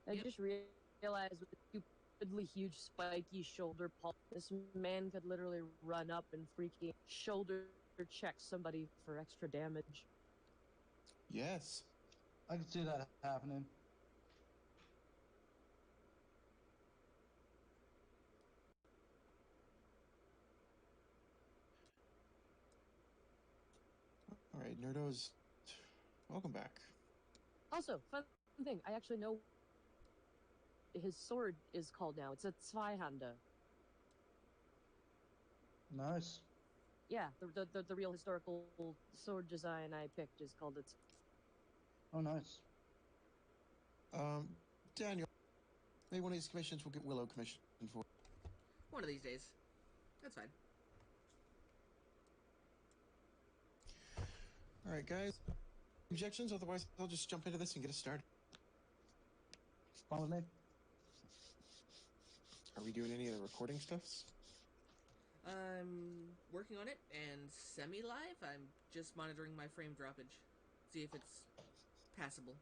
I just realized with the stupidly huge spiky shoulder pulse, this man could literally run up and freaking shoulder check somebody for extra damage. Yes. I can see that happening. All right, nerdos, welcome back. Also, fun thing, I actually know his sword is called now. It's a Zweihande. Nice. Yeah, the real historical sword design I picked is called it. Oh, nice. Daniel, maybe one of these commissions will get Willow commissioned for. One of these days. That's fine. All right, guys. Objections? Otherwise, I'll just jump into this and get us started. Fine with me. Are we doing any of the recording stuffs? I'm working on it, and semi-live. I'm just monitoring my frame droppage. See if it's passable.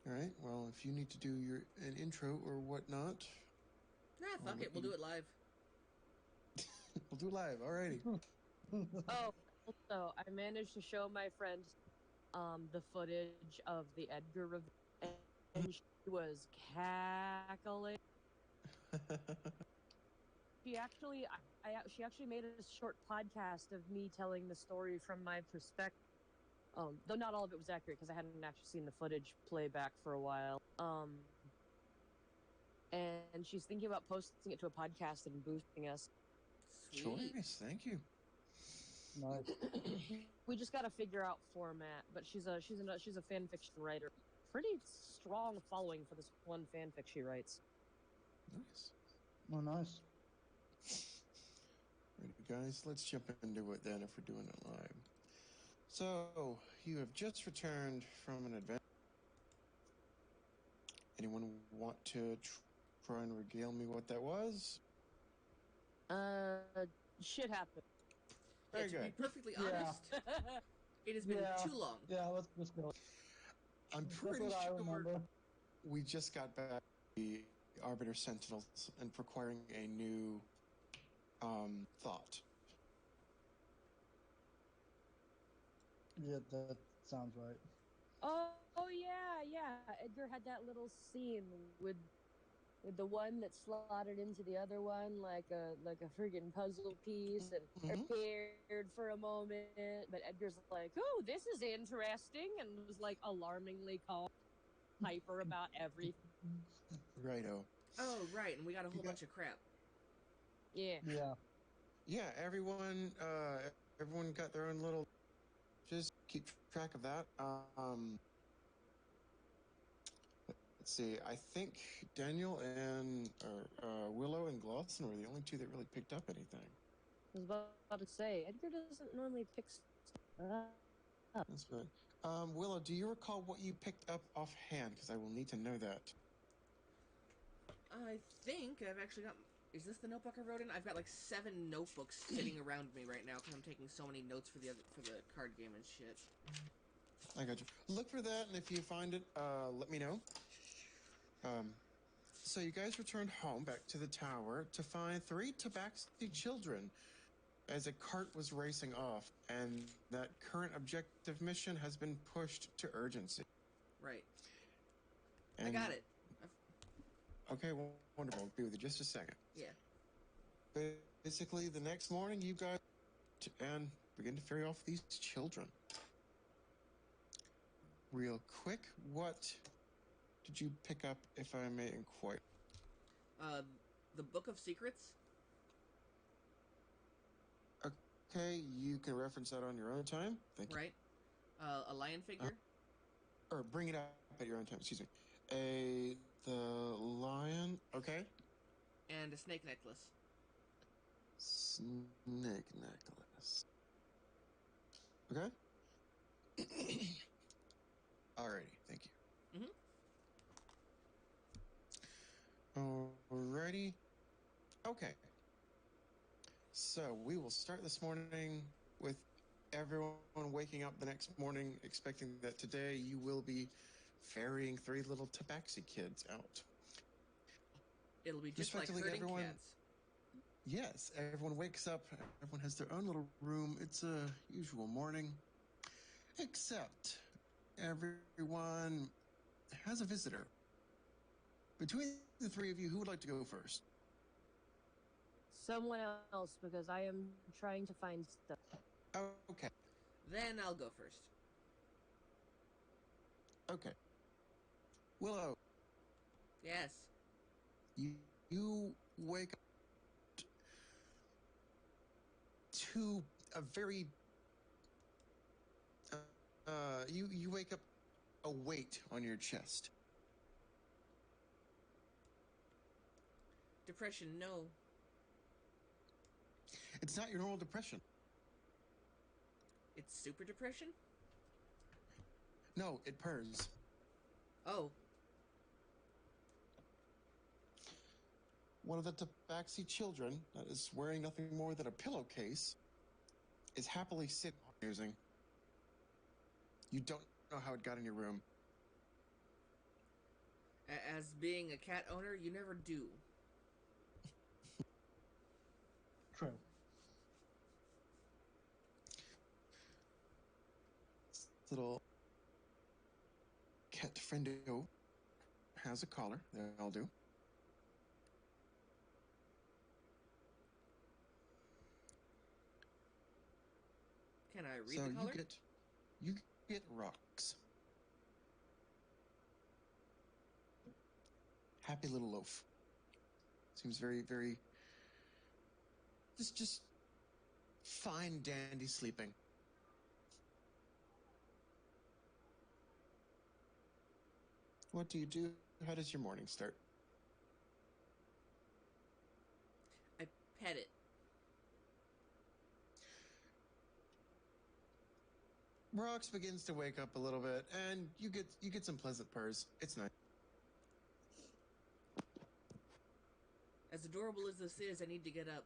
All right, well, if you need to do an intro or whatnot... Nah, fuck it. We'll do it live. We'll do it live. All righty. Oh, also, I managed to show my friend the footage of the Edgar reveal, and she was cackling. She actually made a short podcast of me telling the story from my perspective. Though not all of it was accurate because I hadn't actually seen the footage playback for a while. And she's thinking about posting it to a podcast and boosting us. Sweet. Choice, thank you. Nice. We just got to figure out format, but she's a fan fiction writer. Pretty strong following for this one fanfic she writes. Nice. Oh, nice. Alright, guys, let's jump into it then if we're doing it live. So, you have just returned from an adventure. Anyone want to try and regale me what that was? Shit happened. Very To good. be perfectly honest, it has been too long. Yeah, let's just go. I'm That's pretty what I sure remember. we just got back to the Arbiter Sentinels and requiring a new thought. Yeah, that sounds right. Oh yeah. Edgar had that little scene with the one that slotted into the other one like a friggin' puzzle piece and appeared for a moment, but Edgar's like, "Oh, this is interesting," and was like alarmingly calm, hyper about everything. Righto. Oh, right, and we got a whole bunch of crap. Yeah. Yeah, everyone got their own little... Just keep track of that. Let's see. I think Daniel and Willow and Glosson were the only two that really picked up anything. I was about to say, Edgar doesn't normally pick stuff up. That's right. Willow, do you recall what you picked up offhand? Because I will need to know that. I think I've actually got... Is this the notebook I wrote in? I've got like 7 notebooks sitting around me right now because I'm taking so many notes for the card game and shit. I got you. Look for that, and if you find it, let me know. So you guys returned home back to the tower to find 3 Tabaxi children as a cart was racing off, and that current objective mission has been pushed to urgency. Right. And I got it. Okay, well, wonderful. I'll be with you just a second. Yeah. Basically, the next morning, you guys and begin to ferry off these children. Real quick, what did you pick up, if I may inquire? The Book of Secrets. Okay, you can reference that on your own time. Thank you. Right. A lion figure. Or bring it up at your own time, excuse me. The lion, okay. And a snake necklace. Snake necklace. Okay. Alrighty, thank you. Alrighty. Okay. So we will start this morning with everyone waking up the next morning expecting that today you will be ferrying 3 little tabaxi kids out. It'll be just like Respectively, herding everyone. cats. Yes, everyone wakes up. Everyone has their own little room. It's a usual morning. Except everyone has a visitor. Between the 3 of you, who would like to go first? Someone else, because I am trying to find stuff. Okay. Then I'll go first. Okay. Willow, Yes. you wake up to a very you wake up a weight on your chest. Depression, no. It's not your normal depression. It's super depression? No, it purrs. Oh. One of the tabaxi children that is wearing nothing more than a pillowcase is happily sitting using. You don't know how it got in your room. As being a cat owner, you never do. True. Little cat friendo has a collar. They all do. Can I read So the color? you get rocks. Happy little loaf. Seems very, very just fine dandy sleeping. What do you do? How does your morning start? I pet it. Rocks begins to wake up a little bit, and you get some pleasant purrs. It's nice. As adorable as this is, I need to get up.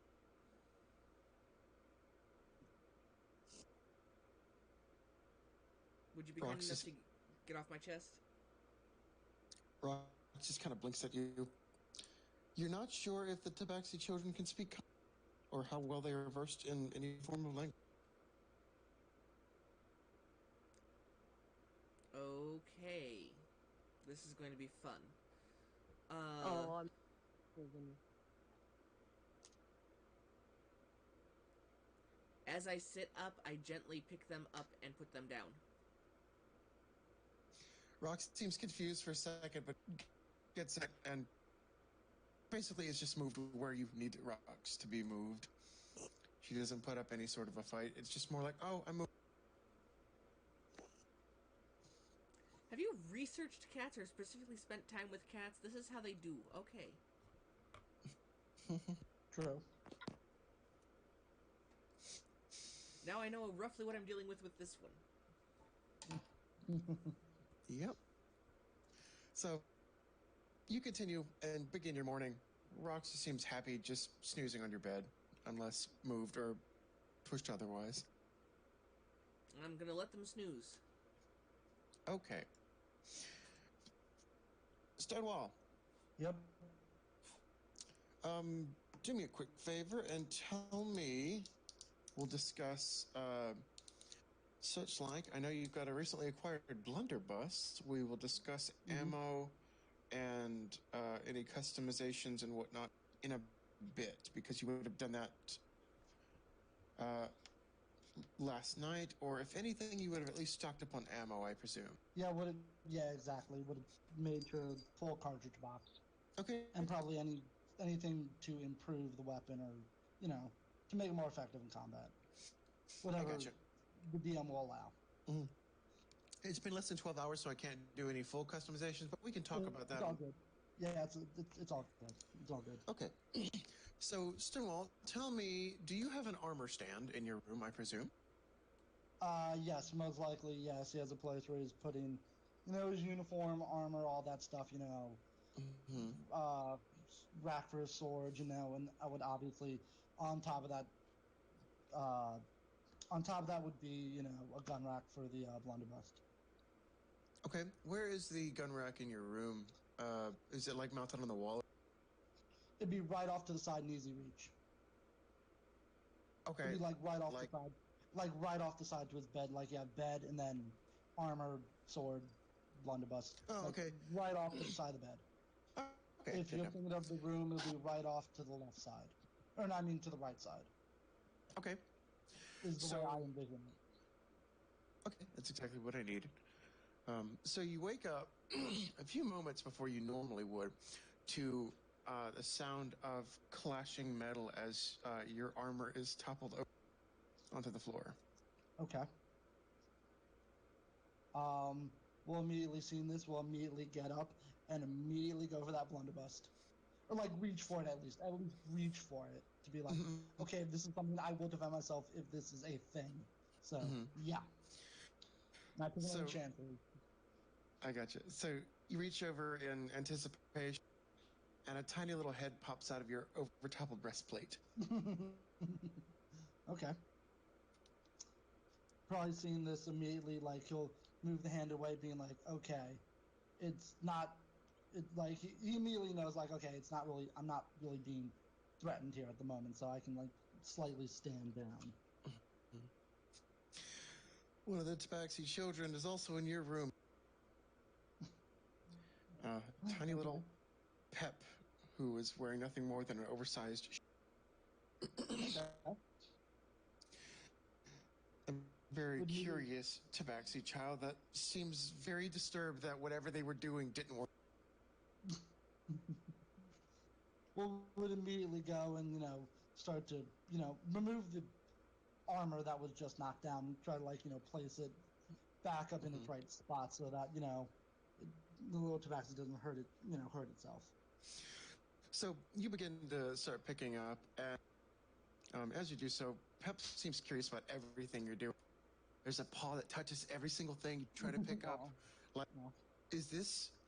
Would you be kind enough to get off my chest? Rocks just kind of blinks at you. You're not sure if the tabaxi children can speak or how well they are versed in any form of language. Okay. This is going to be fun. Oh, I'm freaking. As I sit up, I gently pick them up and put them down. Rox seems confused for a second, but gets it and basically is just moved where you need Rox to be moved. She doesn't put up any sort of a fight. It's just more like, oh, I'm moving. Have you researched cats or specifically spent time with cats? This is how they do. Okay. True. Now I know roughly what I'm dealing with this one. Yep. So you continue and begin your morning. Roxy seems happy just snoozing on your bed, unless moved or pushed otherwise. I'm gonna let them snooze. Okay. Stonewall. Yep. Do me a quick favor and tell me. We'll discuss such like. I know you've got a recently acquired blunderbuss. We will discuss ammo and any customizations and whatnot in a bit, because you would have done that last night, or if anything, you would have at least stocked up on ammo, I presume. Yeah, exactly. Would have made sure full cartridge box. Okay. And probably anything to improve the weapon or, to make it more effective in combat. Whatever the DM will allow. Mm-hmm. It's been less than 12 hours, so I can't do any full customizations, but we can talk about that. It's all good. Yeah, it's all good. It's all good. Okay. So, Stonewall, tell me, do you have an armor stand in your room, I presume? Yes, most likely, yes. He has a place where he's putting, his uniform, armor, all that stuff, rack for his sword, and I would obviously, on top of that, would be, a gun rack for the blunderbuss. Okay, where is the gun rack in your room? Is it like mounted on the wall? It'd be right off to the side in easy reach. Okay. It'd be like right off the side, like right off the side to his bed. Like you have bed and then armor, sword, blunderbuss. Oh, like, okay. Right off to the side of the bed. Okay. If you're thinking of the room, it'll be right off to the left side, or no, I mean to the right side. Okay. Is the way I envision it. Okay, that's exactly what I needed. So you wake up a few moments before you normally would to the sound of clashing metal as your armor is toppled over onto the floor. Okay. We'll immediately see this. We'll immediately get up and immediately go for that blunderbuss. Or like reach for it at least. At least reach for it to be like, okay, this is something I will defend myself if this is a thing. So yeah. Not taking any chances. I gotcha. So you reach over in anticipation, and a tiny little head pops out of your over-toppled breastplate. Okay. Probably seeing this immediately, like he'll move the hand away, being like, okay, it's not. It like he immediately knows, like, okay, it's not really. I'm not really being threatened here at the moment, so I can like slightly stand down. One of the Tabaxi children is also in your room. Tiny little Pep, who is wearing nothing more than an oversized a very curious Tabaxi child that seems very disturbed that whatever they were doing didn't work. Would immediately go and start to remove the armor that was just knocked down and try to place it back up in its right spot so that the little Tabaxi doesn't hurt itself. So you begin to start picking up, and as you do so, Pep seems curious about everything you're doing. There's a paw that touches every single thing you try to pick up. Like,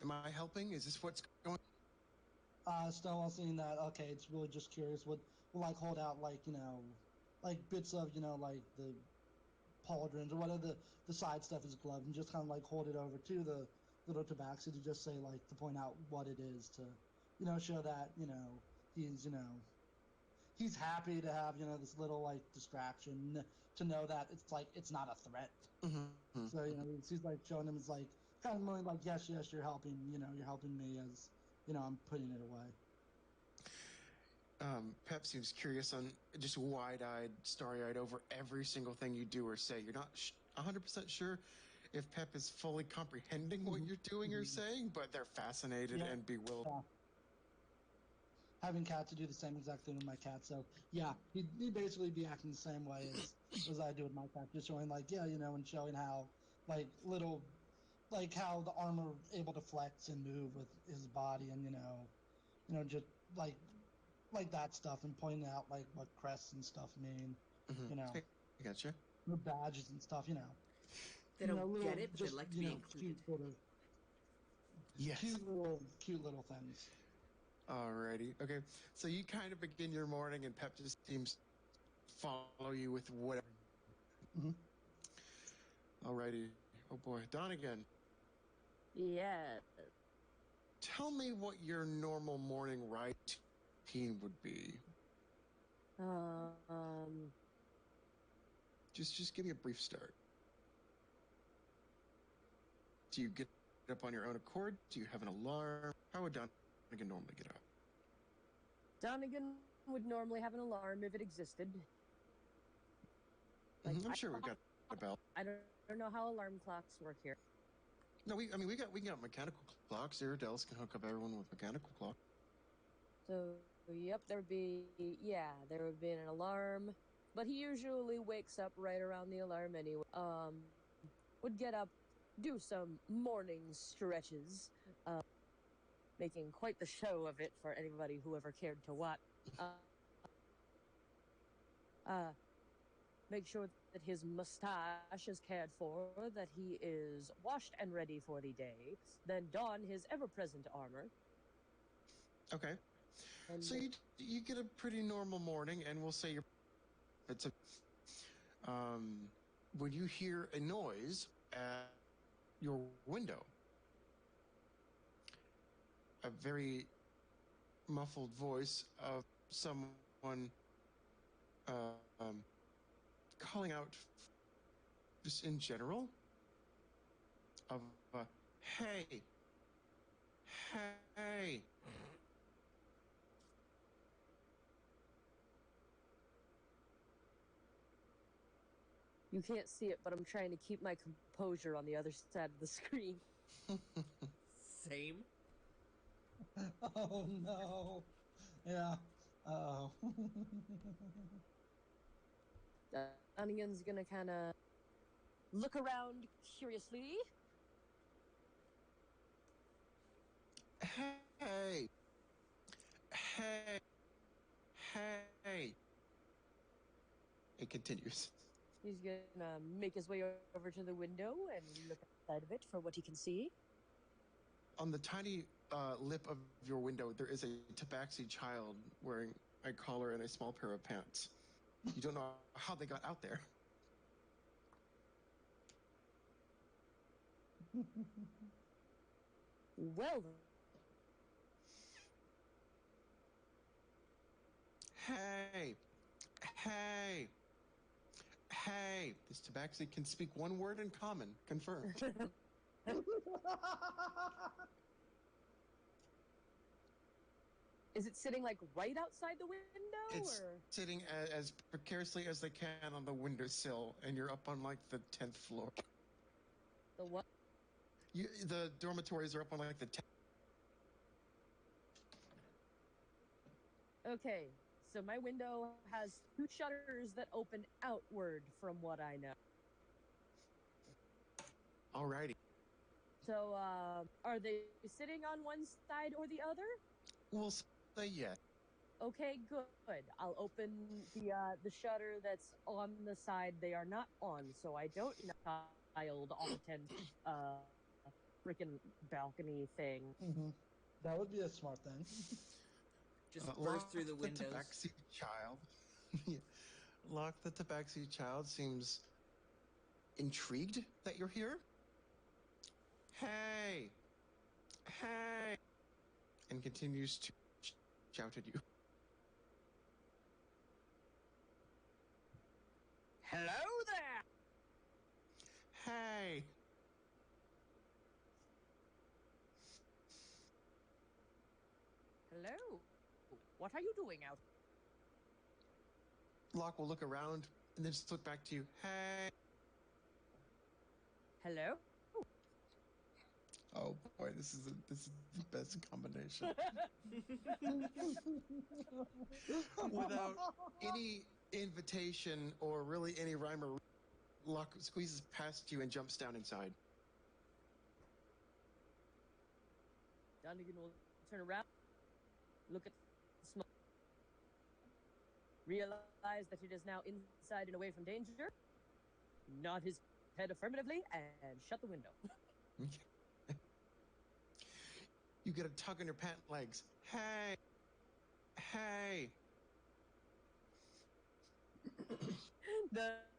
am I helping? Is this what's going on? Still not seeing that. Okay, it's really just curious. Would like hold out like bits of like the pauldrons or whatever the side stuff is glove, and just kind of like hold it over to the little Tabaxi to just say like to point out what it is to show that he's happy to have this little like distraction, to know that it's not a threat. So he's like showing him, it's like kind of more like, yes, you're helping me as I'm putting it away. Pep seems curious on just wide-eyed, starry-eyed over every single thing you do or say. You're not 100% sure if Pep is fully comprehending what you're doing or saying, but they're fascinated and bewildered. Yeah. Having cats to do the same exact thing with my cat, so yeah, he'd basically be acting the same way as I do with my cat, just showing like, yeah, and showing how like little, like how the armor able to flex and move with his body, and just like that stuff, and pointing out like what crests and stuff mean, I gotcha. The badges and stuff, They don't little, get it, but just, they like to be included. Cute little things. Alrighty. Okay. So you kind of begin your morning, and Pep just seems to follow you with whatever. Alrighty. Oh boy, Donegan. Yeah. Tell me what your normal morning routine would be. Just give me a brief start. Do you get up on your own accord? Do you have an alarm? How would Donegan normally get up? Donegan would normally have an alarm if it existed. Like, I'm sure we've got a bell. I don't know how alarm clocks work here. No, we got mechanical clocks. Iridels can hook up everyone with mechanical clock. So yep, there would be an alarm, but he usually wakes up right around the alarm anyway. Would get up, do some morning stretches, making quite the show of it for anybody who ever cared to watch. Make sure that his mustache is cared for, that he is washed and ready for the day, then don his ever-present armor. Okay. And so you get a pretty normal morning, and we'll say when you hear a noise, your window. A very muffled voice of someone calling out just in general of a hey, hey. You can't see it, but I'm trying to keep my composure on the other side of the screen. Same. Oh no. Yeah. Oh. Onigon's gonna kind of look around curiously. Hey, hey, hey. It continues. He's gonna make his way over to the window and look outside of it for what he can see. On the tiny lip of your window, there is a tabaxi child wearing a collar and a small pair of pants. You don't know how they got out there. Well, Hey, hey, hey. This tabaxi can speak one word in common. Confirmed. is it sitting like right outside the window, It's or sitting as precariously as they can on the windowsill, and you're up on like the 10th floor. the what? The dormitories are up on like the 10th. Okay, so my window has 2 shutters that open outward, from what I know. Alrighty. So, are they sitting on one side or the other? We'll say yes. Okay, good. I'll open the shutter that's on the side they are not on, so I don't need a child on the 10th freaking balcony thing. Mhm. That would be a smart thing. Just burst Lock through the the windows. tabaxi child. Yeah. Lock the tabaxi child seems intrigued that you're here. Hey, hey, and continues to shout at you. Hello there! Hey, Hello. What are you doing out? Locke will look around and then just look back to you. Hey. Hello? Oh boy, this is the best combination. Without any invitation or really any rhyme or Locke squeezes past you and jumps down inside. Donegan will turn around, look at the smoke, realize that it is now inside and away from danger, nod his head affirmatively, and shut the window. You get a tug on your pant legs. Hey, hey.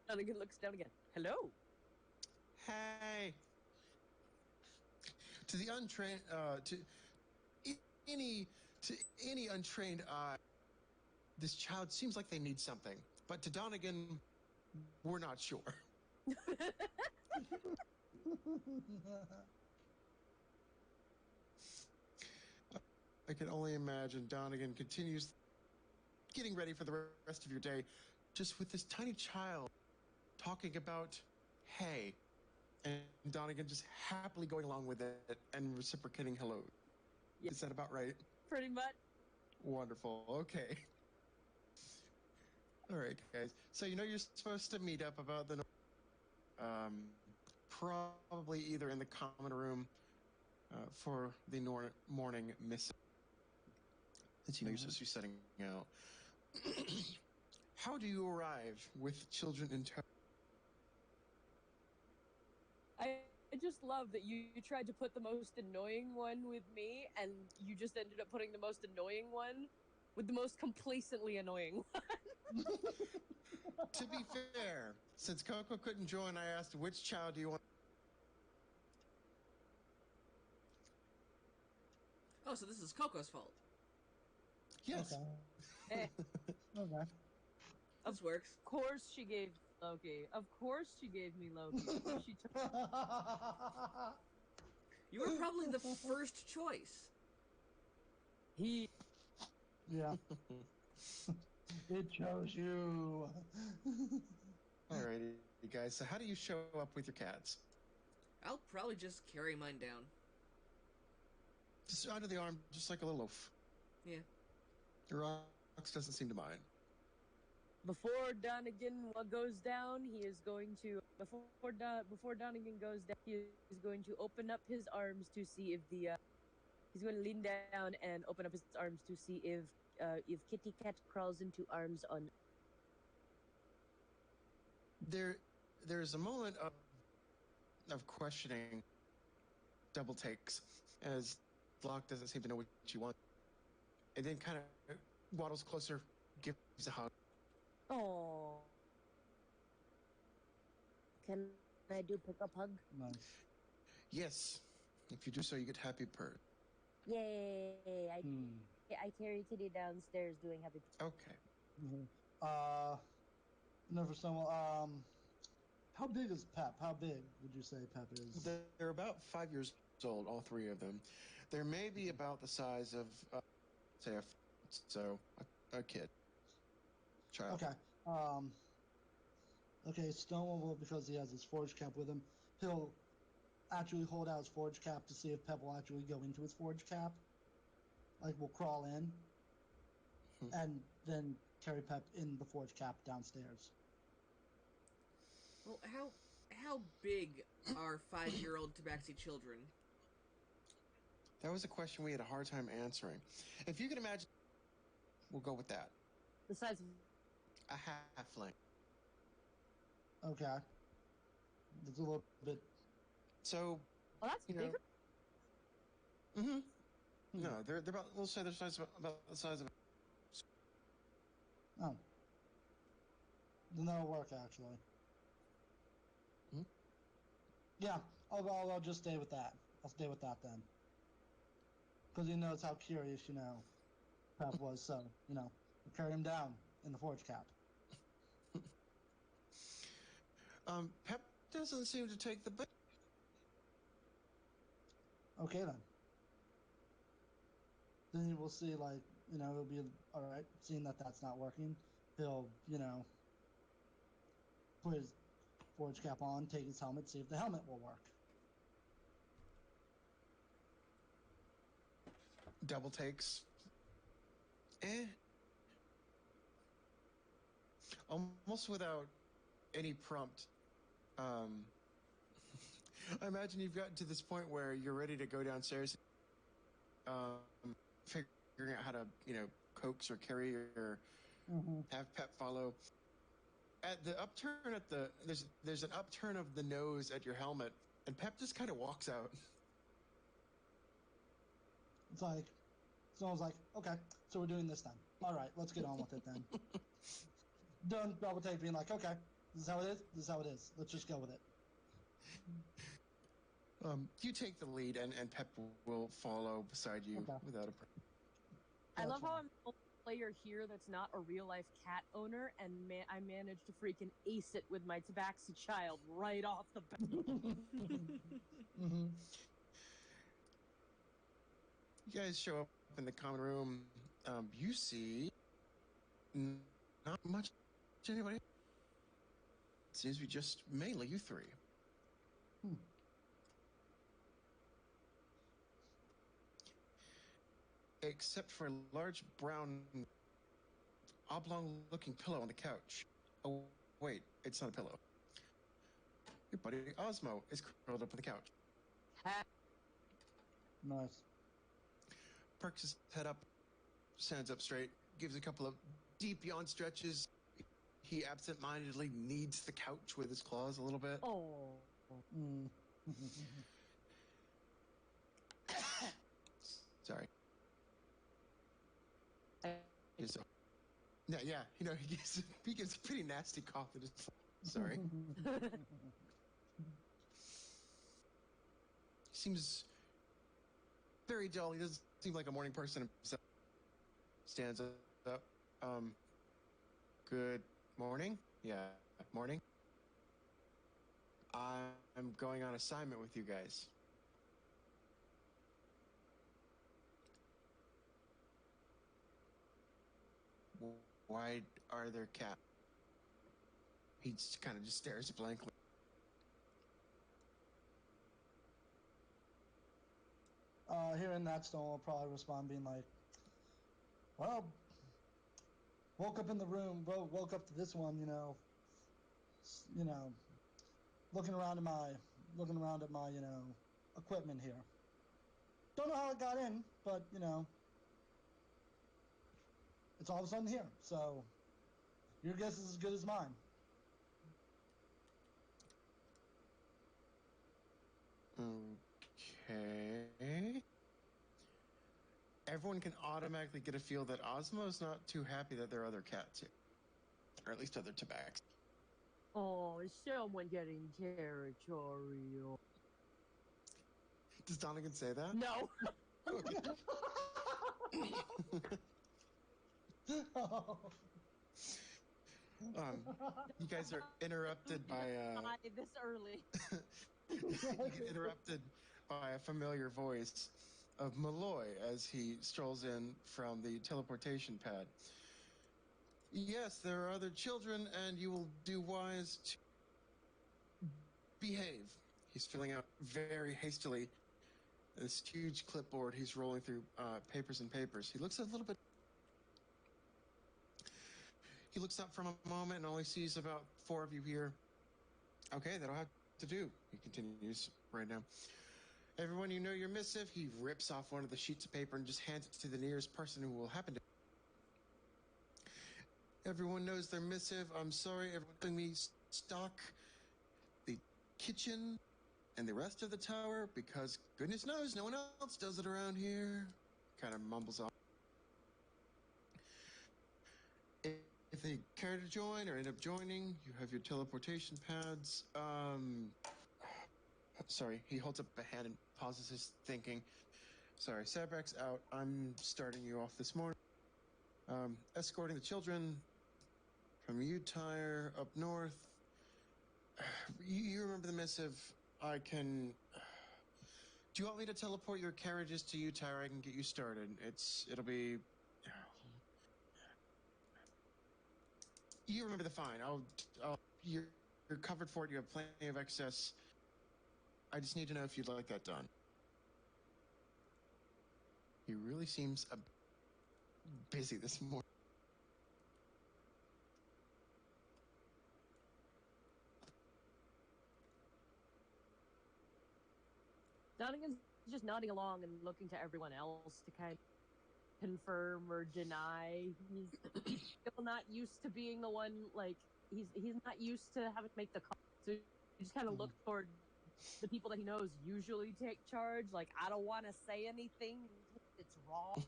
Donegan looks down again. Hello. Hey. To the untrained, any to any untrained eye, this child seems like they need something. But to Donegan, we're not sure. I can only imagine Donegan continues getting ready for the rest of your day, just with this tiny child talking about hey, and Donegan just happily going along with it and reciprocating hello. Yeah. Is that about right? Pretty much. Wonderful. Okay. All right, guys. So you know you're supposed to meet up about the probably either in the common room for the morning missile that you know you're supposed to be setting out. How do you arrive with children in tow? I just love that you tried to put the most annoying one with me, and you just ended up putting the most annoying one with the most complacently annoying one. To be fair, since Coco couldn't join, I asked which child do you want? Oh, so this is Coco's fault. Yes. Okay. Eh, Okay. This works. of course she gave Loki. Of course she gave me Loki. She took You were probably the first choice. he. Yeah. It chose you. Alrighty, guys. So how do you show up with your cats? I'll probably just carry mine down. Just under the arm, just like a little loaf. Yeah. Rox doesn't seem to mind. Before Donegan goes down, he is going to before Donegan goes down, he is going to open up his arms to see if the he's going to lean down and open up his arms to see if Kitty Cat crawls into arms on. There's a moment of questioning, double takes, as Locke doesn't seem to know what she wants, and then kind of waddles closer, gives a hug. Oh, can I do pick up hug? Nice. Yes, if you do so, you get happy purr. Yay! I carry Kitty downstairs doing happy. Okay. Never someone. How big is Pep? How big would you say Pep is? They're about 5 years old, all three of them. They're maybe about the size of, say, a kid, child. Okay. Okay. Stonewall will, because he has his forge cap with him, he'll actually hold out his forge cap to see if Pep will actually go into his forge cap. Like, will crawl in, and then carry Pep in the forge cap downstairs. Well, how big are 5-year-old Tabaxi children? That was a question we had a hard time answering. If you can imagine, we'll go with that. The size of. A halfling. Okay. It's a little bit. So, Oh, that's you know. bigger. No, they're about. We'll say they're about the size of. Oh. Then that'll work, actually. Hmm? Yeah, I'll just stay with that. I'll stay with that then. Because he knows how curious, Pep was, so, we carried him down in the forge cap. Pep doesn't seem to take the bait. Okay, then. Then you will see, like, he'll be, alright, seeing that that's not working, he'll, put his forge cap on, take his helmet, see if the helmet will work. Double takes. Almost without any prompt. I imagine you've gotten to this point where you're ready to go downstairs, figuring out how to, coax or carry or have Pep follow. At the upturn there's an upturn of the nose at your helmet, and Pep just kind of walks out. It's like, someone's like, okay, so we're doing this then. Alright, let's get on with it then. Done double take being like, okay, this is how it is, this is how it is. Let's just go with it. You take the lead, and Pep will follow beside you without a. I love how I'm a player here that's not a real life cat owner, and I managed to freaking ace it with my Tabaxi child right off the bat. You guys show up in the common room. You see not much anybody. It seems to be just mainly you three. Except for a large brown oblong-looking pillow on the couch. Oh, wait, it's not a pillow. Your buddy Osmo is curled up on the couch. Nice. Perks his head up, stands up straight, gives a couple of deep yawn stretches. He absent-mindedly kneads the couch with his claws a little bit. Oh. Sorry. Yeah, he gives a pretty nasty cough and just sorry. Seems very dull. He doesn't seems like a morning person himself. Stands up. Good morning. Yeah, morning. I'm going on assignment with you guys. Why are there cats? He just kind of just stares blankly. Hearing that, Stone will probably respond being like, well, woke up in the room, woke up to this one, looking around at my, equipment here. Don't know how it got in, but, it's all of a sudden here. So your guess is as good as mine. Okay. Everyone can automatically get a feel that Ozmo's not too happy that there are other cats here. Or at least other tobaccs. Oh, is someone getting territorial? Does Donegan say that? No. You guys are interrupted by this early. you get interrupted by a familiar voice of Malloy as he strolls in from the teleportation pad. Yes, there are other children, and you will do wise to behave. He's filling out very hastily this huge clipboard. He's rolling through papers and papers. He looks a little bit. He looks up from a moment and only sees about 4 of you here. Okay, that'll have to do, he continues right now. Everyone, you know your missive. He rips off one of the sheets of paper and just hands it to the nearest person who will happen to. Everyone knows their missive. I'm sorry, everyone giving me stock the kitchen and the rest of the tower because goodness knows no one else does it around here. Kind of mumbles off. If they care to join or end up joining, you have your teleportation pads. Sorry, he holds up a hand and pauses his thinking. Sorry, Sabrak's out. I'm starting you off this morning. Escorting the children from Utire up north. You remember the missive. I can... Do you want me to teleport your carriages to Utire? I can get you started. It'll be... You remember the fine. You're covered for it. You have plenty of excess. I just need to know if you'd like that done. He really seems busy this morning. Donegan's just nodding along and looking to everyone else to kind of confirm or deny. He's still not used to being the one, like, he's not used to having to make the call. So he just kind of looks toward the people that he knows usually take charge. Like, I don't want to say anything if it's wrong.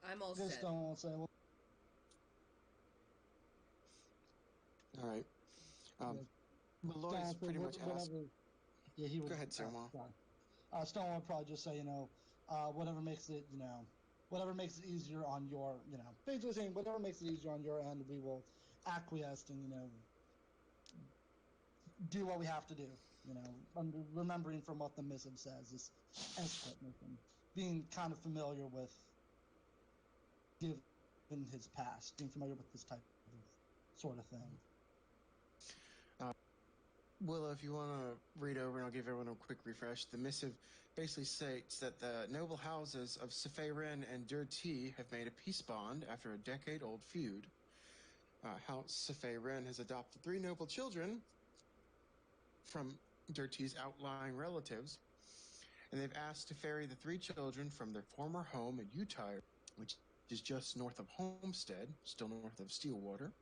I'm all Just set. don't say. Well, All right. Malloy's pretty much asked. Yeah, he would. Go ahead, Stonewall. Stonewall would probably just say, whatever makes it, whatever makes it easier on your, basically saying whatever makes it easier on your end, we will acquiesce and, do what we have to do. Remembering from what the missive says is escort mission, being kind of familiar with, given his past, being familiar with this type of sort of thing. Willow, if you want to read over, and I'll give everyone a quick refresh. The missive basically states that the noble houses of Seferen and Dirti have made a peace bond after a decade-old feud. House Seferen has adopted 3 noble children from Dirti's outlying relatives, and they've asked to ferry the 3 children from their former home in Utire, which is just north of Homestead, still north of Steelwater,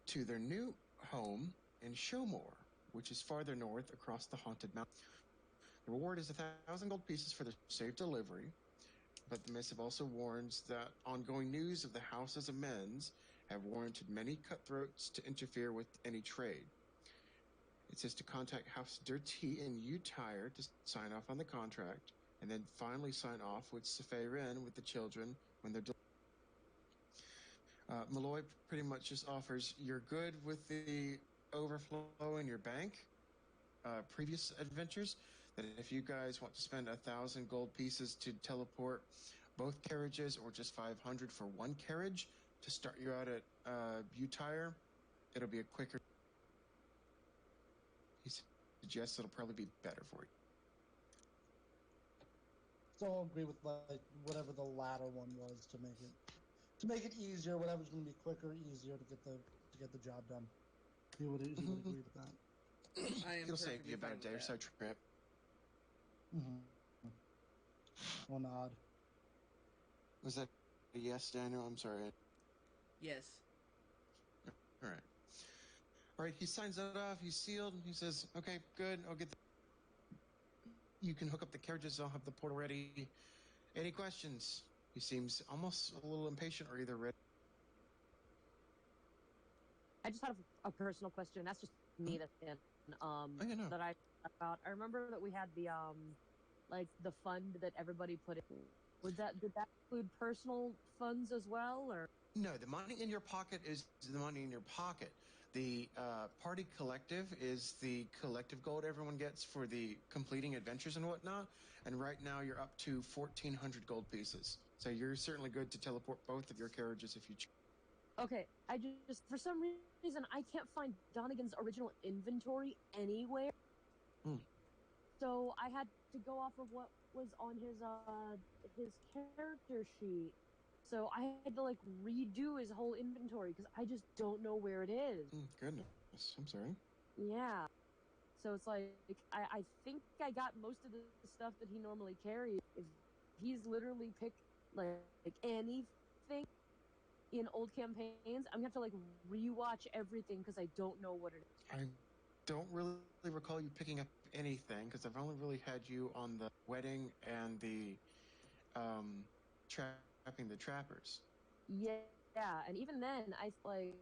to their new home in Showmore, which is farther north across the Haunted Mountain. The reward is 1,000 gold pieces for the safe delivery, but the missive also warns that ongoing news of the House's amends have warranted many cutthroats to interfere with any trade. It says to contact House Dirty and Utire to sign off on the contract, and then finally sign off with Safeirin with the children when they're Malloy pretty much just offers, you're good with the overflow in your bank, previous adventures, that if you guys want to spend 1,000 gold pieces to teleport both carriages or just 500 for one carriage to start you out at Utire, it'll be a quicker. He suggests it'll probably be better for you. So I'll agree with like whatever the latter one was to make it easier. Whatever's going to be quicker, easier to get the job done. He would agree with that. I am It'll save perfectly you about fine a day with or so that. trip. I'll nod. Was that a yes, Daniel? I'm sorry. Yes. All right. All right, he signs that off. He's sealed. He says, okay, good. I'll get you can hook up the carriages. I'll have the portal ready. Any questions? He seems almost a little impatient or either ready. I just had a personal question. That's just me that's in know. that I thought about. I remember that we had the like the fund that everybody put in. Did that include personal funds as well, or No, the money in your pocket is the money in your pocket. The party collective is the collective gold everyone gets for the completing adventures and whatnot. And right now you're up to 1,400 gold pieces. So you're certainly good to teleport both of your carriages if you choose. okay? I just for some reason I can't find Donegan's original inventory anywhere. So I had to go off of what was on his character sheet. So I had to like redo his whole inventory because I just don't know where it is. Goodness, I'm sorry. Yeah. So it's like I think I got most of the stuff that he normally carries. If he's literally picked like anything in old campaigns, I'm gonna have to like rewatch everything because I don't know what it is. I don't really recall you picking up anything because I've only really had you on the wedding and the trapping the trappers. Yeah, and even then, I like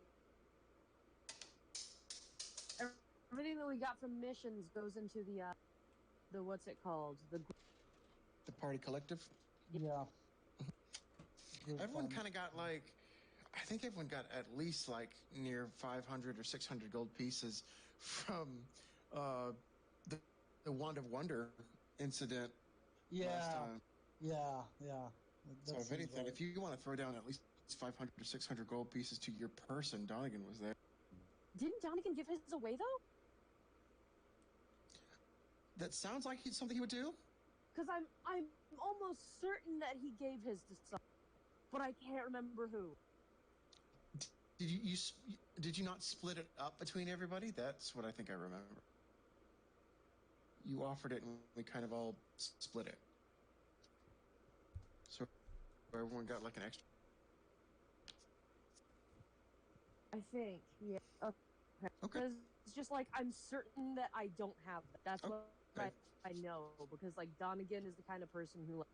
everything that we got from missions goes into the what's it called? The party collective. Yeah. Everyone kind of got like, I think everyone got at least like near 500 or 600 gold pieces from uh, the Wand of Wonder incident last time. Yeah. So if anything, if you want to throw down at least 500 or 600 gold pieces to your person, Donegan was there. Didn't Donegan give his away though? That sounds like something he would do. Because I'm almost certain that he gave his to someone, but I can't remember who. Did you not split it up between everybody? That's what I think I remember. You offered it and we kind of all split it. So everyone got like an extra. I think, yeah. Okay. Because it's just like I'm certain that I don't have that. That's what I know. Because like Donegan is the kind of person who like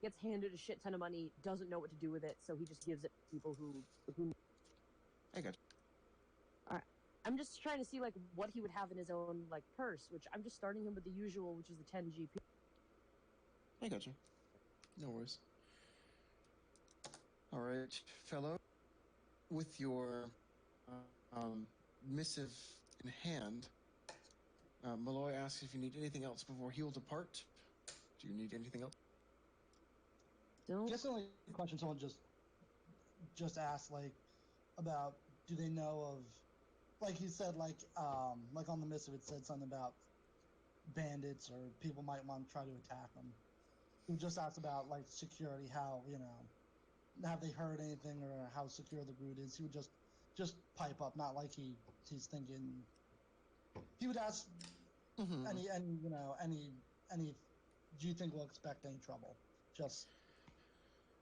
gets handed a shit ton of money, doesn't know what to do with it, so he just gives it to people who. I got you. All right. I'm just trying to see like what he would have in his own like purse, which I'm just starting him with the usual, which is the 10 GP. I got you. No worries. All right, fellow. With your missive in hand, Malloy asks if you need anything else before he will depart. Do you need anything else? I guess the only question someone just asked, like, about do they know of, like he said, like on the missive it said something about bandits or people might want to try to attack them. He just asked about like security, how have they heard anything or how secure the route is. He would just pipe up, not like he's thinking. He would ask any any. Do you think we'll expect any trouble? Just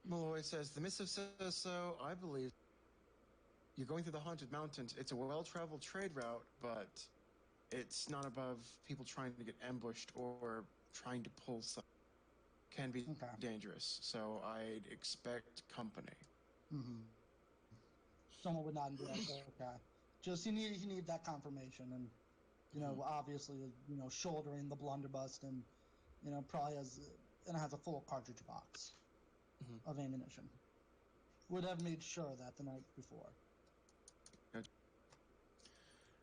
Malloy says, the missive says so. I believe you're going through the Haunted Mountains. It's a well-traveled trade route, but it's not above people trying to get ambushed or trying to pull something. Can be dangerous, so I'd expect company. Someone would not do that. Okay, just you need that confirmation, and Obviously, shouldering the blunderbuss, and probably has a full cartridge box of ammunition. Would have made sure that the night before.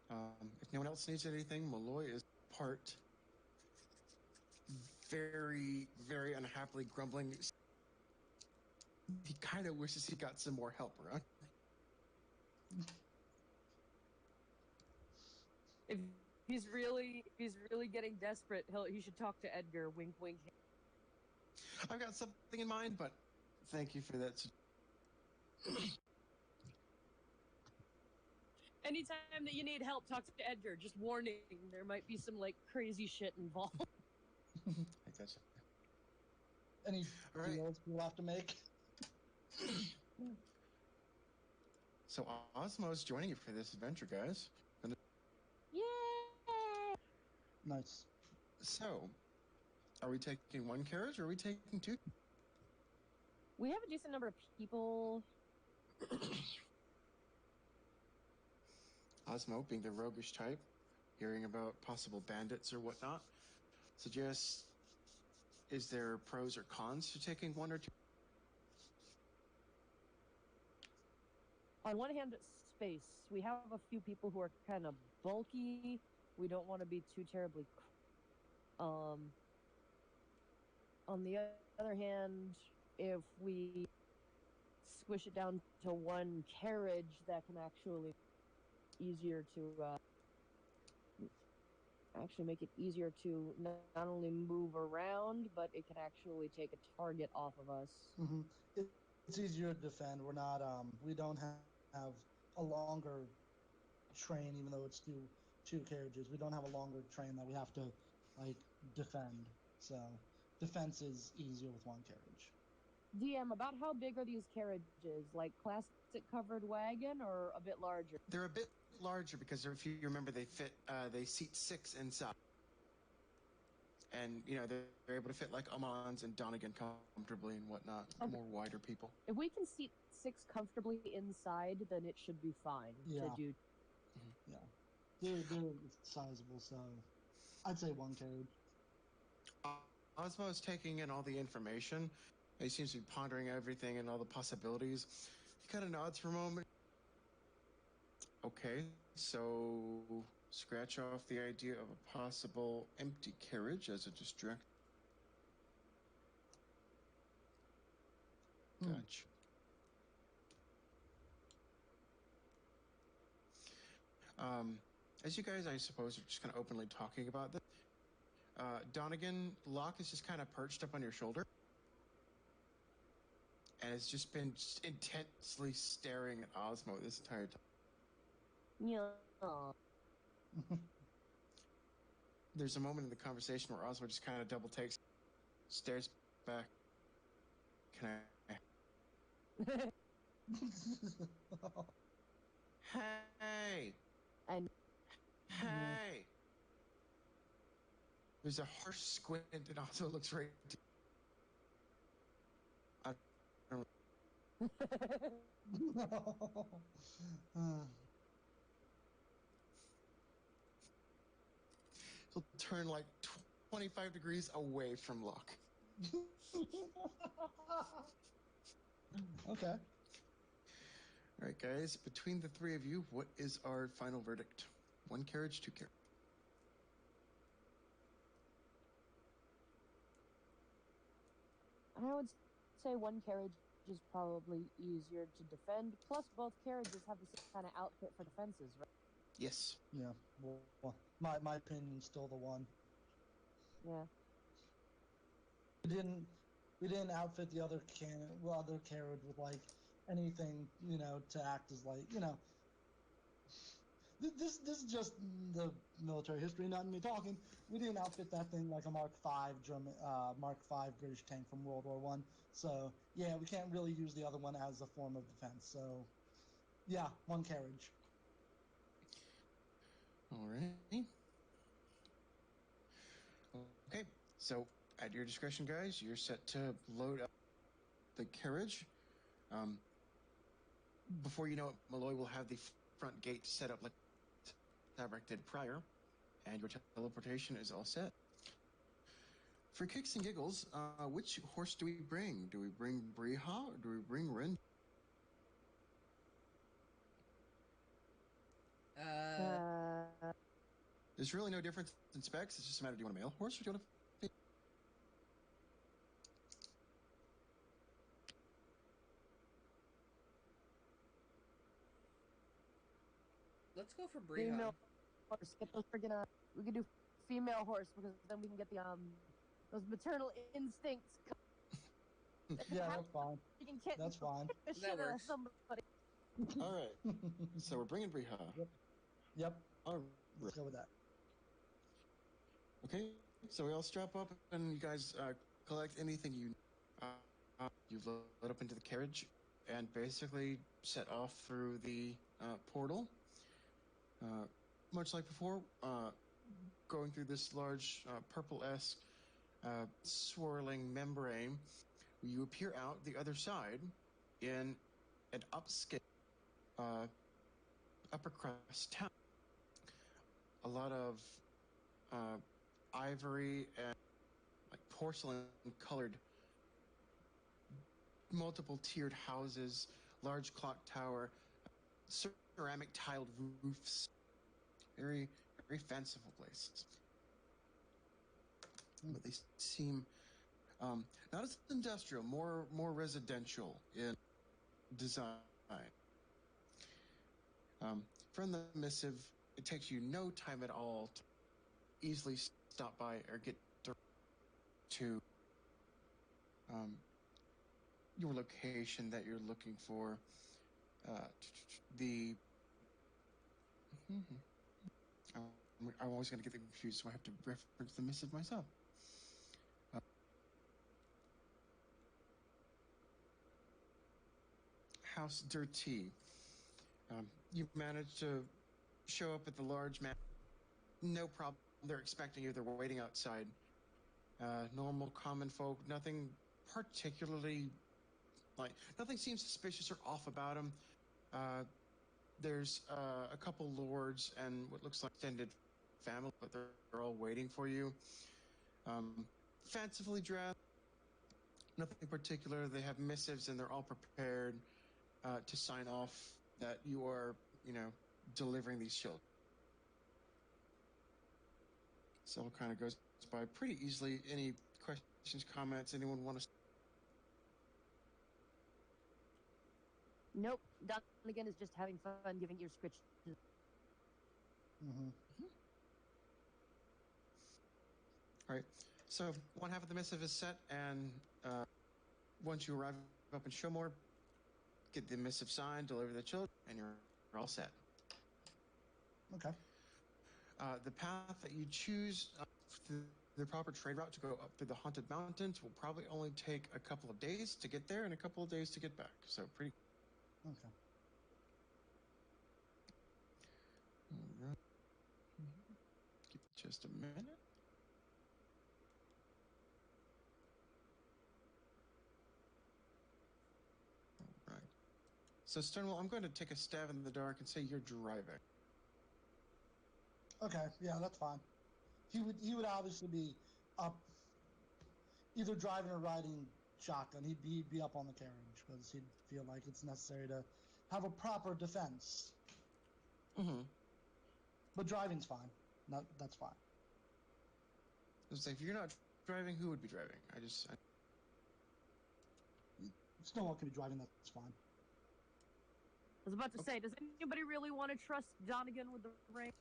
If no one else needs anything, Malloy is part very, very unhappily grumbling. He kind of wishes he got some more help around. If he's really getting desperate, he should talk to Edgar. Wink, wink. I've got something in mind, but thank you for that. Anytime that you need help, talk to Edgar. Just warning, there might be some like crazy shit involved. I gotcha. Any deals we'll have to make? So Osmo's joining you for this adventure, guys. Yeah. Nice. So, are we taking one carriage or are we taking two? We have a decent number of people. Osmo, being the roguish type, hearing about possible bandits or whatnot, suggests, is there pros or cons to taking one or two? On one hand, space. We have a few people who are kind of bulky. We don't want to be too terribly. On the other hand, if we squish it down to one carriage, that can actually easier to actually make it easier to not only move around, but it can actually take a target off of us. Mm-hmm. It's easier to defend. We're not. We don't have a longer train, even though it's two carriages. We don't have a longer train that we have to defend. So defense is easier with one carriage. DM, about how big are these carriages? Like classic covered wagon or a bit larger? They're a bit larger because if you remember, they seat 6 inside. And, they're able to fit like Amons and Donegan comfortably and whatnot. Okay. More wider people. If we can seat 6 comfortably inside, then it should be fine to do. Mm-hmm. Yeah. They're sizable, so I'd say one carriage. Osmo is taking in all the information. He seems to be pondering everything and all the possibilities. He kind of nods for a moment. Okay, so scratch off the idea of a possible empty carriage as a distraction. Gotcha. As you guys, I suppose, are just kind of openly talking about this, Donegan, Locke is just kind of perched up on your shoulder. And has just been intensely staring at Osmo this entire time. Yeah. There's a moment in the conversation where Osmo just kind of double takes, stares back. Can I? Hey! And hey! There's a harsh squint and Osmo looks right at you. He'll turn like 25 degrees away from Locke. Okay. All right, guys. Between the three of you, what is our final verdict? One carriage, two carriage. I would say one carriage is probably easier to defend. Plus, both carriages have the same kind of outfit for defenses, right? Yes. Yeah. Well, my opinion's still the one. Yeah. We didn't outfit the other carriage with anything to act as This is just the military history, not me talking. We didn't outfit that thing like a Mark V British tank from World War I. So yeah, we can't really use the other one as a form of defense. So yeah, one carriage. All right. Okay. So at your discretion, guys, you're set to load up the carriage. Before you know it, Malloy will have the front gate set up like Fabric did prior, and your teleportation is all set. For kicks and giggles, which horse do we bring? Do we bring Briha or do we bring Ren? There's really no difference in specs. It's just a matter, do you want a male horse or do you want a... Let's go for Briha. Female horse. Get those friggin' we can do female horse because then we can get the those maternal instincts. Yeah, that's fine. That's fine. That works. Somebody. All right. So we're bringing Briha. Yep. All right. Let's go with that. Okay. So we all strap up and you guys collect anything you've loaded up into the carriage and basically set off through the portal. Much like before, going through this large purple-esque swirling membrane, you appear out the other side in an upscale upper crust town. A lot of ivory and like porcelain-colored, multiple tiered houses, large clock tower, ceramic tiled roofs. Very, very fanciful place. But they seem not as industrial, more residential in design. From the missive, it takes you no time at all to easily stop by or get to your location that you're looking for. I'm always going to get confused, so I have to reference the missive myself. House Dirty. You've managed to show up at the large man. No problem. They're expecting you. They're waiting outside. Normal, common folk. Nothing particularly nothing seems suspicious or off about them. There's a couple lords and what looks like extended family, but they're all waiting for you. Fancifully dressed. Nothing particular. They have missives and they're all prepared to sign off that you are, delivering these children. So it kind of goes by pretty easily. Any questions, comments? Anyone want to? Nope. Donegan is just having fun giving ear scritches. Mm-hmm. All right. So one half of the missive is set, and once you arrive up in Showmore, get the missive signed, deliver the children, and you're all set. Okay. The path that you choose, the proper trade route to go up through the Haunted Mountains, will probably only take a couple of days to get there and a couple of days to get back. So pretty. Okay. All right. Give it just a minute. All right. So Stonewall, I'm going to take a stab in the dark and say you're driving. Okay. Yeah, that's fine. He would obviously be up, either driving or riding shotgun. He'd be up on the carriage because he'd feel like it's necessary to have a proper defense. Mm-hmm. But driving's fine. That's fine. I was like, if you're not driving, who would be driving? Stonewall can be driving. That's fine. I was about to say, does anybody really want to trust Donegan with the ring?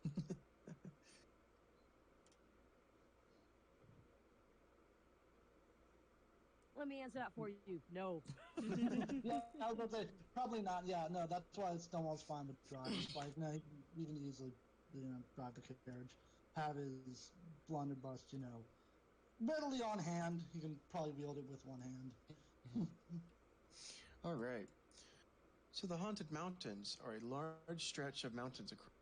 Let me answer that for you. No. Yeah, I was gonna say probably not. Yeah, no, that's why Stonewall's fine with driving. Like, no, he can easily, drive the carriage, have his blunderbuss, readily on hand. He can probably wield it with one hand. All right. So the Haunted Mountains are a large stretch of mountains across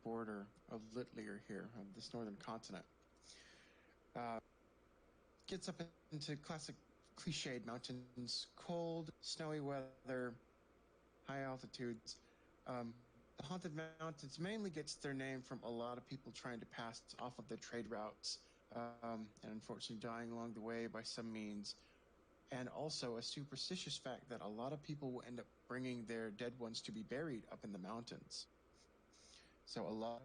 the border of Litlier here, of this northern continent. Gets up into classic cliched mountains, cold, snowy weather, high altitudes. The Haunted Mountains mainly gets their name from a lot of people trying to pass off of their trade routes, and unfortunately dying along the way by some means. And also a superstitious fact that a lot of people will end up bringing their dead ones to be buried up in the mountains. So a lot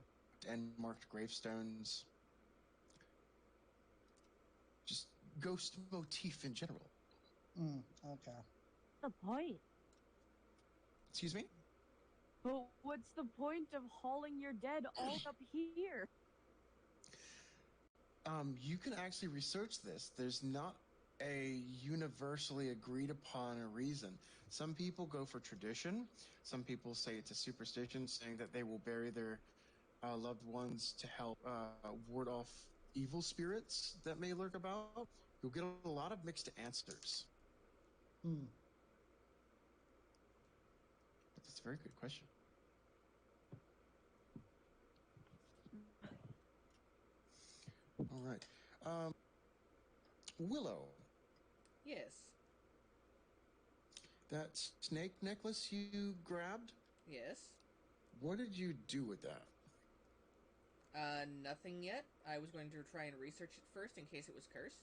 of marked gravestones, just ghost motif in general. Okay. The point. Excuse me? But what's the point of hauling your dead all up here? You can actually research this. There's not a universally agreed upon reason. Some people go for tradition. Some people say it's a superstition, saying that they will bury their loved ones to help ward off evil spirits that may lurk about. You'll get a lot of mixed answers. Hmm. But that's a very good question. All right. Willow, Yes. that snake necklace you grabbed, Yes. what did you do with that? Nothing yet. I was going to try and research it first in case it was cursed.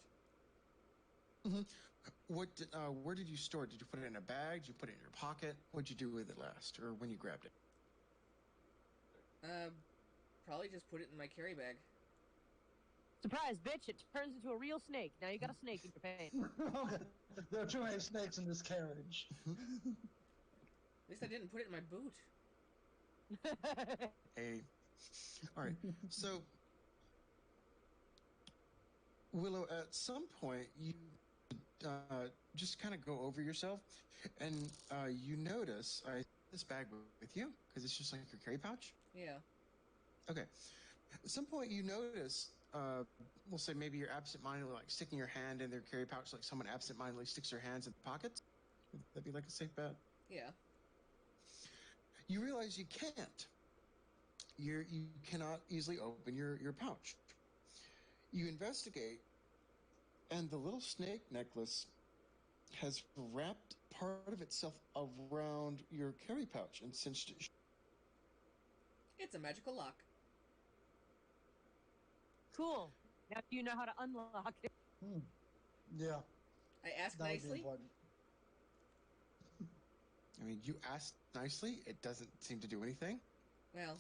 Mm-hmm. Where did you store it? Did you put it in a bag? Did you put it in your pocket? What'd you do with it last, or when you grabbed it? Probably just put it in my carry bag. Surprise, bitch! It turns into a real snake. Now you got a snake in your pants. Okay. There are too many snakes in this carriage. At least I didn't put it in my boot. All right. So, Willow, at some point, you just kind of go over yourself, and you notice I this bag with you because it's just like your carry pouch. Yeah. Okay. At some point, you notice, we'll say maybe you're absent-mindedly like sticking your hand in their carry pouch, like someone absent-mindedly sticks their hands in the pockets. Would that be like a safe bet? Yeah. You realize you can't. You cannot easily open your pouch. You investigate, and the little snake necklace has wrapped part of itself around your carry pouch and cinched it. It's a magical lock. Cool. Now you know how to unlock it. Yeah, I asked that would be nicely. important. I mean, you asked nicely. It doesn't seem to do anything. Well,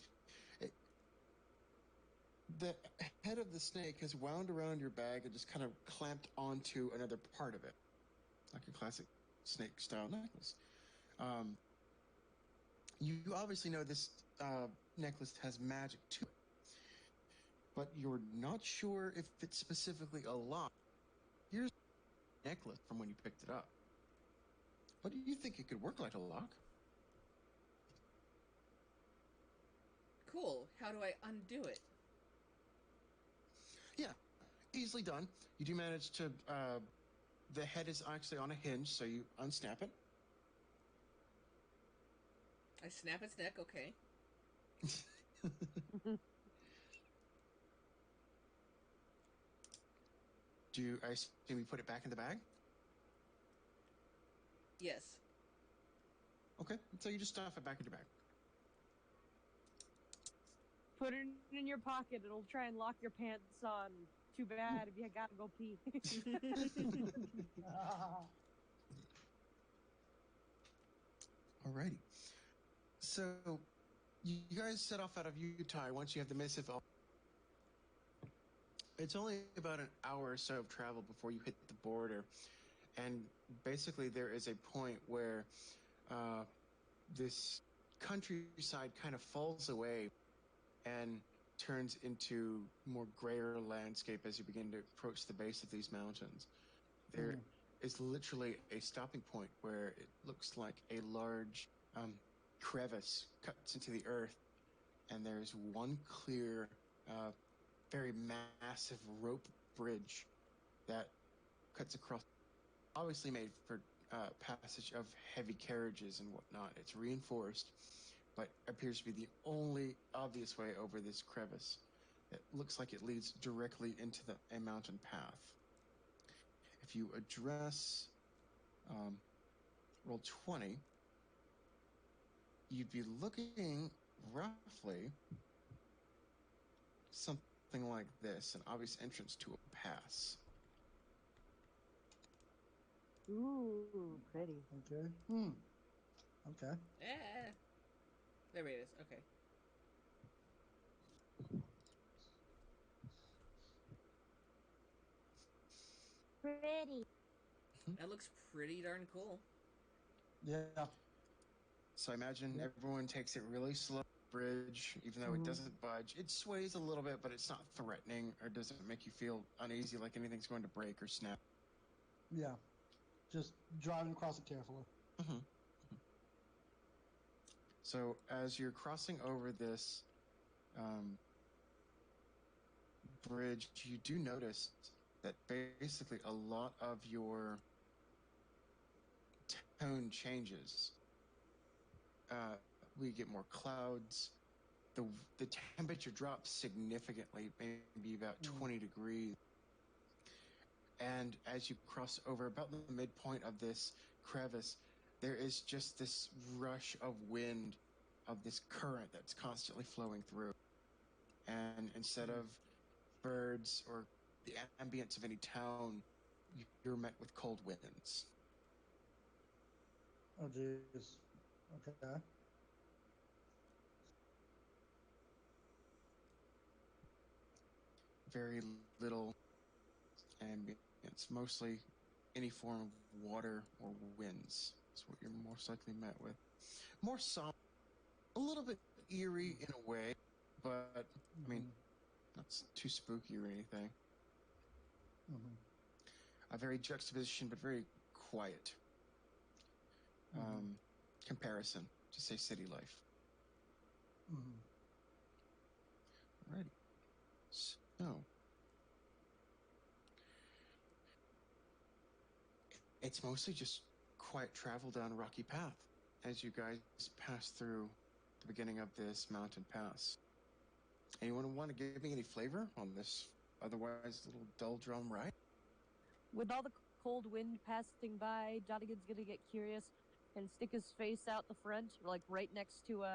The head of the snake has wound around your bag and just kind of clamped onto another part of it, like a classic snake-style necklace. You obviously know this necklace has magic to it, but you're not sure if it's specifically a lock. Here's the necklace from when you picked it up. What do you think it could work like a lock? cool. How do I undo it? Yeah, easily done. You do manage to. The head is actually on a hinge, so you unsnap it. I snap its neck, okay. I assume you put it back in the bag? Yes. Okay, so you just stuff it back in your bag. Put it in your pocket. It'll try and lock your pants on. Too bad if you gotta go pee. Alrighty. So you guys set off out of Utah once you have the missive. It's only about an hour or so of travel before you hit the border, and basically there is a point where this countryside kind of falls away and turns into more grayer landscape as you begin to approach the base of these mountains. There is literally a stopping point where it looks like a large crevice cuts into the earth, and there's one clear, very massive rope bridge that cuts across, obviously made for passage of heavy carriages and whatnot. It's reinforced, but appears to be the only obvious way over this crevice. It looks like it leads directly into a mountain path. If you address roll 20, you'd be looking roughly something like this, an obvious entrance to a pass. Ooh, pretty. Okay. Okay. Eh. There it is. Okay. Pretty. That looks pretty darn cool. Yeah. So I imagine Yep. everyone takes it really slow. Bridge, even though it doesn't budge, it sways a little bit, but it's not threatening or doesn't make you feel uneasy like anything's going to break or snap. Yeah. Just driving across it carefully. Mm-hmm. So as you're crossing over this bridge, you do notice that basically a lot of your tone changes. We get more clouds. The temperature drops significantly, maybe about 20 degrees. And as you cross over about the midpoint of this crevice, there is just this rush of wind, of this current that's constantly flowing through. And instead of birds or the ambience of any town, you're met with cold winds. Oh, jeez. Okay. Very little ambience, mostly any form of water or winds is what you're most likely met with. More somber, a little bit eerie in a way, but I mean, not too spooky or anything. A very juxtaposition, but very quiet comparison to, say, city life. Alrighty. So, it's mostly just quiet travel down a rocky path as you guys pass through the beginning of this mountain pass. Anyone want to give me any flavor on this otherwise little dull drum ride? With all the cold wind passing by, Jollygood's gonna get curious and stick his face out the front, like right next to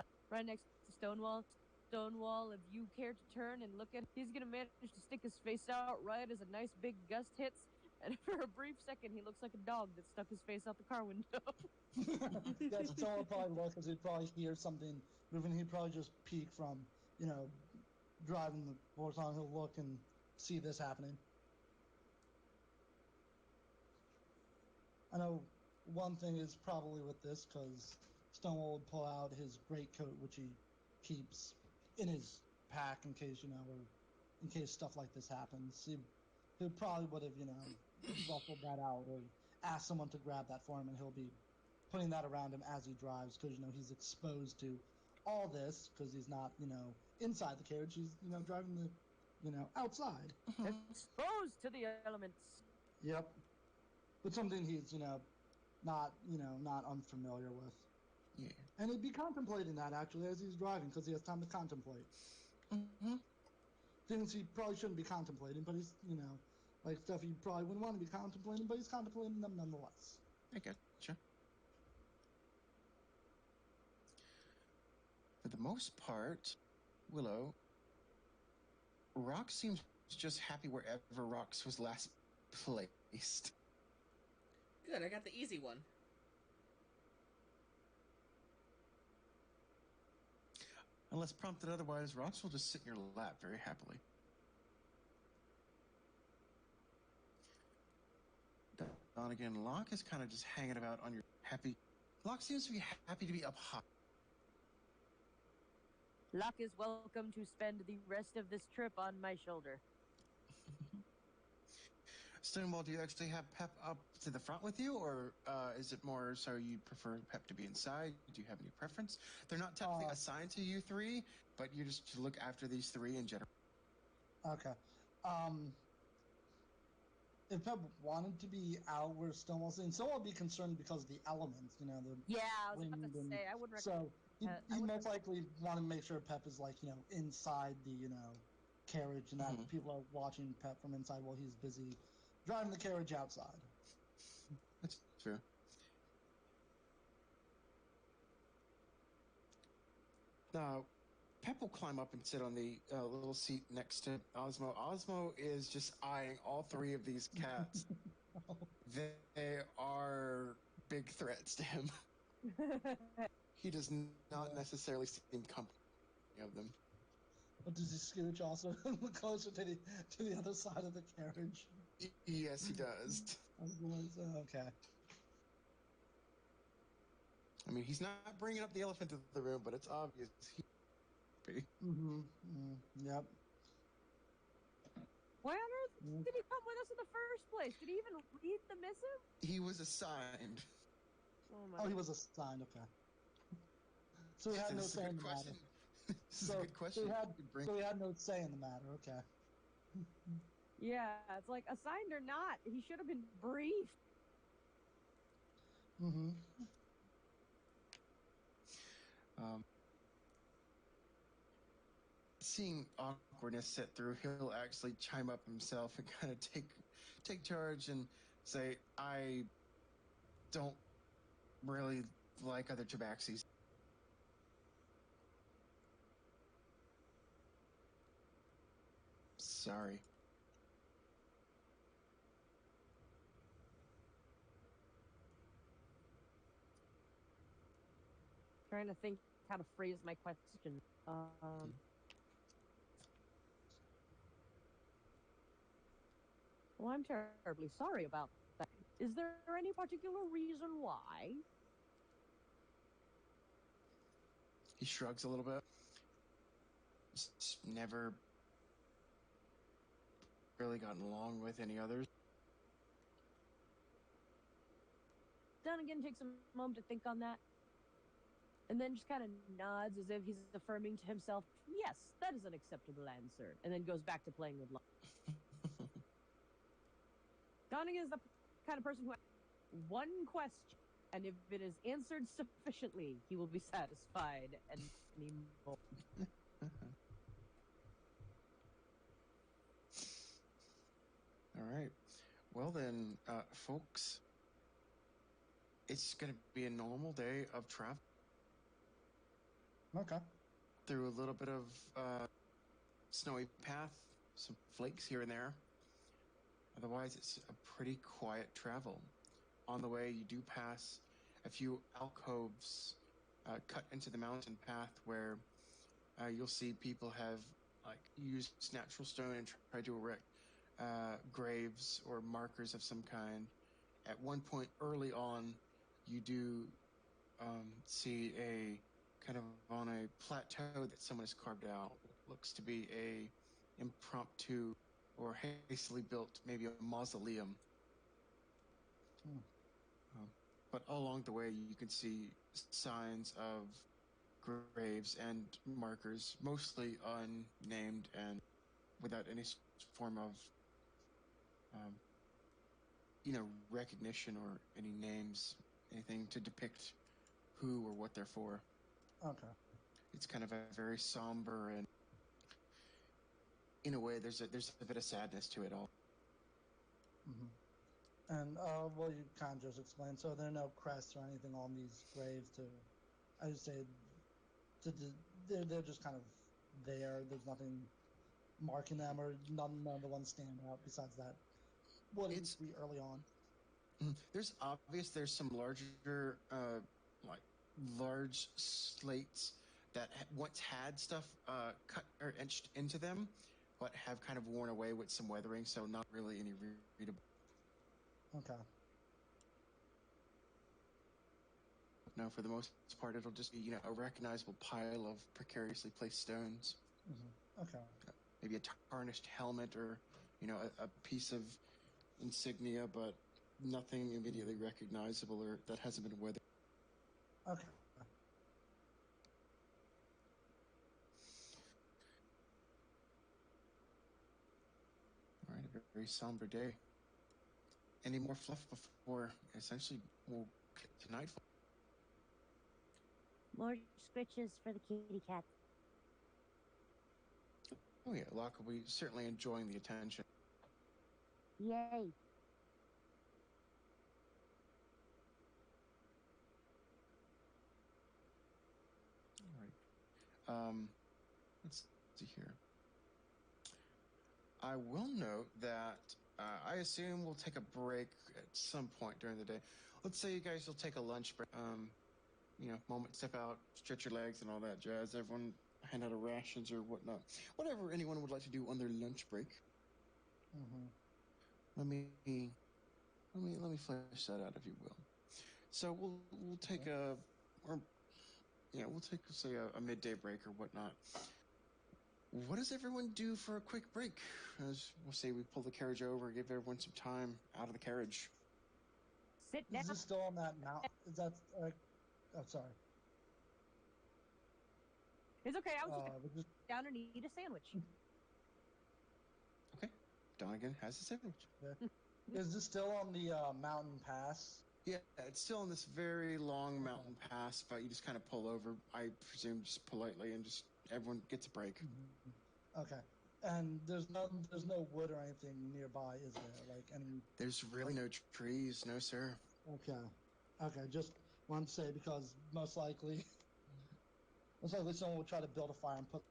Stonewall. Stonewall, if you care to turn and look at him, he's gonna manage to stick his face out right as a nice big gust hits, and for a brief second, he looks like a dog that stuck his face out the car window. Yeah, Stone would probably look because he'd probably hear something moving. He'd probably just peek from, driving the horse on. He'll look and see this happening. I know one thing is probably with this because Stonewall would pull out his greatcoat, which he keeps in his pack in case, or in case stuff like this happens. He probably would have, ruffled that out or asked someone to grab that for him, and he'll be putting that around him as he drives because, he's exposed to all this because he's not, inside the carriage. He's, driving the, outside. Exposed to the elements. Yep. But something he's, not, not unfamiliar with. Yeah. And he'd be contemplating that actually as he's driving because he has time to contemplate. Things he probably shouldn't be contemplating, but he's, like stuff he probably wouldn't want to be contemplating, but he's contemplating them nonetheless. I gotcha. For the most part, Willow, Rox seems just happy wherever Rox was last placed. Good, I got the easy one. Unless prompted otherwise, Rox will just sit in your lap very happily. Donegan, Locke is kind of just hanging about on your happy. Locke seems to be happy to be up high. Locke is welcome to spend the rest of this trip on my shoulder. Stonewall, do you actually have Pep up to the front with you, or is it more so you prefer Pep to be inside? Do you have any preference? They're not technically assigned to you three, but you just look after these three in general. Okay. If Pep wanted to be out where Stonewall's in, Stonewall would be concerned because of the elements, the I was wind about to say, I wouldn't so he'd most recommend. likely want to make sure Pep is like, inside the, carriage and that people are watching Pep from inside while he's busy driving the carriage outside. That's fair. Pep will climb up and sit on the little seat next to Osmo. Osmo is just eyeing all three of these cats. They are big threats to him. He does not necessarily seem comfortable of them. But does he scooch also closer to the other side of the carriage? Yes, he does. Okay. I mean, he's not bringing up the elephant into the room, but it's obvious he. Yep. Why on earth did he come with us in the first place? Did he even read the missive? He was assigned. Oh, he was assigned. Okay. So he had no say in the matter. This is a good question. So he had no say in the matter. Okay. Yeah, it's like assigned or not, he should have been briefed. Seeing awkwardness set through, he'll actually chime up himself and kind of take charge and say, "I don't really like other tabaxis." Sorry. Trying to think how to phrase my question. Well, I'm terribly sorry about that. Is there any particular reason why? He shrugs a little bit. Just never really gotten along with any others. Dunnigan takes a moment to think on that, and then just kind of nods as if he's affirming to himself, yes, that is an acceptable answer, and then goes back to playing with life. Dunnigan is the kind of person who asks one question, and if it is answered sufficiently, he will be satisfied anymore. All right. Well then, folks, it's going to be a normal day of travel. Okay. Through a little bit of snowy path, some flakes here and there. Otherwise, it's a pretty quiet travel. On the way, you do pass a few alcoves cut into the mountain path where you'll see people have used natural stone and tried to erect graves or markers of some kind. At one point early on, you do see a kind of on a plateau that someone has carved out. Looks to be a impromptu or hastily built, maybe a mausoleum. But all along the way, you can see signs of graves and markers, mostly unnamed and without any form of, recognition or any names, anything to depict who or what they're for. Okay. It's kind of a very somber and, in a way, there's a bit of sadness to it all. And well, you kind of just explained. So there are no crests or anything on these graves to, I would say, they're just kind of there. There's nothing marking them, or none of the ones stand out. Besides that, what it used to be early on. There's some larger, large slates that once had stuff cut or etched into them, but have kind of worn away with some weathering, so not really any readable. Okay. No, for the most part, it'll just be, a recognizable pile of precariously placed stones. Okay. Maybe a tarnished helmet or, a piece of insignia, but nothing immediately recognizable or that hasn't been weathered. Okay. All right, a very somber day. Any more fluff before essentially we'll get to nightfall? More scritches for the kitty cat. Oh yeah, Locke will be certainly enjoying the attention. Yay. All right. Let's see here. I will note that I assume we'll take a break at some point during the day. Let's say you guys will take a lunch break. Moment, step out, stretch your legs, and all that jazz. Everyone hand out rations or whatnot. Whatever anyone would like to do on their lunch break. Mm-hmm. Let me flesh that out, if you will. So we'll take we'll take say a midday break or whatnot. What does everyone do for a quick break? As we'll say, we pull the carriage over, give everyone some time out of the carriage. Sit down. Is this still on that mountain? Is that? Oh, sorry. It's okay. I was just down and eat a sandwich. Okay. Donegan has a sandwich. Yeah. Is this still on the mountain pass? Yeah, it's still on this very long mountain pass, but you just kind of pull over, I presume, just politely, and just everyone gets a break. Mm-hmm. Okay. And there's no wood or anything nearby, is there? Like any? There's really no trees, no sir. Okay. Just want to say because most likely someone will try to build a fire and put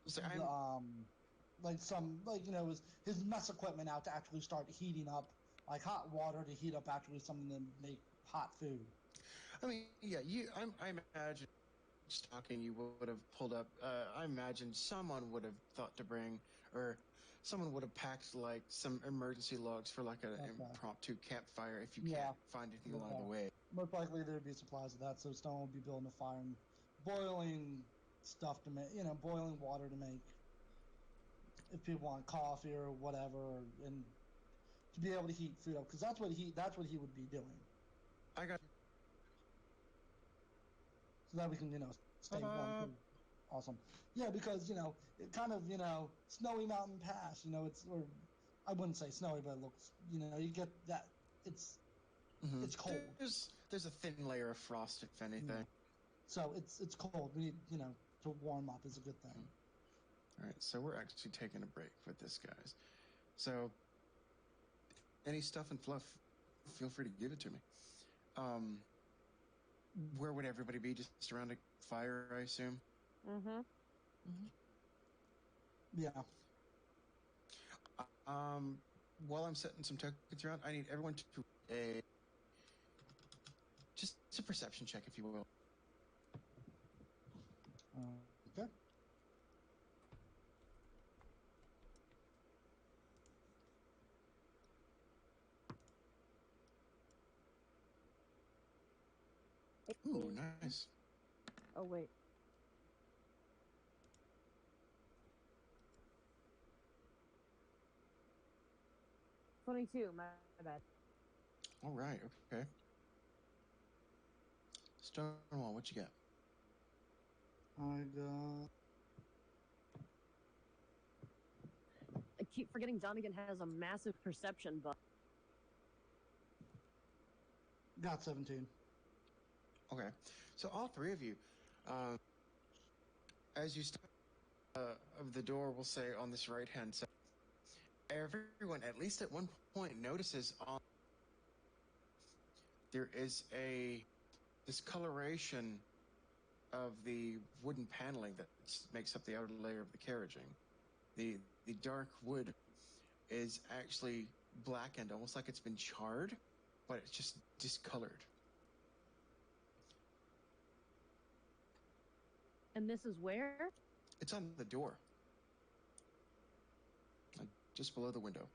So his mess equipment out to actually start heating up, like hot water to heat up actually something to make hot food. I mean, yeah, I imagine just talking you would have pulled up. I imagine someone would have thought to bring, or someone would have packed like some emergency logs for like an impromptu campfire if you can't find anything along the way. Most likely there'd be supplies of that, so someone would be building a fire and boiling stuff to make, boiling water to make. If people want coffee or whatever, and to be able to heat food up, because that's what he would be doing. I got you. So that we can stay warm. Awesome. Yeah, because it kind of snowy mountain pass. Or I wouldn't say snowy, but it looks you get that it's cold. There's a thin layer of frost if anything. Yeah. So it's cold. We need to warm up is a good thing. All right, so we're actually taking a break with this, guys. So any stuff and fluff, feel free to give it to me. Where would everybody be? Just around a fire, I assume? Mm-hmm. Yeah. While I'm setting some tokens around, I need everyone to do just a perception check, if you will. Okay. Ooh, nice. Oh, wait. $22. My bad. All right, okay. Stonewall, what you got? I got. I keep forgetting Donegan has a massive perception buff. Got 17. Okay, so all three of you, as you step of the door, we'll say on this right-hand side, everyone, at least at one point, notices there is a discoloration of the wooden paneling that makes up the outer layer of the carriaging. The dark wood is actually blackened, almost like it's been charred, but it's just discolored. And this is where? It's on the door, just below the window.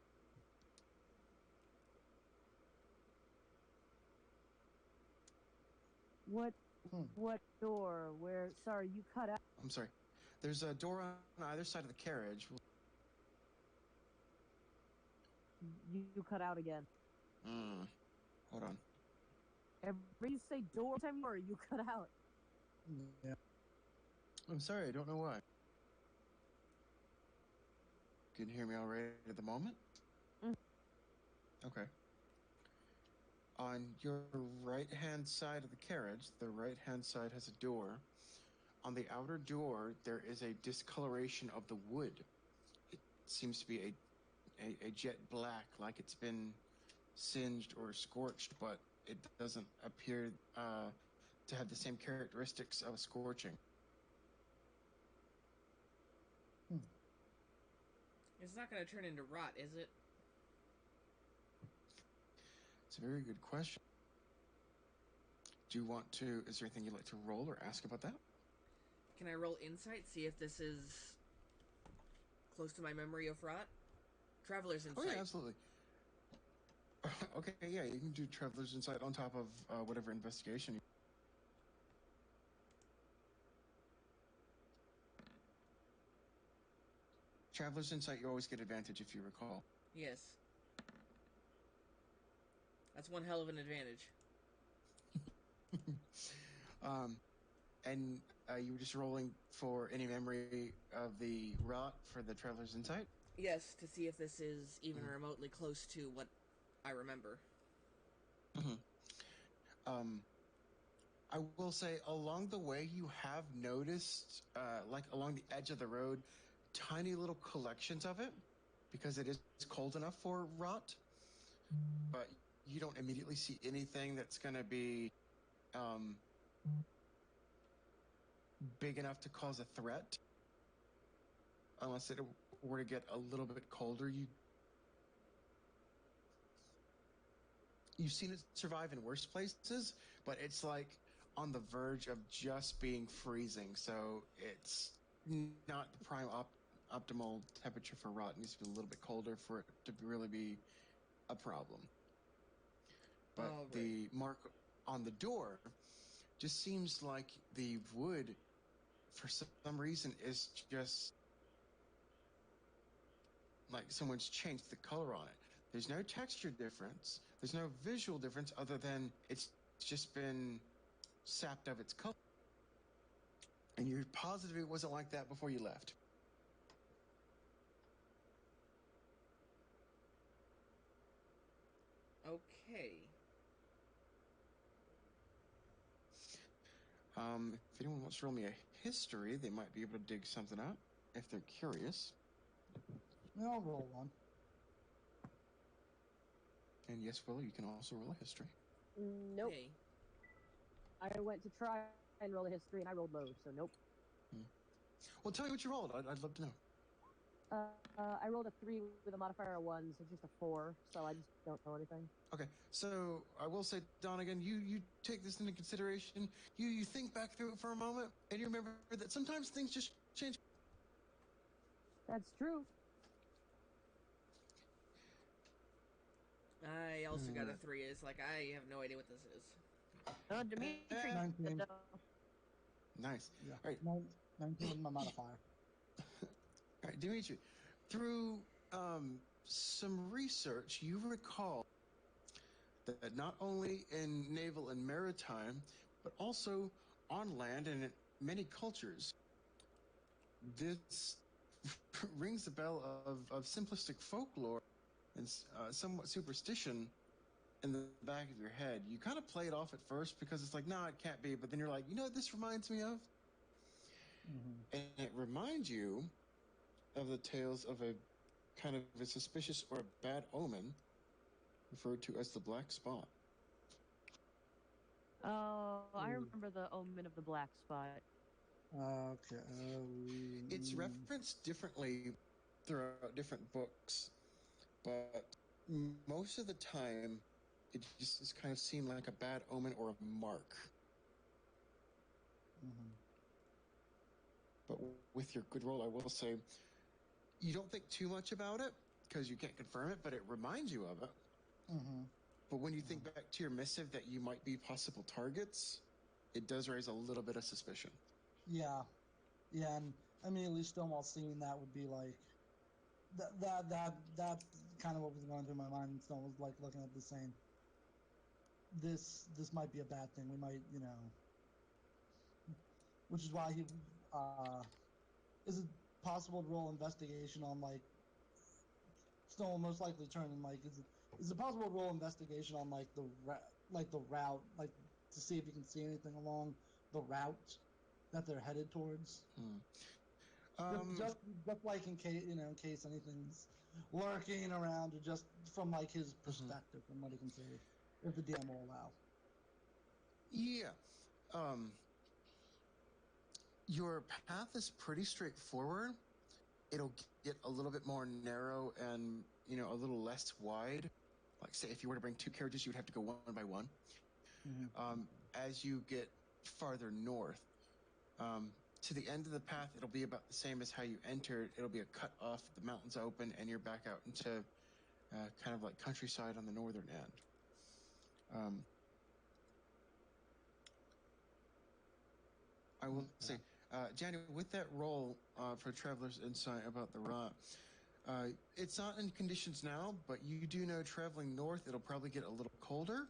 What door? Where? Sorry, you cut out. I'm sorry. There's a door on either side of the carriage. You cut out again. Hold on. Every you say door time or you cut out. Yeah. I'm sorry, I don't know why. Can you hear me all right at the moment? Okay. On your right-hand side of the carriage, the right-hand side has a door. On the outer door, there is a discoloration of the wood. It seems to be a jet black, like it's been singed or scorched, but it doesn't appear to have the same characteristics of a scorching. It's not going to turn into rot, is it? It's a very good question. Do you want to? Is there anything you'd like to roll or ask about that? Can I roll insight, see if this is close to my memory of rot? Traveler's Oh insight. yeah, absolutely. Okay, yeah, you can do Traveler's Insight on top of whatever investigation. Traveler's Insight, you always get advantage if you recall. Yes. That's one hell of an advantage. And you were just rolling for any memory of the rot for the Traveler's Insight? Yes, to see if this is even remotely close to what I remember. I will say along the way you have noticed, like along the edge of the road, tiny little collections of it because it is cold enough for rot. But you don't immediately see anything that's going to be big enough to cause a threat. Unless it were to get a little bit colder, you've seen it survive in worse places, but it's like on the verge of just being freezing. So it's not the prime optimal temperature for rot. It needs to be a little bit colder for it to really be a problem. But Oh, right. the mark on the door just seems like the wood, for some reason, is just like someone's changed the color on it. There's no texture difference. There's no visual difference other than it's just been sapped of its color. And you're positive it wasn't like that before you left. Okay. If anyone wants to roll me a history, they might be able to dig something up if they're curious. Yeah, I'll roll one. And yes, Willow, you can also roll a history. Nope. Hey. I went to try and roll a history and I rolled low, so nope. Well, tell me what you rolled. I'd love to know. I rolled a 3 with a modifier of 1, so just a 4. So I just don't know anything. Okay, so I will say, Donegan, you take this into consideration. You think back through it for a moment, and you remember that sometimes things just change. That's true. I also got a 3. It's like, I have no idea what this is. Dimitri. 19. Nice. Yeah. All right. 19 with my modifier. All right, Dimitri, through some research, you recall that not only in naval and maritime, but also on land and in many cultures, this rings a bell of simplistic folklore and somewhat superstition in the back of your head. You kind of play it off at first because it's like, no, it can't be. But then you're like, you know what this reminds me of? And it reminds you of the tales of a kind of a suspicious or a bad omen referred to as the black spot. Oh, I remember the omen of the black spot. Okay. It's referenced differently throughout different books, but most of the time it just is kind of seen like a bad omen or a mark. But with your good roll, I will say you don't think too much about it because you can't confirm it, but it reminds you of it. But when you think back to your missive that you might be possible targets, it does raise a little bit of suspicion. Yeah. Yeah, and I mean, at least Stonewall seeing that would be like that's kind of what was going through my mind. And Stonewall was like looking at this saying, "This might be a bad thing. We might, which is why he is it possible to roll investigation on like Stonewall most likely turning like is it possible to roll investigation on like the route like to see if you can see anything along the route that they're headed towards. Just like in case in case anything's lurking around, or just from like his perspective, from what he can see, if the DM will allow. Yeah. Um, your path is pretty straightforward. It'll get a little bit more narrow and, a little less wide. Like, say, if you were to bring 2 carriages, you would have to go one by one. As you get farther north, to the end of the path, it'll be about the same as how you entered. It'll be a cut off, the mountains open, and you're back out into kind of like countryside on the northern end. I will say, January, with that roll for Traveler's Insight about the rot, it's not in conditions now, but you do know traveling north, it'll probably get a little colder.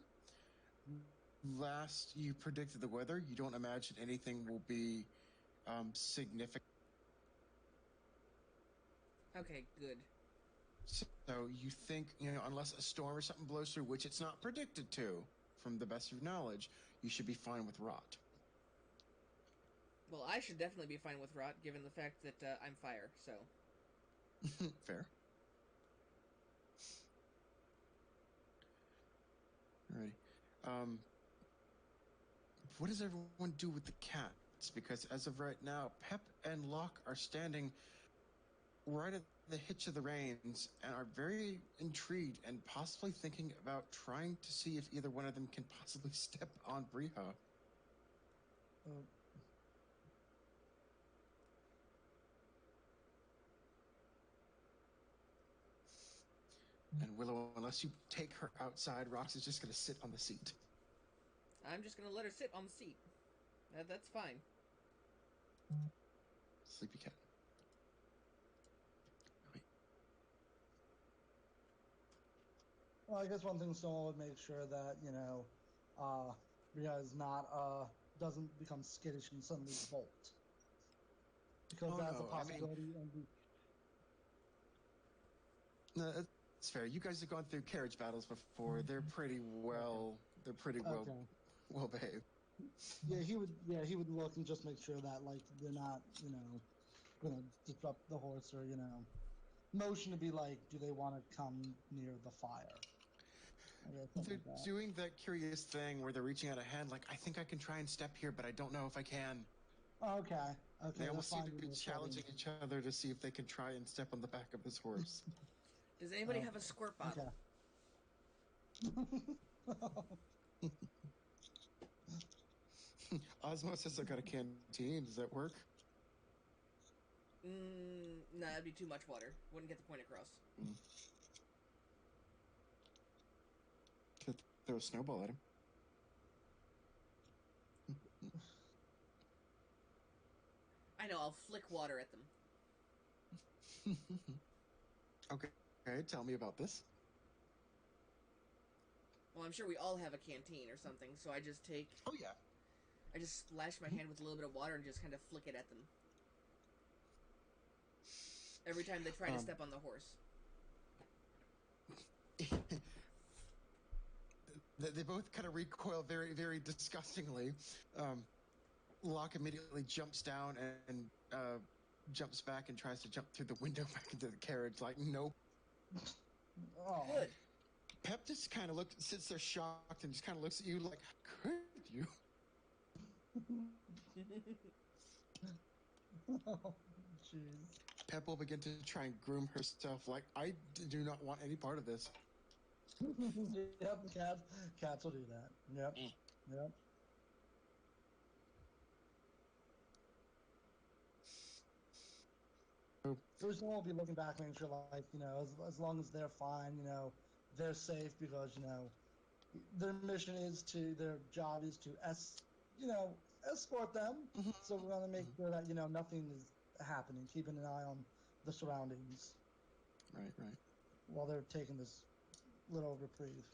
Last you predicted the weather, you don't imagine anything will be significant. Okay, good. So you think, unless a storm or something blows through, which it's not predicted to, from the best of your knowledge, you should be fine with rot. Well, I should definitely be fine with rot, given the fact that I'm fire, so... Fair. Alrighty. What does everyone do with the cats? Because as of right now, Pep and Locke are standing right at the hitch of the reins and are very intrigued and possibly thinking about trying to see if either one of them can possibly step on Briha. And Willow, unless you take her outside, Rox is just going to sit on the seat. I'm just going to let her sit on the seat. That's fine. Sleepy cat. Well, I guess one thing someone would make sure that, Rhea is not, doesn't become skittish and suddenly bolt. Because that's a possibility. No, it's fair. You guys have gone through carriage battles before. They're pretty well. Okay. They're pretty well behaved. Yeah, he would look and just make sure that like they're not, gonna disrupt the horse or motion to be like, do they want to come near the fire? They're doing that curious thing where they're reaching out a hand, like, I think I can try and step here, but I don't know if I can. Okay. They almost seem to be challenging each other to see if they can try and step on the back of this horse. Does anybody have a squirt bottle? Okay. Osmo says I got a canteen. Does that work? Nah, that'd be too much water. Wouldn't get the point across. Could throw a snowball at him. I know, I'll flick water at them. Okay, tell me about this. Well, I'm sure we all have a canteen or something, so I just take... Oh, yeah. I just splash my hand with a little bit of water and just kind of flick it at them. Every time they try to step on the horse. They both kind of recoil very, very disgustingly. Locke immediately jumps down and jumps back and tries to jump through the window back into the carriage. Like, nope. Oh. Good. Pep just kind of sits there shocked and just kind of looks at you like, could you? Oh, jeez. Pep will begin to try and groom herself like, I do not want any part of this. Yep, cats will do that. Yep. Yep. First of all, be looking back, making sure, like, as long as they're fine, they're safe because, their job is to escort them. So we're going to make sure that, nothing is happening, keeping an eye on the surroundings. Right. While they're taking this little reprieve.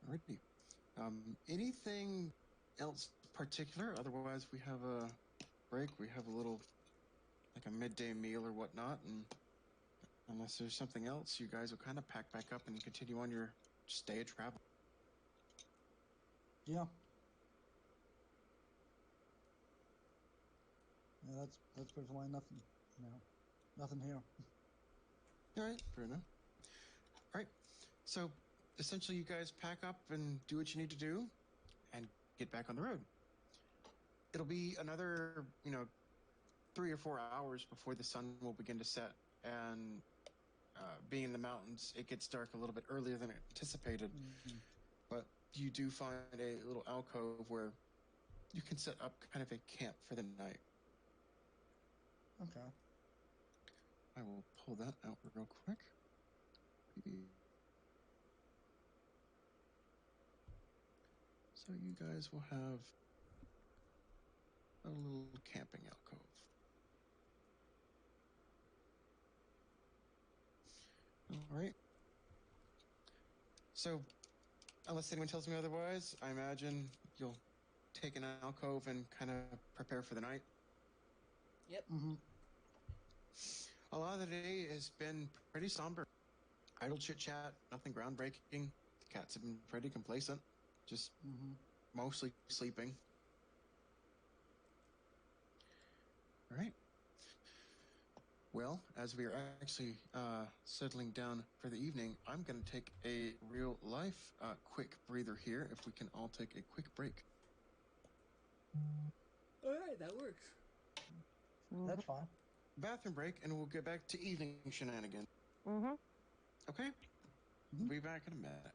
Alrighty. Anything else particular? Otherwise, we have a break. We have a little, like a midday meal or whatnot, and unless there's something else, you guys will kind of pack back up and continue on your stay of travel. Yeah. Yeah, that's pretty much nothing. Nothing here. All right, fair enough. All right, so essentially, you guys pack up and do what you need to do, and get back on the road. It'll be another, 3 or 4 hours before the sun will begin to set, and being in the mountains, it gets dark a little bit earlier than anticipated. Mhm. But you do find a little alcove where you can set up kind of a camp for the night. Okay. I will pull that out real quick. So you guys will have a little camping alcove. All right. So, unless anyone tells me otherwise, I imagine you'll take an alcove and kind of prepare for the night. Yep. Mm-hmm. A lot of the day has been pretty somber. Idle chit chat, nothing groundbreaking. The cats have been pretty complacent, just mostly sleeping. All right. Well, as we are actually settling down for the evening, I'm going to take a real life quick breather here. If we can all take a quick break. All right, that works. That's fine. Bathroom break, and we'll get back to evening shenanigans. Mm-hmm. Okay? We'll be back in a minute.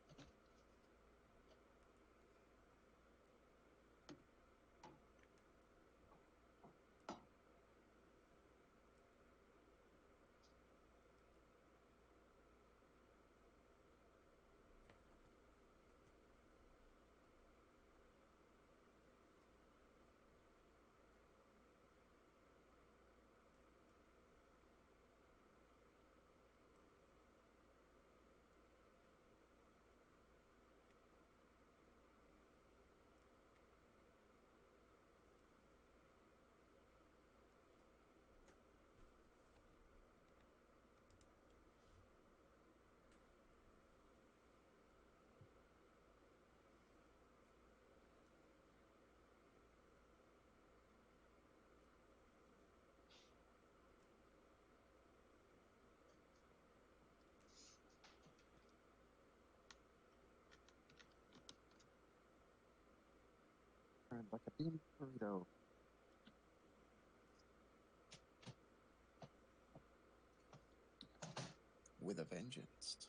Like a bean burrito. With a vengeance.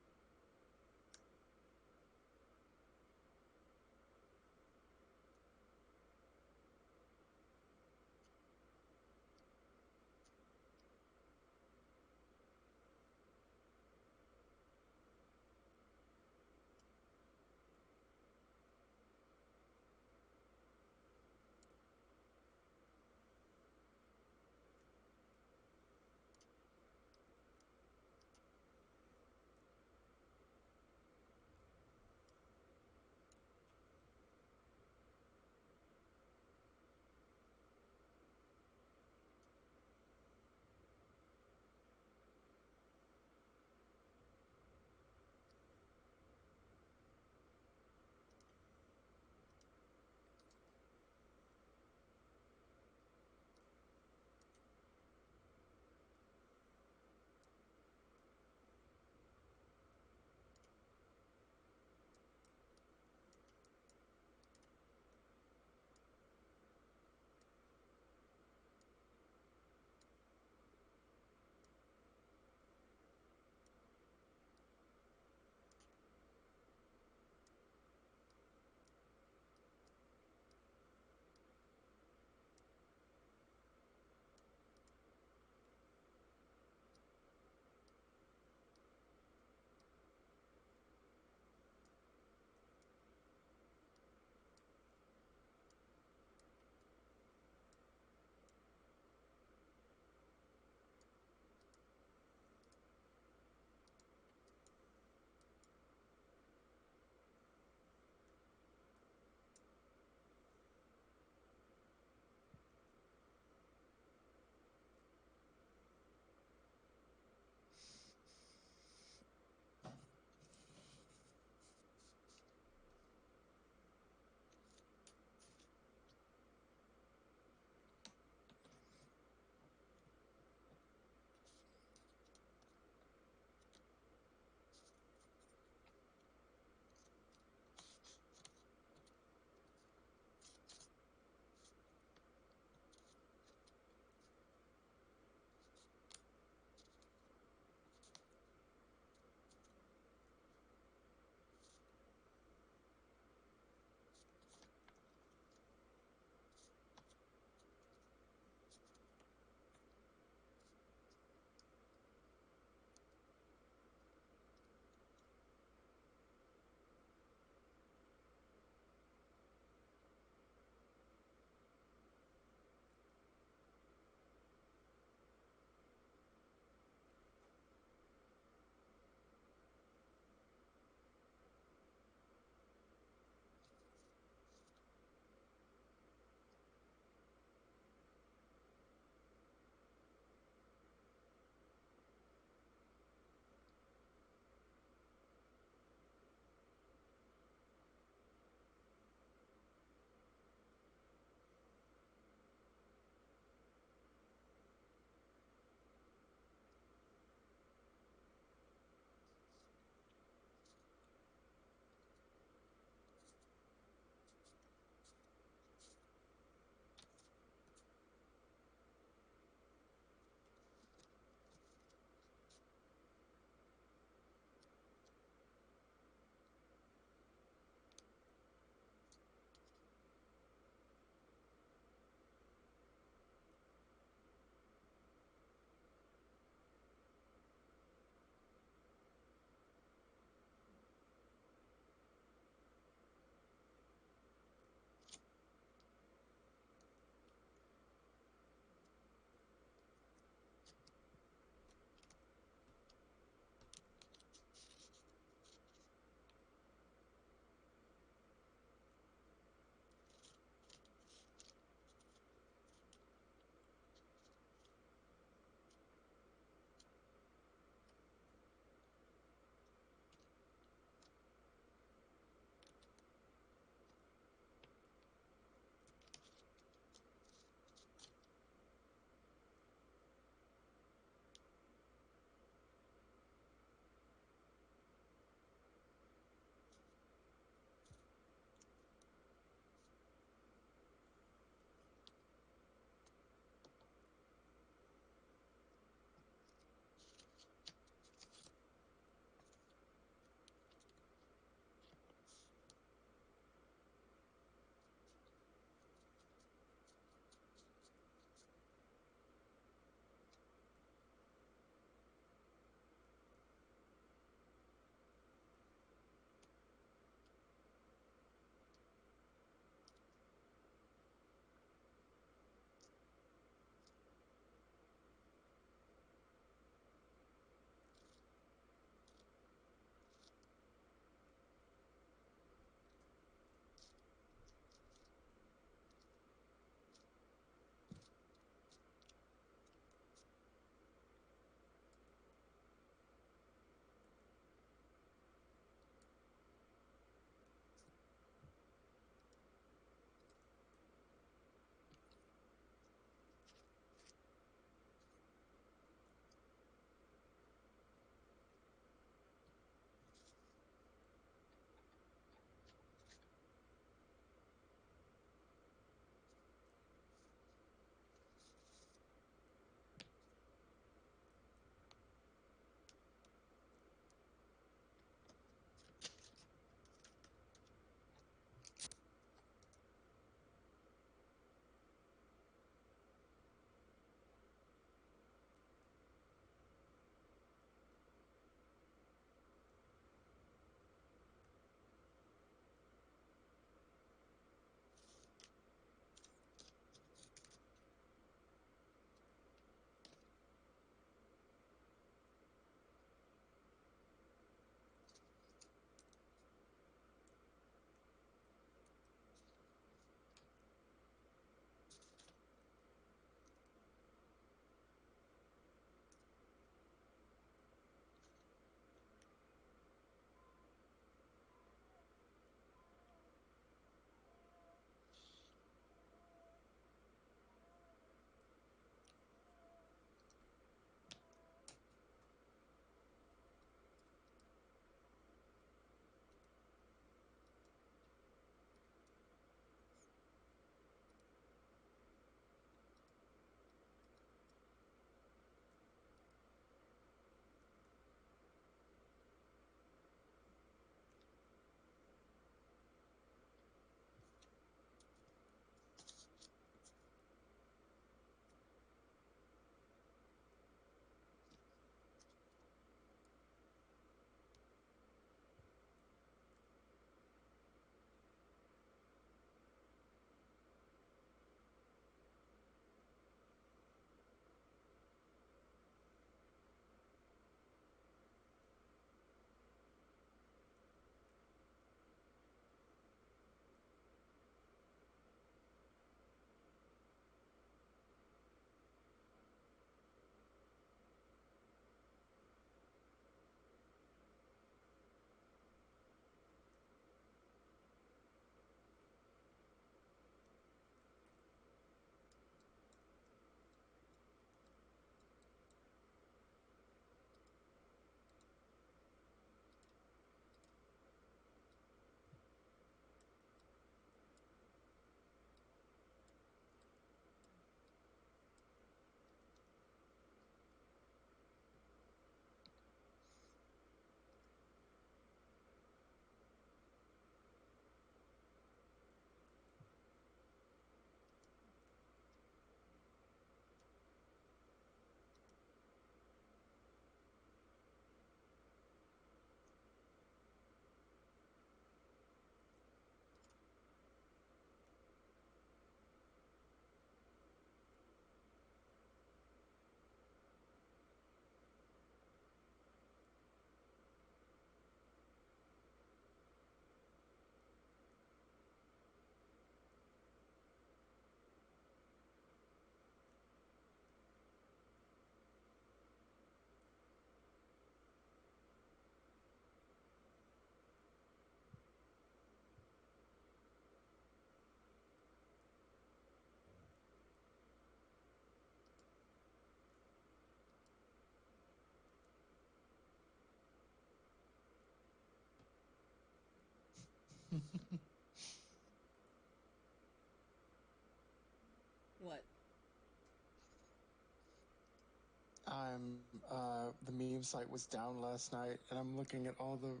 the meme site was down last night, and I'm looking at all the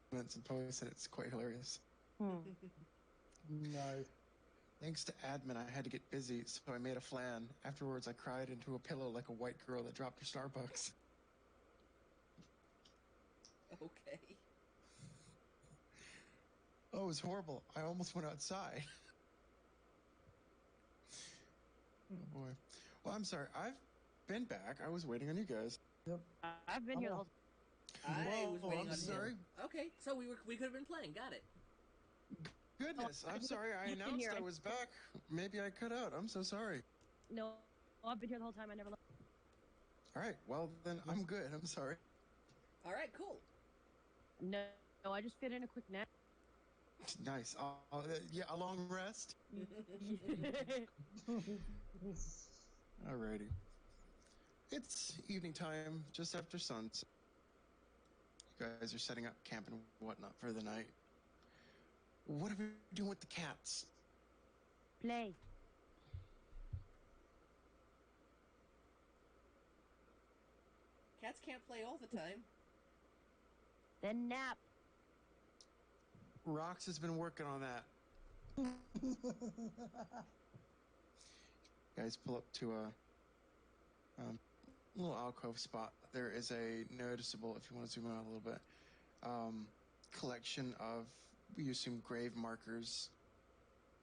comments and posts, and it's quite hilarious. Nice. Thanks to admin, I had to get busy, so I made a flan. Afterwards, I cried into a pillow like a white girl that dropped her Starbucks. Okay. Oh, it was horrible. I almost went outside. Oh, boy. Well, I'm sorry. I've been back. I was waiting on you guys. Yep. I've been here the whole. I was waiting I'm on sorry. him. Okay, so we could have been playing. Got it. Goodness, I'm sorry. I I've been announced here. I was back. Maybe I cut out. I'm so sorry. No, I've been here the whole time. I never left. All right. Well, then I'm good. I'm sorry. All right, cool. No, I just fit in a quick nap. Nice. Yeah, a long rest. Alrighty. It's evening time, just after sunset. You guys are setting up camp and whatnot for the night. What are we doing with the cats? Play. Cats can't play all the time. Then nap. Rox has been working on that. Guys, pull up to a little alcove spot. There is a noticeable, if you want to zoom out a little bit, collection of, we assume, grave markers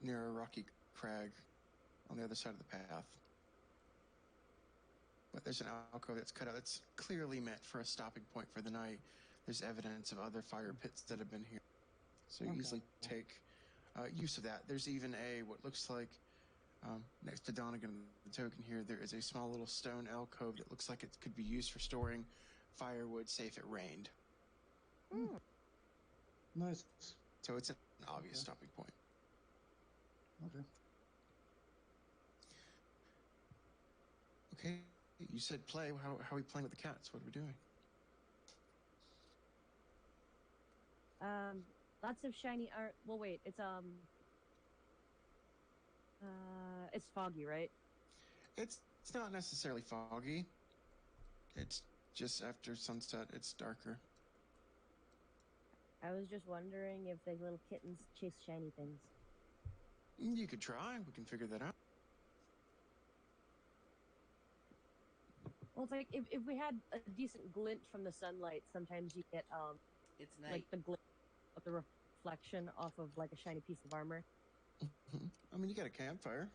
near a rocky crag on the other side of the path. But there's an alcove that's cut out that's clearly meant for a stopping point for the night. There's evidence of other fire pits that have been here. So you easily take use of that. There's even what looks like, next to Donegan the token here, there is a small little stone alcove that looks like it could be used for storing firewood, say if it rained. Nice. So it's an obvious stopping point. Okay. Okay, you said play. How are we playing with the cats? What are we doing? Lots of shiny art. Well, wait. It's foggy, right? It's not necessarily foggy. It's just after sunset. It's darker. I was just wondering if the little kittens chase shiny things. You could try. We can figure that out. Well, it's like if we had a decent glint from the sunlight, sometimes you get It's night. like the glint of the reflection off of like a shiny piece of armor. I mean, you got a campfire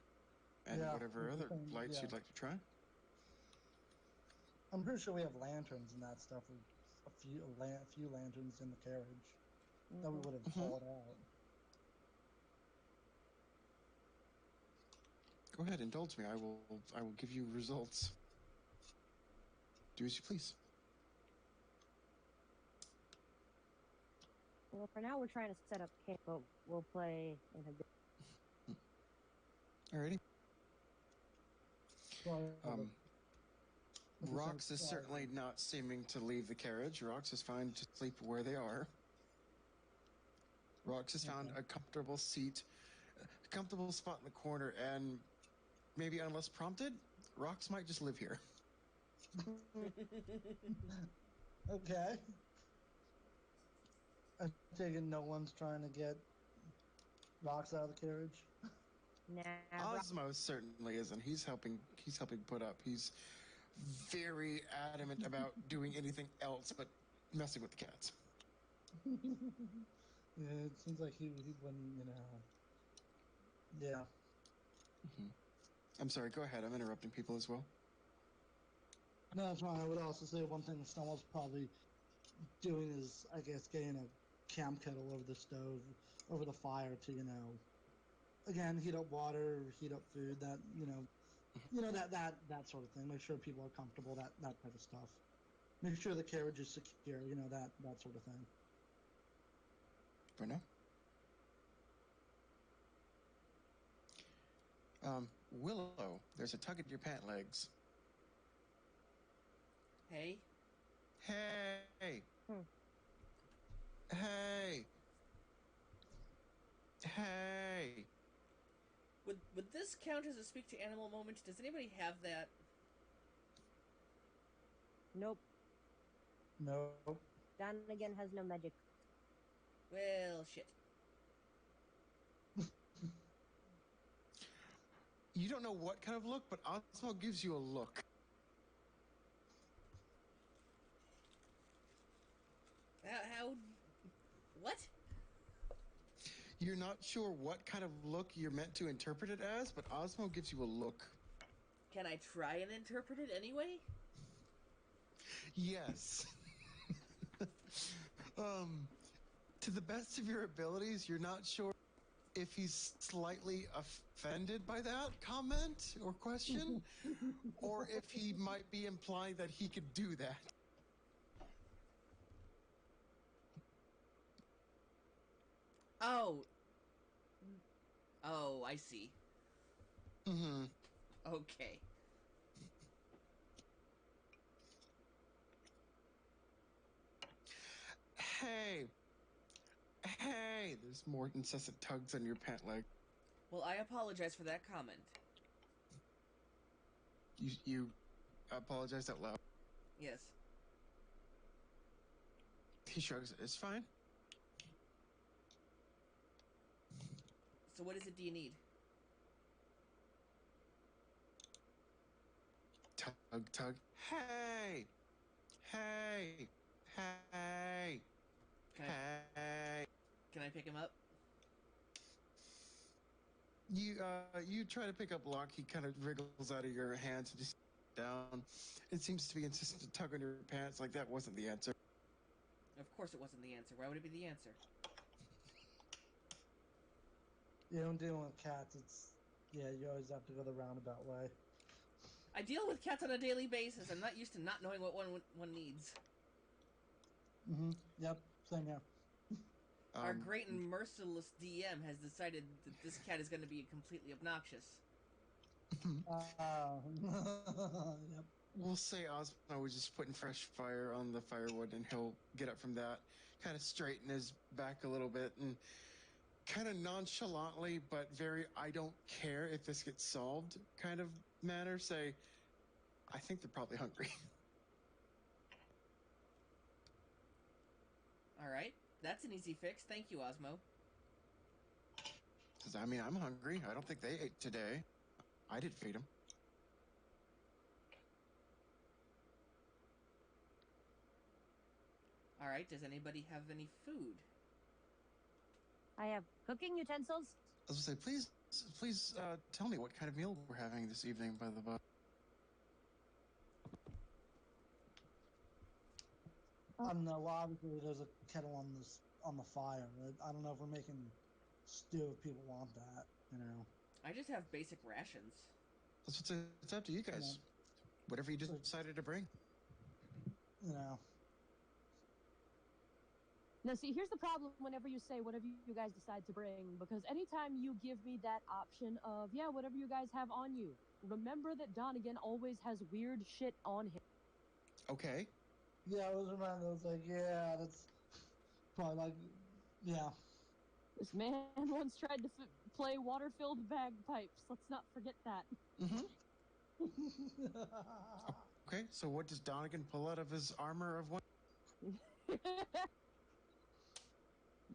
and whatever other lights you'd like to try. I'm pretty sure we have lanterns and that stuff. A few lanterns in the carriage that we would have pulled out. Go ahead, indulge me. I will give you results. Do as you please. Well, for now we're trying to set up camp, but we'll play in a bit. Alrighty. Well, Rox is certainly not seeming to leave the carriage. Rox is fine to sleep where they are. Rox has found a comfortable seat, a comfortable spot in the corner, and maybe unless prompted, Rox might just live here. Okay. I take it no one's trying to get Rox out of the carriage. Nah, Osmo certainly isn't. He's helping put up. He's very adamant about doing anything else but messing with the cats. Yeah, it seems like he wouldn't, Yeah. I'm sorry, go ahead. I'm interrupting people as well. No, that's fine. I would also say one thing Snowball's probably doing is, I guess, getting a camp kettle over the stove, over the fire to, again, heat up water, heat up food, that, that sort of thing. Make sure people are comfortable, that type of stuff. Make sure the carriage is secure, that sort of thing. For now. Willow, there's a tug at your pant legs. Hey. Hey. Hey. Hey. Would this count as a speak to animal moment? Does anybody have that? Nope. Nope. Donegan has no magic. Well, shit. You don't know what kind of look, but Osmo gives you a look. How? What? You're not sure what kind of look you're meant to interpret it as, but Osmo gives you a look. Can I try and interpret it anyway? Yes. To the best of your abilities, you're not sure if he's slightly offended by that comment or question, or if he might be implying that he could do that. Oh. Oh, I see. Mm-hmm. Okay. Hey, hey, there's more incessant tugs on your pant leg. Well, I apologize for that comment. You apologize out loud. Yes. He shrugs. It's fine. So what is it do you need? Tug, tug. Hey, hey, hey, Can I hey. can I pick him up? You try to pick up Locke. He kind of wriggles out of your hands and just down. It seems to be insistent to tug on your pants like that wasn't the answer. Of course it wasn't the answer. Why would it be the answer? You don't deal with cats. You always have to go the roundabout way. I deal with cats on a daily basis. I'm not used to not knowing what one needs. Mm-hmm. Yep. Same here. Our great and merciless DM has decided that this cat is going to be completely obnoxious. Yep. We'll say Ozma was just putting fresh fire on the firewood, and he'll get up from that, kind of straighten his back a little bit, and kind of nonchalantly, but very I don't care if this gets solved kind of manner, say, I think they're probably hungry. All right, that's an easy fix. Thank you, Osmo. Because, I mean, I'm hungry. I don't think they ate today. I did feed them. All right, does anybody have any food? I have cooking utensils. I was going to say, please tell me what kind of meal we're having this evening, by the way. I don't know. Well, obviously, there's a kettle on the fire. I don't know if we're making stew if people want that. You know. I just have basic rations. It's up to you guys. Whatever you decided to bring. You know. Now, see, here's the problem whenever you say whatever you guys decide to bring, because anytime you give me that option of, yeah, whatever you guys have on you, remember that Donegan always has weird shit on him. Okay. Yeah, I was reminded. I was like, yeah, that's probably like, yeah. This man once tried to play water-filled bagpipes. Let's not forget that. Mm-hmm. Okay, so what does Donegan pull out of his armor of one?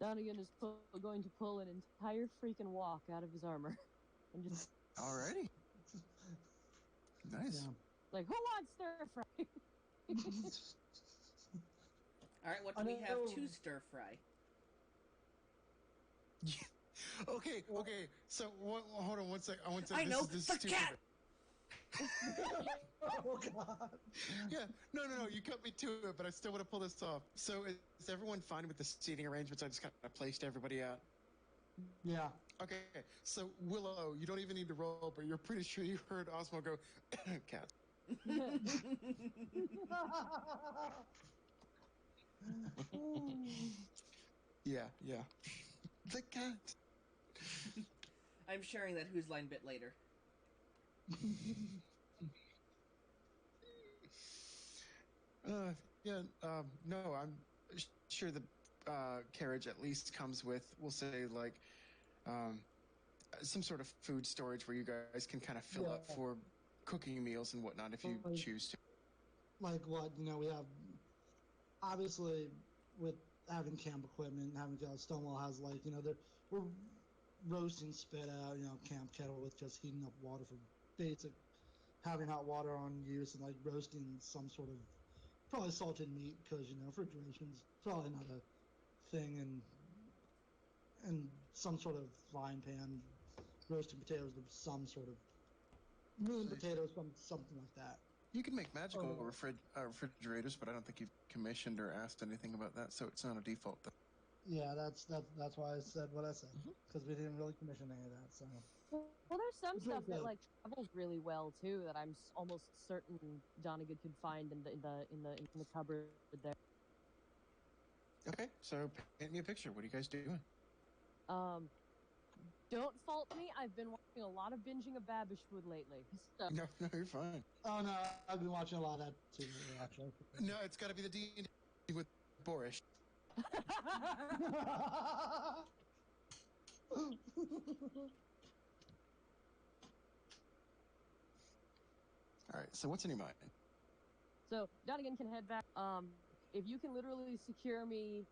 Donegan is going to pull an entire freaking walk out of his armor. And just Alrighty. Nice. Yeah. like, who wants stir fry? All right, what do we have to stir fry? Okay. So hold on one sec. I know this the is cat. Oh God. Yeah. No. You cut me to it, but I still want to pull this off. So is everyone fine with the seating arrangements I just kind of placed everybody at? Yeah. Okay. So Willow, you don't even need to roll, but you're pretty sure you heard Osmo go, cat. Yeah. The cat. I'm sharing that Who's Line bit later. Yeah. No, I'm sure the carriage at least comes with, we'll say, like, some sort of food storage where you guys can kind of fill up for cooking meals and whatnot if you choose to. like what we have. Obviously, with having camp equipment, having Stonewall has we're roasting spit out camp kettle with just heating up water for basic having hot water on use and like roasting some sort of probably salted meat because refrigeration's probably not a thing and some sort of frying pan roasting potatoes with some sort of mean potatoes, something like that. You can make magical refrigerators, but I don't think you've commissioned or asked anything about that, so it's not a default. Yeah, that's why I said what I said, because we didn't really commission any of that. So. Well, there's some stuff that like travels really well too that I'm almost certain Donegan could find in the cupboard there. Okay, so paint me a picture. What are you guys doing? Don't fault me. I've been watching a lot of binging of Babish food lately. So. No, you're fine. Oh no, I've been watching a lot of that too. Actually, no, it's got to be the D&D with Boris. All right, so what's in your mind? So Donegan can head back. If you can literally secure me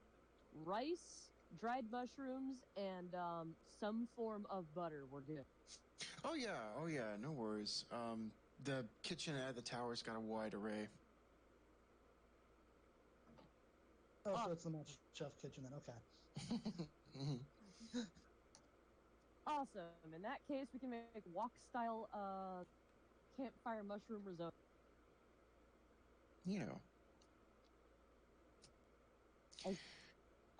rice, dried mushrooms, and some form of butter, we're good. Oh yeah, no worries. The kitchen at the tower's got a wide array. Oh, so it's the Match Chef kitchen then. Okay. Awesome. In that case, we can make wok-style campfire mushroom risotto. Yeah. I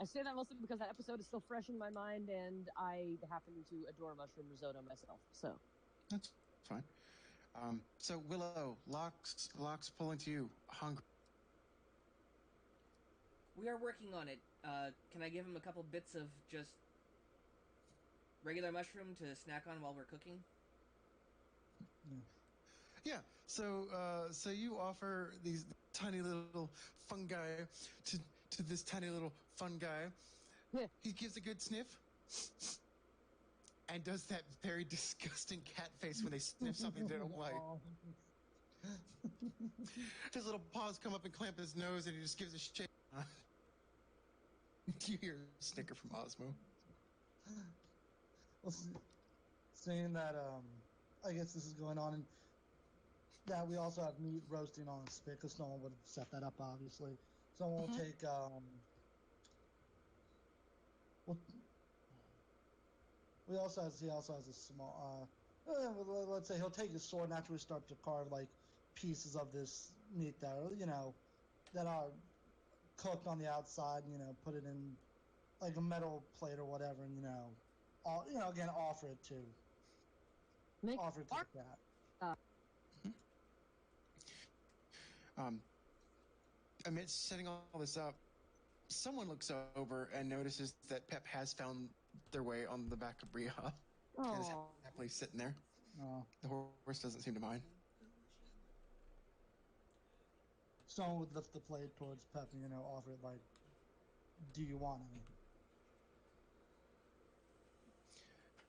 say that mostly because that episode is still fresh in my mind, and I happen to adore mushroom risotto myself. So that's fine. So Willow, Locke's pulling to you. Hungry. We are working on it. Can I give him a couple bits of just regular mushroom to snack on while we're cooking? Yeah. So you offer these tiny little fungi to this tiny little fun guy. yeah. He gives a good sniff and does that very disgusting cat face when they sniff something they don't like. His little paws come up and clamp his nose, and he just gives a shake. You hear a snicker from Osmo. Well, seeing that, I guess this is going on, and that we also have meat roasting on a spit, because no one would set that up, obviously. So we'll take, he also has a small, let's say he'll take his sword and actually start to carve, like, pieces of this meat that are cooked on the outside, put it in, like, a metal plate or whatever, and, again, offer it to the cat. Amidst setting all this up, someone looks over and notices that Pep has found their way on the back of Bria and is happily sitting there. The horse doesn't seem to mind. Someone would lift the plate towards Pep and, offer it like, do you want any?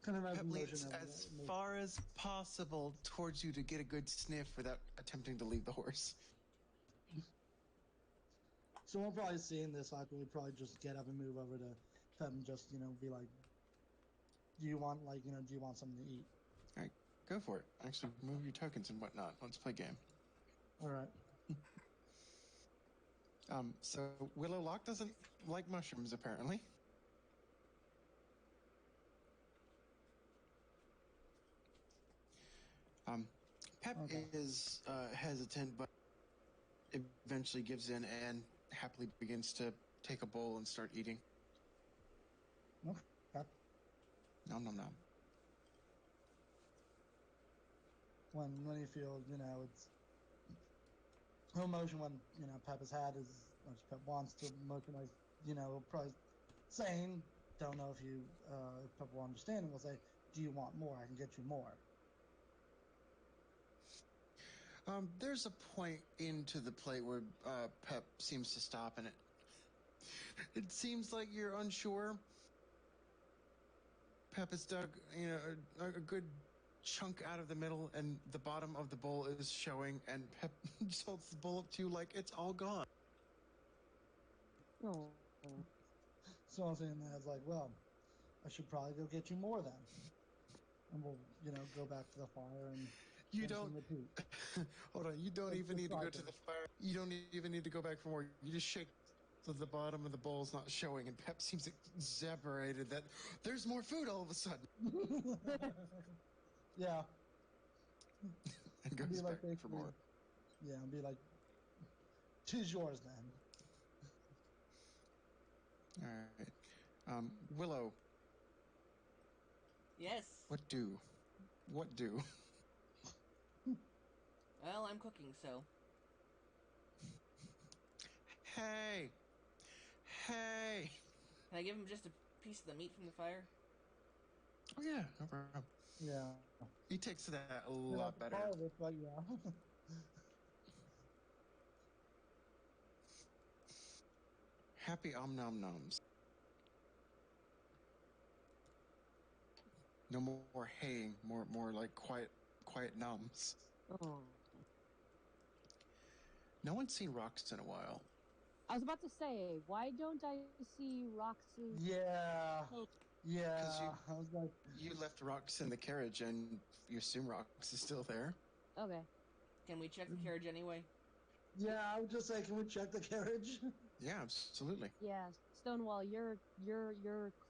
Kind of Pep leans as far as possible towards you to get a good sniff without attempting to leave the horse. Someone probably seeing this after would probably just get up and move over to Pep and just, be like, do you want something to eat? All right, go for it. Actually, move your tokens and whatnot. Let's play game. All right. So Willow Locke doesn't like mushrooms, apparently. Pep is hesitant, but eventually gives in and happily begins to take a bowl and start eating. Okay. Nom nom nom. When you feel, it's no motion when, Pep has had as much Pep wants to motion, like, probably saying, don't know if Pep will understand, and will say, do you want more? I can get you more. There's a point into the plate where Pep seems to stop, and it seems like you're unsure. Pep has dug, a good chunk out of the middle, and the bottom of the bowl is showing, and Pep just holds the bowl up to you like it's all gone. Oh. So I'm saying that, I was like, well, I should probably go get you more then. And we'll, go back to the fire and You rinse don't. and repeat. Hold on. You don't It's even the need to go to cycle. the fire. You don't even need to go back for more. You just shake so the bottom of the bowl's not showing, and Pep seems exasperated that there's more food all of a sudden. Yeah. And I'll be goes like, back for more. yeah, I'll be like, tis yours then. All right. Willow, Yes. what do? What do? Well, I'm cooking, so. Hey! Hey! Can I give him just a piece of the meat from the fire? Oh, yeah, no problem. Yeah. He takes that a You're lot not better. part of it, but yeah. Happy om nom noms. No more haying, more like quiet noms. Oh. No one's seen Rox in a while. I was about to say, why don't I see Rox's? Yeah. Oh. Yeah. Because I was like, you left Rox in the carriage, and you assume Rox is still there. Okay. Can we check the carriage anyway? yeah, I would just say, can we check the carriage? Yeah, absolutely. Yeah, Stonewall, you're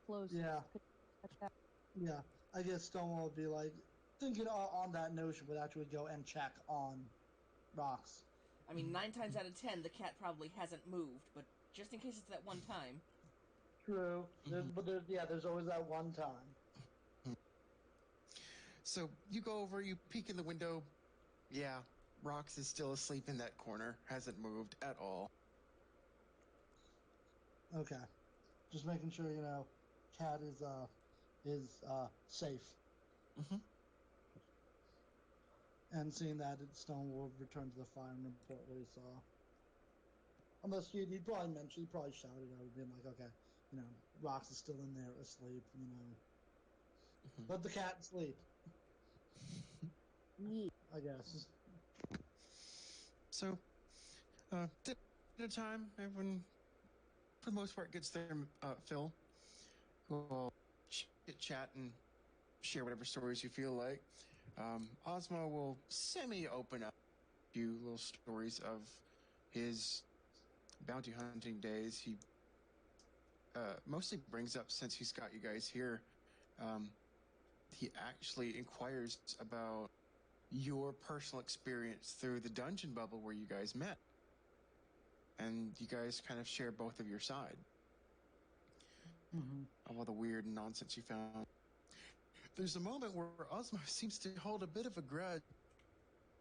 close. Yeah. Yeah. I guess Stonewall would be like, thinking on that notion would actually go and check on Rocks. I mean, 9 times out of 10, the cat probably hasn't moved, but just in case it's that one time. True. But there's always that one time. So you go over, you peek in the window. Yeah, Rox is still asleep in that corner. Hasn't moved at all. Okay. Just making sure, Cat is safe. Mm-hmm. And seeing that, Stone will return to the fire and report what he saw. Unless he'd probably mention, he'd probably shout it out, being like, okay, Rox is still in there asleep, Mm-hmm. Let the cat sleep, Neat. I guess. So, dinner time, everyone, for the most part, gets their fill. We'll chit chat and share whatever stories you feel like. Ozma will semi-open up a few little stories of his bounty hunting days. He mostly brings up, since he's got you guys here, he actually inquires about your personal experience through the dungeon bubble where you guys met. And you guys kind of share both of your side Mm-hmm. of all the weird nonsense you found. There's a moment where Ozma seems to hold a bit of a grudge.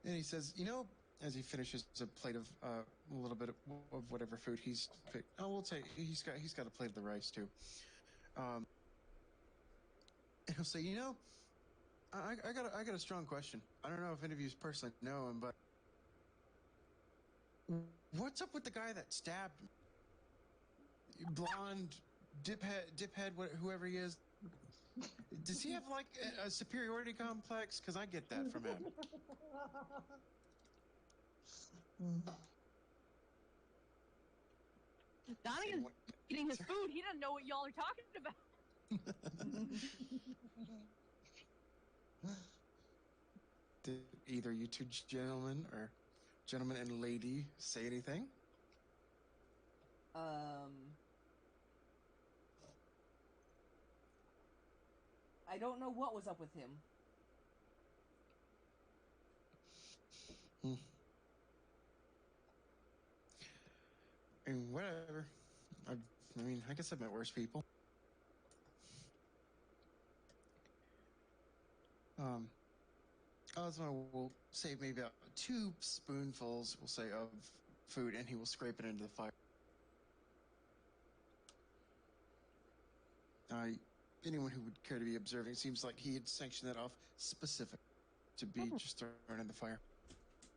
And he says, as he finishes a plate of a little bit of whatever food he's picked. Oh, we'll say he's got a plate of the rice too. And he'll say, I got a strong question. I don't know if any of you personally know him, but what's up with the guy that stabbed me? Blonde, diphead, whoever he is. Does he have like a superiority complex? Because I get that from him. Donnie is eating his food. He doesn't know what y'all are talking about. Did either you two gentlemen or gentleman and lady say anything? I don't know what was up with him. Hmm. And whatever. I guess I've met worse people. Ozma will save maybe about 2 spoonfuls, we'll say, of food, and he will scrape it into the fire. Anyone who would care to be observing, it seems like he had sanctioned that off specific to be just thrown in the fire.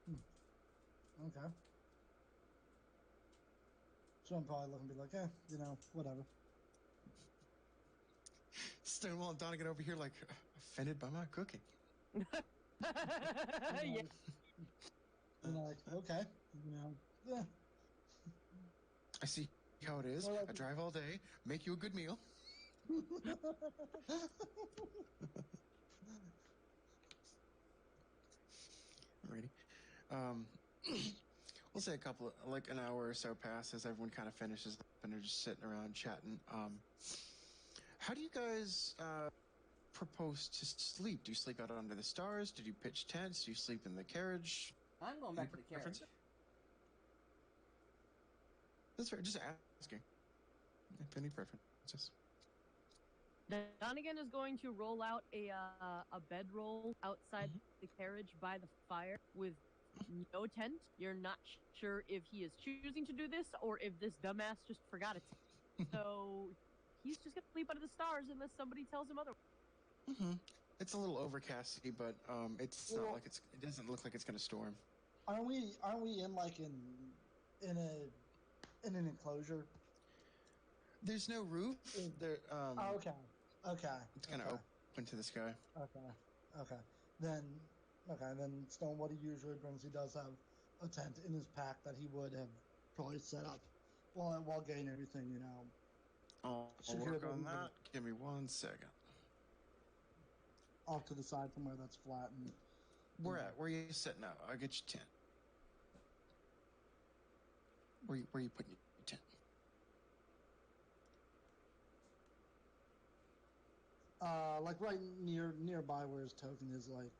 Okay. So I'm probably looking to be like, whatever. Stonewall and Donegan over here, like, offended by my cooking. Yeah. Like, okay, yeah. I see how it is. Or like, I drive all day, make you a good meal. Alrighty. We'll say like an hour or so passes. Everyone kind of finishes up and they're just sitting around chatting. How do you guys propose to sleep? Do you sleep out under the stars? Do you pitch tents? Do you sleep in the carriage? I'm going back to the carriage. That's fair. Just asking. If any preferences. Donegan is going to roll out a bedroll outside the carriage by the fire with no tent. You're not sure if he is choosing to do this or if this dumbass just forgot it. So he's just gonna sleep under the stars unless somebody tells him otherwise. It's a little overcasty, but it's not like it doesn't look like it's gonna storm. Aren't we in like in an enclosure? There's no roof. There. Okay. It's kind of open to the sky. Okay. Then Stone, what he usually brings, he does have a tent in his pack that he would have probably set up while getting everything, I'll work on that. Give me 1 second. Off to the side somewhere that's flat and. Where are you sitting out? I'll get you tent. Where you putting your tent? Like right nearby where his token is, like.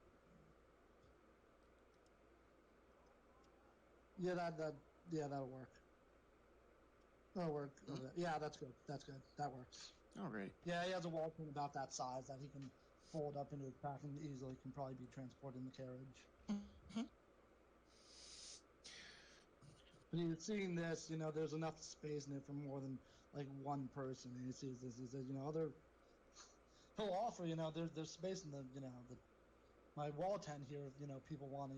Yeah, that'll work. That'll work. Okay. Yeah, that's good. That works. All right. Yeah, he has a wall pin about that size that he can fold up into his pack and easily can probably be transported in the carriage. But he was seeing this, there's enough space in it for more than like one person. And he sees this, he says, he'll offer, there's space in my wall tent here. If people want to,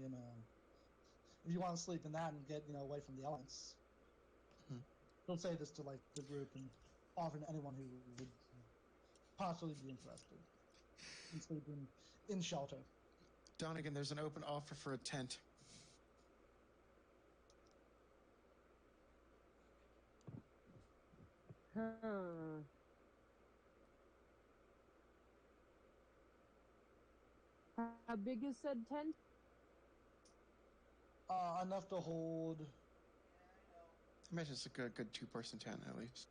if you want to sleep in that and get, away from the elements. He'll say this to like the group and offer to anyone who would possibly be interested in sleeping in shelter. Donegan, there's an open offer for a tent. How big is said tent? Enough to hold. I imagine it's a good 2-person tent at least.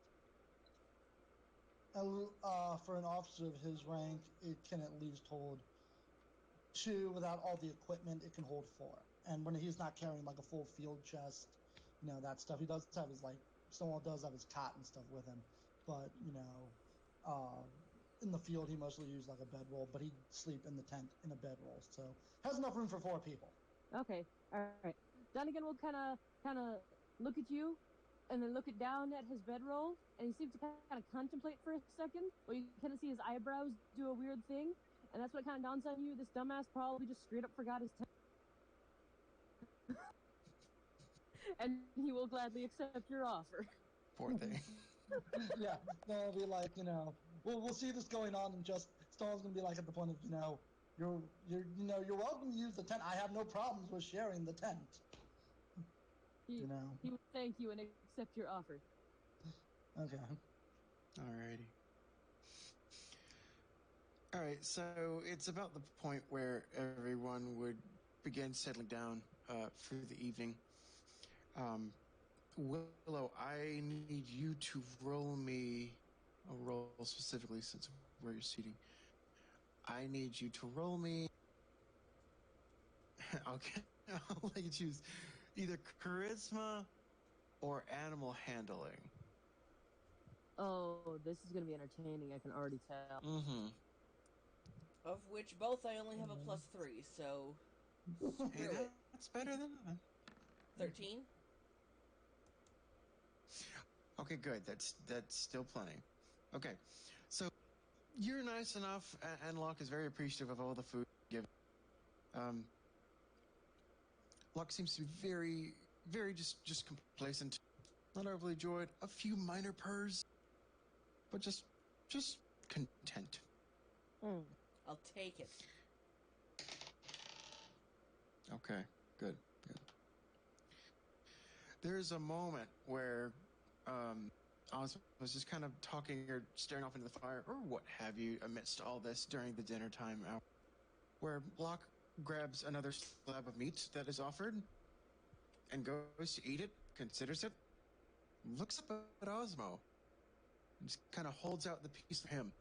For an officer of his rank, it can at least hold 2 without all the equipment. It can hold 4, and when he's not carrying like a full field chest, that stuff. He does have his Stonewall does have his cot and stuff with him, but in the field he mostly used like a bedroll, but he'd sleep in the tent in a bedroll, so has enough room for 4 people. Okay, all right. Donegan will kind of look at you, and then look it down at his bedroll, and he seems to kind of contemplate for a second. Well, you kind of see his eyebrows do a weird thing, and that's what kind of dawns on you. This dumbass probably just straight up forgot his tent. And he will gladly accept your offer. Poor thing. Yeah, they'll be like, we'll see this going on, and just Stone's gonna be like at the point of, you're welcome to use the tent. I have no problems with sharing the tent. He will thank you and accept your offer. Okay. Alrighty. Alright, so it's about the point where everyone would begin settling down for the evening. Willow, I need you to roll me a roll specifically since where you're seating. I need you to roll me. Okay, I'll let you choose either charisma or animal handling. Oh, this is going to be entertaining. I can already tell. Of which both I only have a +3, so Hey, that's better than nothing. 13. Okay, good. That's still plenty. Okay, so you're nice enough, and Locke is very appreciative of all the food given. Locke seems to be very, very just complacent, not overly joyed. A few minor purrs, but just content. I'll take it. Okay, good, good. There's a moment where Oz was just kind of talking or staring off into the fire or what have you amidst all this during the dinner time hour, where Locke grabs another slab of meat that is offered and goes to eat it, considers it, looks up at Osmo, and just kind of holds out the piece for him.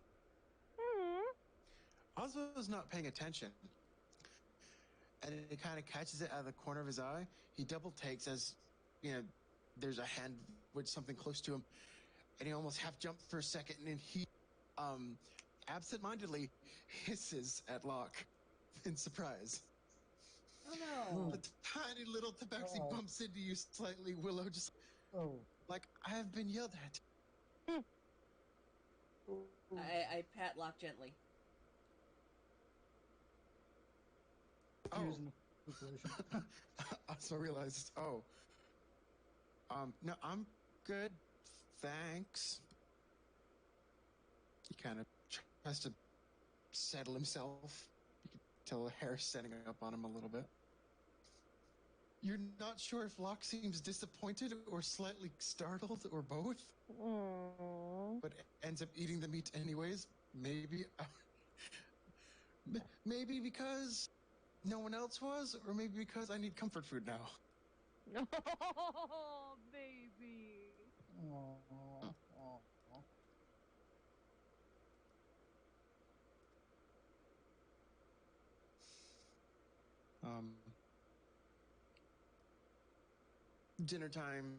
Osmo is not paying attention, and he kind of catches it out of the corner of his eye. He double takes as, there's a hand with something close to him, and he almost half jumps for a second, and then he absentmindedly hisses at Locke in surprise. Oh no! The tiny little tabaxi bumps into you slightly, Willow, just like I have been yelled at. I pat Locke gently. Using the situation. I also realized, no, I'm good, thanks. He kind of tries to settle himself. You can tell the hair setting up on him a little bit. You're not sure if Locke seems disappointed or slightly startled or both, but ends up eating the meat anyways. Maybe because no one else was, or maybe because I need comfort food now. Oh, baby. Dinner time,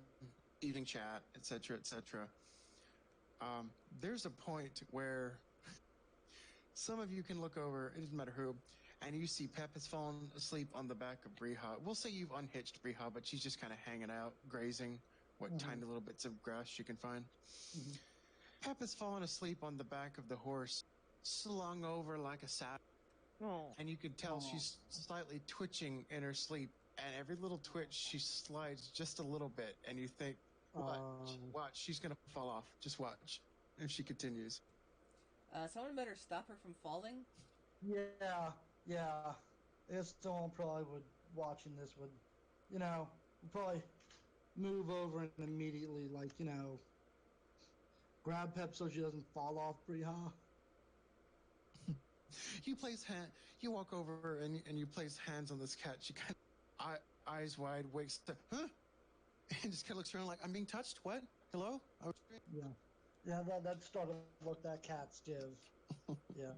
evening chat, etc., etc. There's a point where some of you can look over, it doesn't matter who, and you see Pep has fallen asleep on the back of Briha. We'll say you've unhitched Briha, but she's just kind of hanging out, grazing what tiny little bits of grass she can find. Pep has fallen asleep on the back of the horse, slung over like a saddle. And you can tell she's slightly twitching in her sleep, and every little twitch she slides just a little bit, and you think, watch, she's gonna fall off. Just watch. And she continues. Someone better stop her from falling. Yeah. I guess someone probably watching this would, probably move over and immediately, grab Pep so she doesn't fall off Briha. You walk over and you place hands on this cat. She kind of eyes wide, wakes up, huh? And just kind of looks around like, I'm being touched. What? Hello? Yeah. That started what that cat's give. Yeah.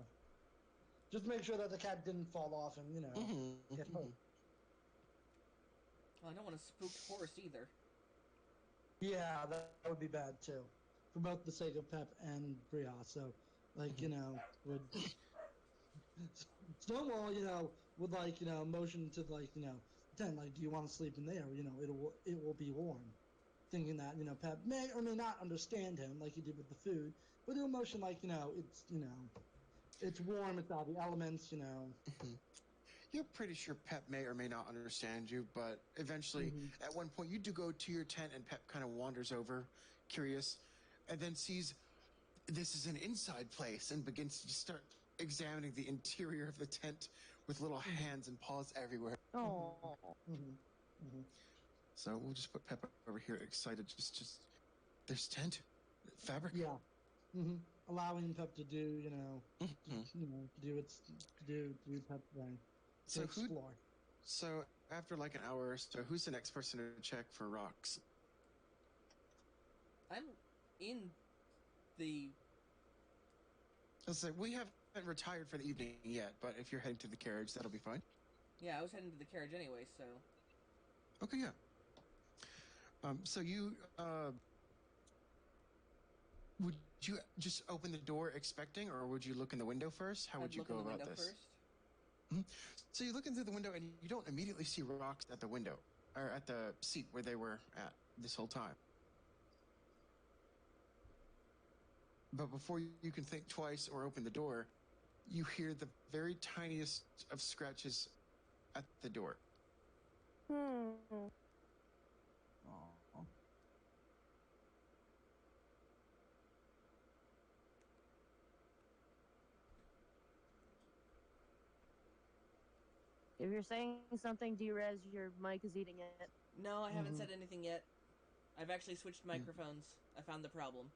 Just make sure that the cat didn't fall off and get hurt. Well, I don't want a spooked horse either. Yeah, that would be bad too, for both the sake of Pep and Bria. So, would Stonewall, would motion to pretend do you want to sleep in there? It will be warm. Thinking that Pep may or may not understand him like he did with the food, but he'll motion it's warm, it's all the elements. You're pretty sure Pep may or may not understand you, but eventually, at one point, you do go to your tent, and Pep kind of wanders over, curious, and then sees this is an inside place and begins to start examining the interior of the tent with little hands and paws everywhere. So we'll just put Pep over here, excited. Just there's tent, fabric. Yeah. Allowing Pep to do, to do Pep thing. To explore. So after like an hour or so, who's the next person to check for rocks? I'm in the. Let's say we haven't retired for the evening yet, but if you're heading to the carriage, that'll be fine. Yeah, I was heading to the carriage anyway, so. Okay, yeah. So you would you just open the door expecting, or would you look in the window first? How would you go about this? First. So you're looking through the window, and you don't immediately see rocks at the window or at the seat where they were at this whole time. But before you can think twice or open the door, you hear the very tiniest of scratches at the door. If you're saying something, Drez, your mic is eating it. No, I haven't Mm-hmm. said anything yet. I've actually switched microphones. I found the problem.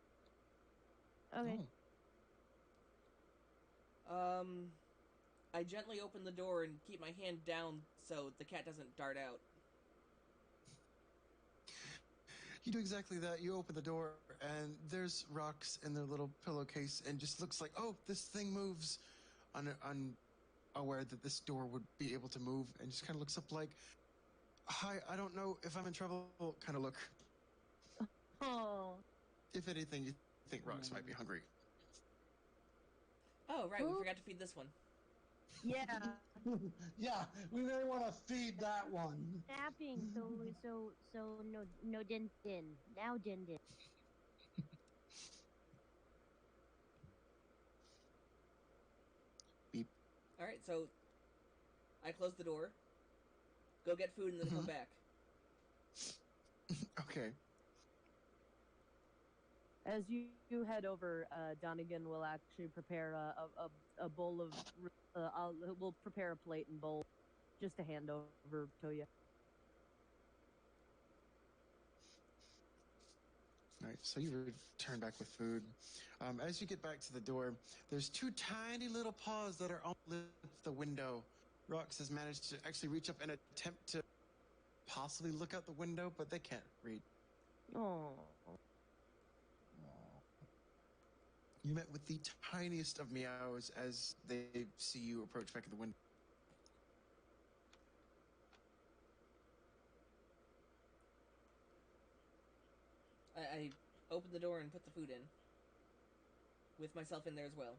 Okay. Oh. I gently open the door and keep my hand down so the cat doesn't dart out. You do exactly that. You open the door, and there's rocks in their little pillowcase, and just looks like, oh, this thing moves. Unaware that this door would be able to move, and just kind of looks up like, hi, I don't know if I'm in trouble, kind of look. Oh. If anything, you think rocks might be hungry. Oh, right, we Who? forgot to feed this one. Yeah. Yeah, we may want to feed that one. Napping. So no din din. Now din din. Beep. Alright, so I close the door, go get food, and then come back. Okay. As you head over, Donegan will actually prepare a bowl of. We'll prepare a plate and bowl just to hand over to you. All right, so you return back with food. As you get back to the door, there's two tiny little paws that are on the window. Rox has managed to actually reach up and attempt to possibly look out the window, but they can't read. Oh. You met with the tiniest of meows as they see you approach back at the window. I open the door and put the food in. With myself in there as well.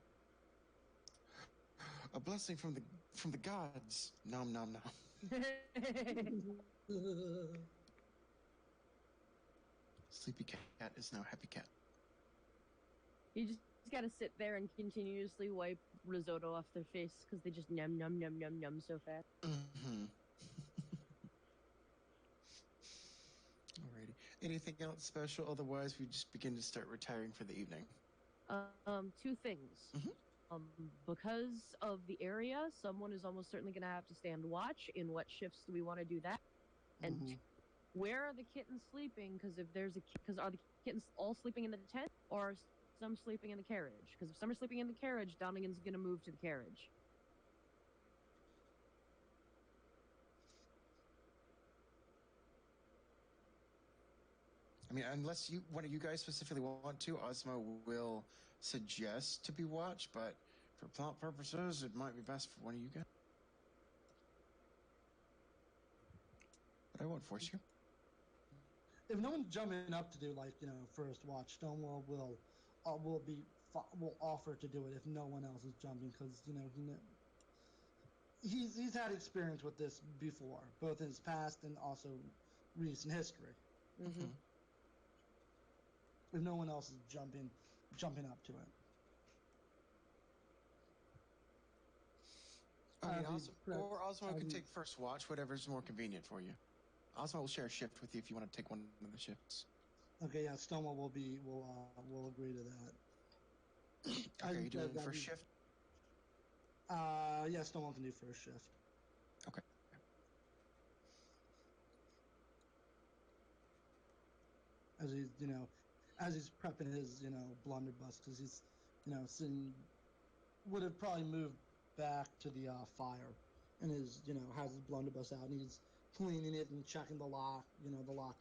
A blessing from the gods. Nom nom nom. Sleepy cat is now happy cat. You just got to sit there and continuously wipe risotto off their face because they just num num num num num so fast. Mm-hmm. Alrighty. Anything else special? Otherwise, we just begin to start retiring for the evening. Two things. Mhm. Because of the area, someone is almost certainly going to have to stand watch. In what shifts do we want to do that? And where are the kittens sleeping? Because if there's because are the kittens all sleeping in the tent, or are some sleeping in the carriage? Because if some are sleeping in the carriage, Donegan's going to move to the carriage. I mean, unless one of you guys specifically want to, Osmo will suggest to be watched, but for plot purposes, it might be best for one of you guys. But I won't force you. If no one's jumping up to do first watch, Stonewall will offer to do it if no one else is jumping because he's had experience with this before, both in his past and also recent history. Mm-hmm. If no one else is jumping up to it. Okay, Osmo can take first watch, whatever's more convenient for you. Osmo will share a shift with you if you want to take one of the shifts. Okay, yeah, Stonewall will agree to that. Okay, you doing first shift? Yeah, Stonewall can do first shift. Okay. As he's prepping his blunderbuss because he's would have probably moved back to the fire and has his blunderbuss out and he's cleaning it and checking the lock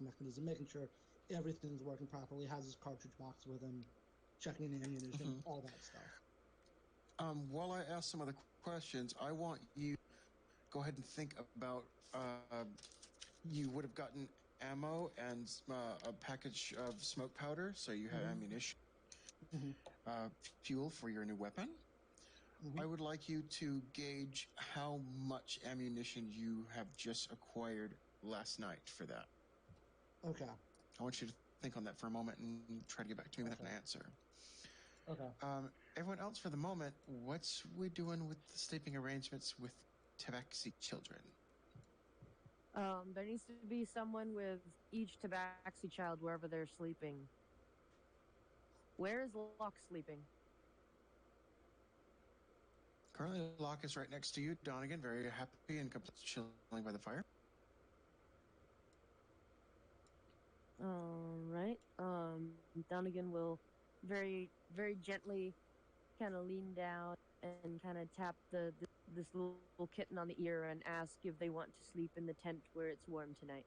mechanism, making sure everything's working properly, has his cartridge box with him, checking the ammunition, all that stuff. While I ask some other questions, I want you go ahead and think about you would have gotten ammo and a package of smoke powder, so you have ammunition, fuel for your new weapon. I would like you to gauge how much ammunition you have just acquired last night for that. Okay. I want you to think on that for a moment and try to get back to me with an answer. Okay. Everyone else, for the moment, what's we doing with the sleeping arrangements with Tabaxi children? There needs to be someone with each Tabaxi child wherever they're sleeping. Where is Locke sleeping? Currently, Locke is right next to you. Donegan, very happy and completely chilling by the fire. All right. Donegan will very, very gently kind of lean down and kind of tap this little kitten on the ear and ask if they want to sleep in the tent where it's warm tonight.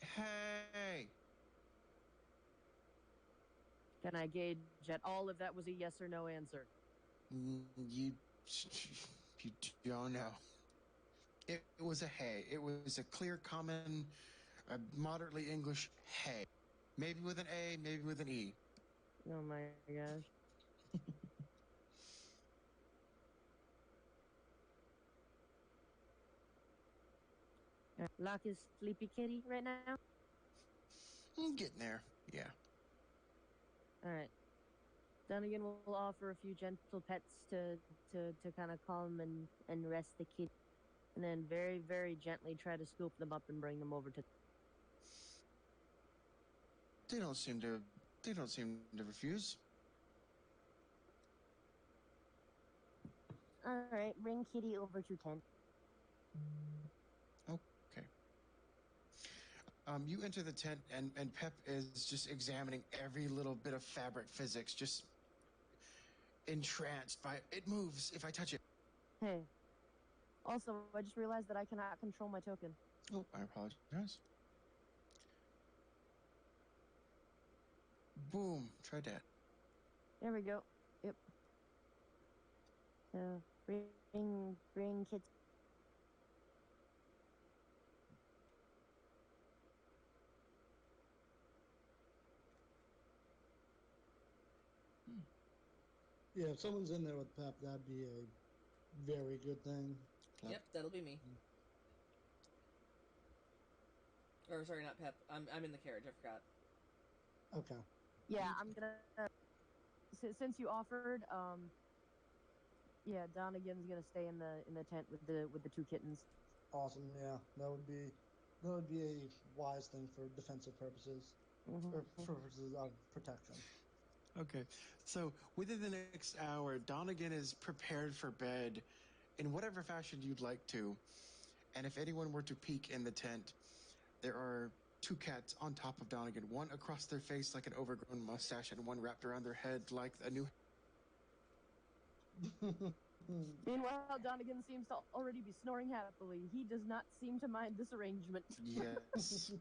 Hey! Can I gauge at all if that was a yes or no answer? You don't know. It was a hey. It was a clear, common, moderately English hey. Maybe with an A, maybe with an E. Oh my gosh. Locke is sleepy kitty right now? Getting there, yeah. All right. Donegan will offer a few gentle pets to kind of calm and rest the kitty. And then very, very gently try to scoop them up and bring them over to... They don't seem to refuse. All right, bring kitty over to tent. Okay. You enter the tent, and Pep is just examining every little bit of fabric physics, just entranced by it. Moves if I touch it. Hey. Also, I just realized that I cannot control my token. Oh, I apologize. Boom. Try that. There we go. Yep. So, bring kids. Yeah, if someone's in there with Pep, that'd be a very good thing. Yep, that'll be me. Or sorry, not Pep. I'm in the carriage. I forgot. Okay. Yeah, I'm gonna. Since you offered, yeah, Donegan's gonna stay in the tent with the two kittens. Awesome. Yeah, that would be a wise thing for defensive purposes, or purposes of protection. Okay. So within the next hour, Donegan is prepared for bed in whatever fashion you'd like to. And if anyone were to peek in the tent, there are two cats on top of Donegan, one across their face like an overgrown mustache, and one wrapped around their head like a new. Meanwhile, Donegan seems to already be snoring happily. He does not seem to mind this arrangement. Yes.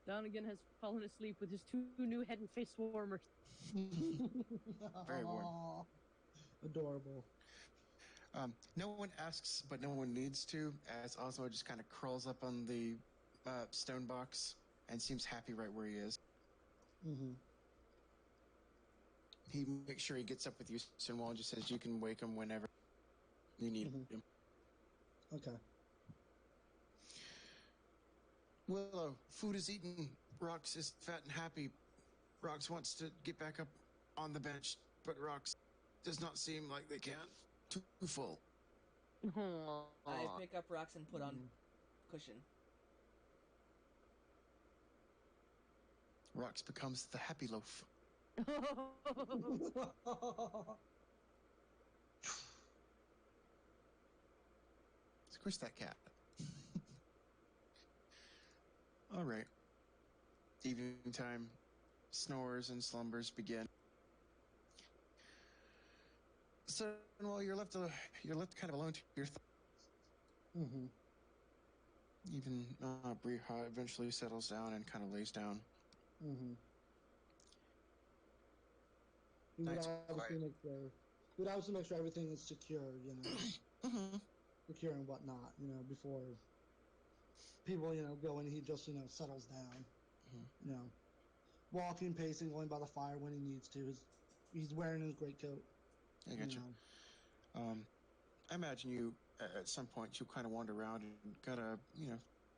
Donegan has fallen asleep with his two new head and face warmers. Very warm. Adorable. No one asks, but no one needs to, as Osmo just kind of crawls up on the stone box and seems happy right where he is. Mm-hmm. He makes sure he gets up with you, Stonewall, and just says you can wake him whenever you need him. Okay. Willow, food is eaten. Rox is fat and happy. Rox wants to get back up on the bench, but Rox does not seem like they can. Too full. I pick up rocks and put on cushion. Rox becomes the happy loaf. Squish that cat. All right. Evening time. Snores and slumbers begin. So, well, you're left kind of alone to your thoughts. Even Briha eventually settles down and kind of lays down. We would obviously make sure everything is secure, secure and whatnot, before people, go and he just, settles down, walking, pacing, going by the fire when he needs to. He's wearing his greatcoat. I got you. I imagine you at some point you'll kind of wander around and gotta,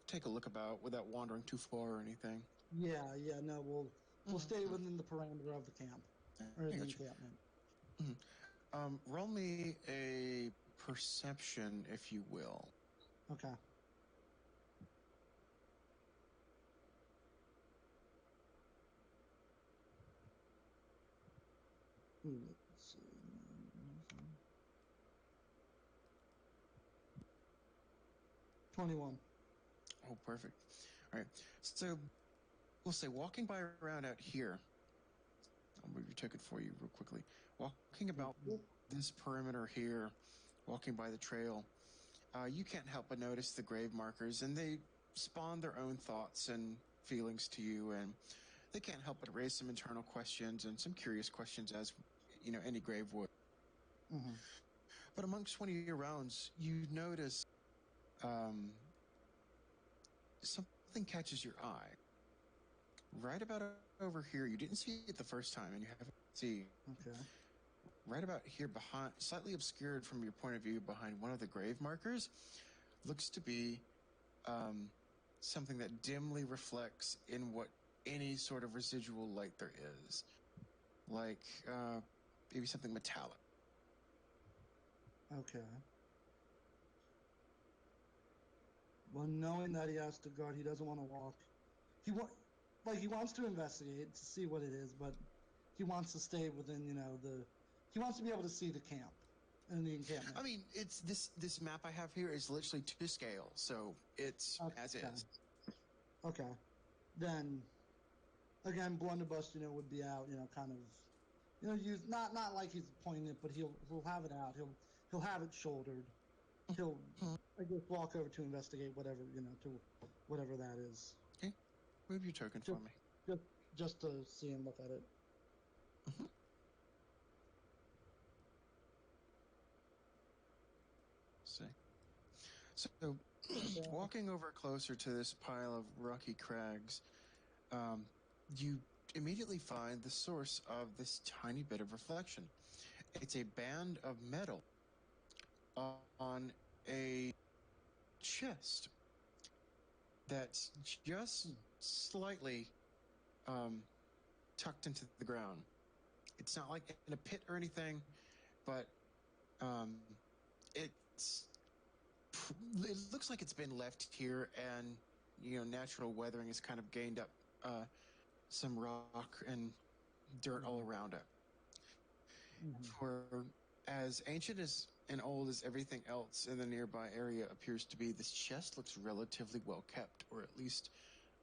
take a look about without wandering too far or anything. Yeah, no, we'll stay within the parameter of the camp or the encampment. Roll me a perception, if you will. Okay. Let's see. 21. Oh, perfect. All right. So we'll say walking by around out here. I'll move your token for you real quickly. Walking about this perimeter here, walking by the trail, you can't help but notice the grave markers, and they spawn their own thoughts and feelings to you, and they can't help but raise some internal questions and some curious questions, as any grave would. Mm-hmm. But amongst one of your rounds, you notice something catches your eye. Right about over here, you didn't see it the first time, and you haven't seen. Okay. Right about here, behind, slightly obscured from your point of view, behind one of the grave markers, looks to be something that dimly reflects in what any sort of residual light there is, like maybe something metallic. Okay. Well, knowing that he has to guard, he doesn't want to walk. He wants to investigate to see what it is, but he wants to stay within, he wants to be able to see the camp and the encampment. I mean, it's this map I have here is literally to scale, so it's as is. Okay. Then again, blunderbuss, would be out, kind of, use not like he's pointing it, but he'll have it out. He'll have it shouldered. He'll, I guess, walk over to investigate whatever, to whatever that is. Okay, move your token for me. Just to see and look at it. Mm-hmm. See. So, walking over closer to this pile of rocky crags, you immediately find the source of this tiny bit of reflection. It's a band of metal on a chest that's just slightly tucked into the ground. It's not like in a pit or anything, but um, it's it looks like it's been left here, and natural weathering has kind of gained up some rock and dirt all around it. For as ancient as and old as everything else in the nearby area appears to be, this chest looks relatively well kept, or at least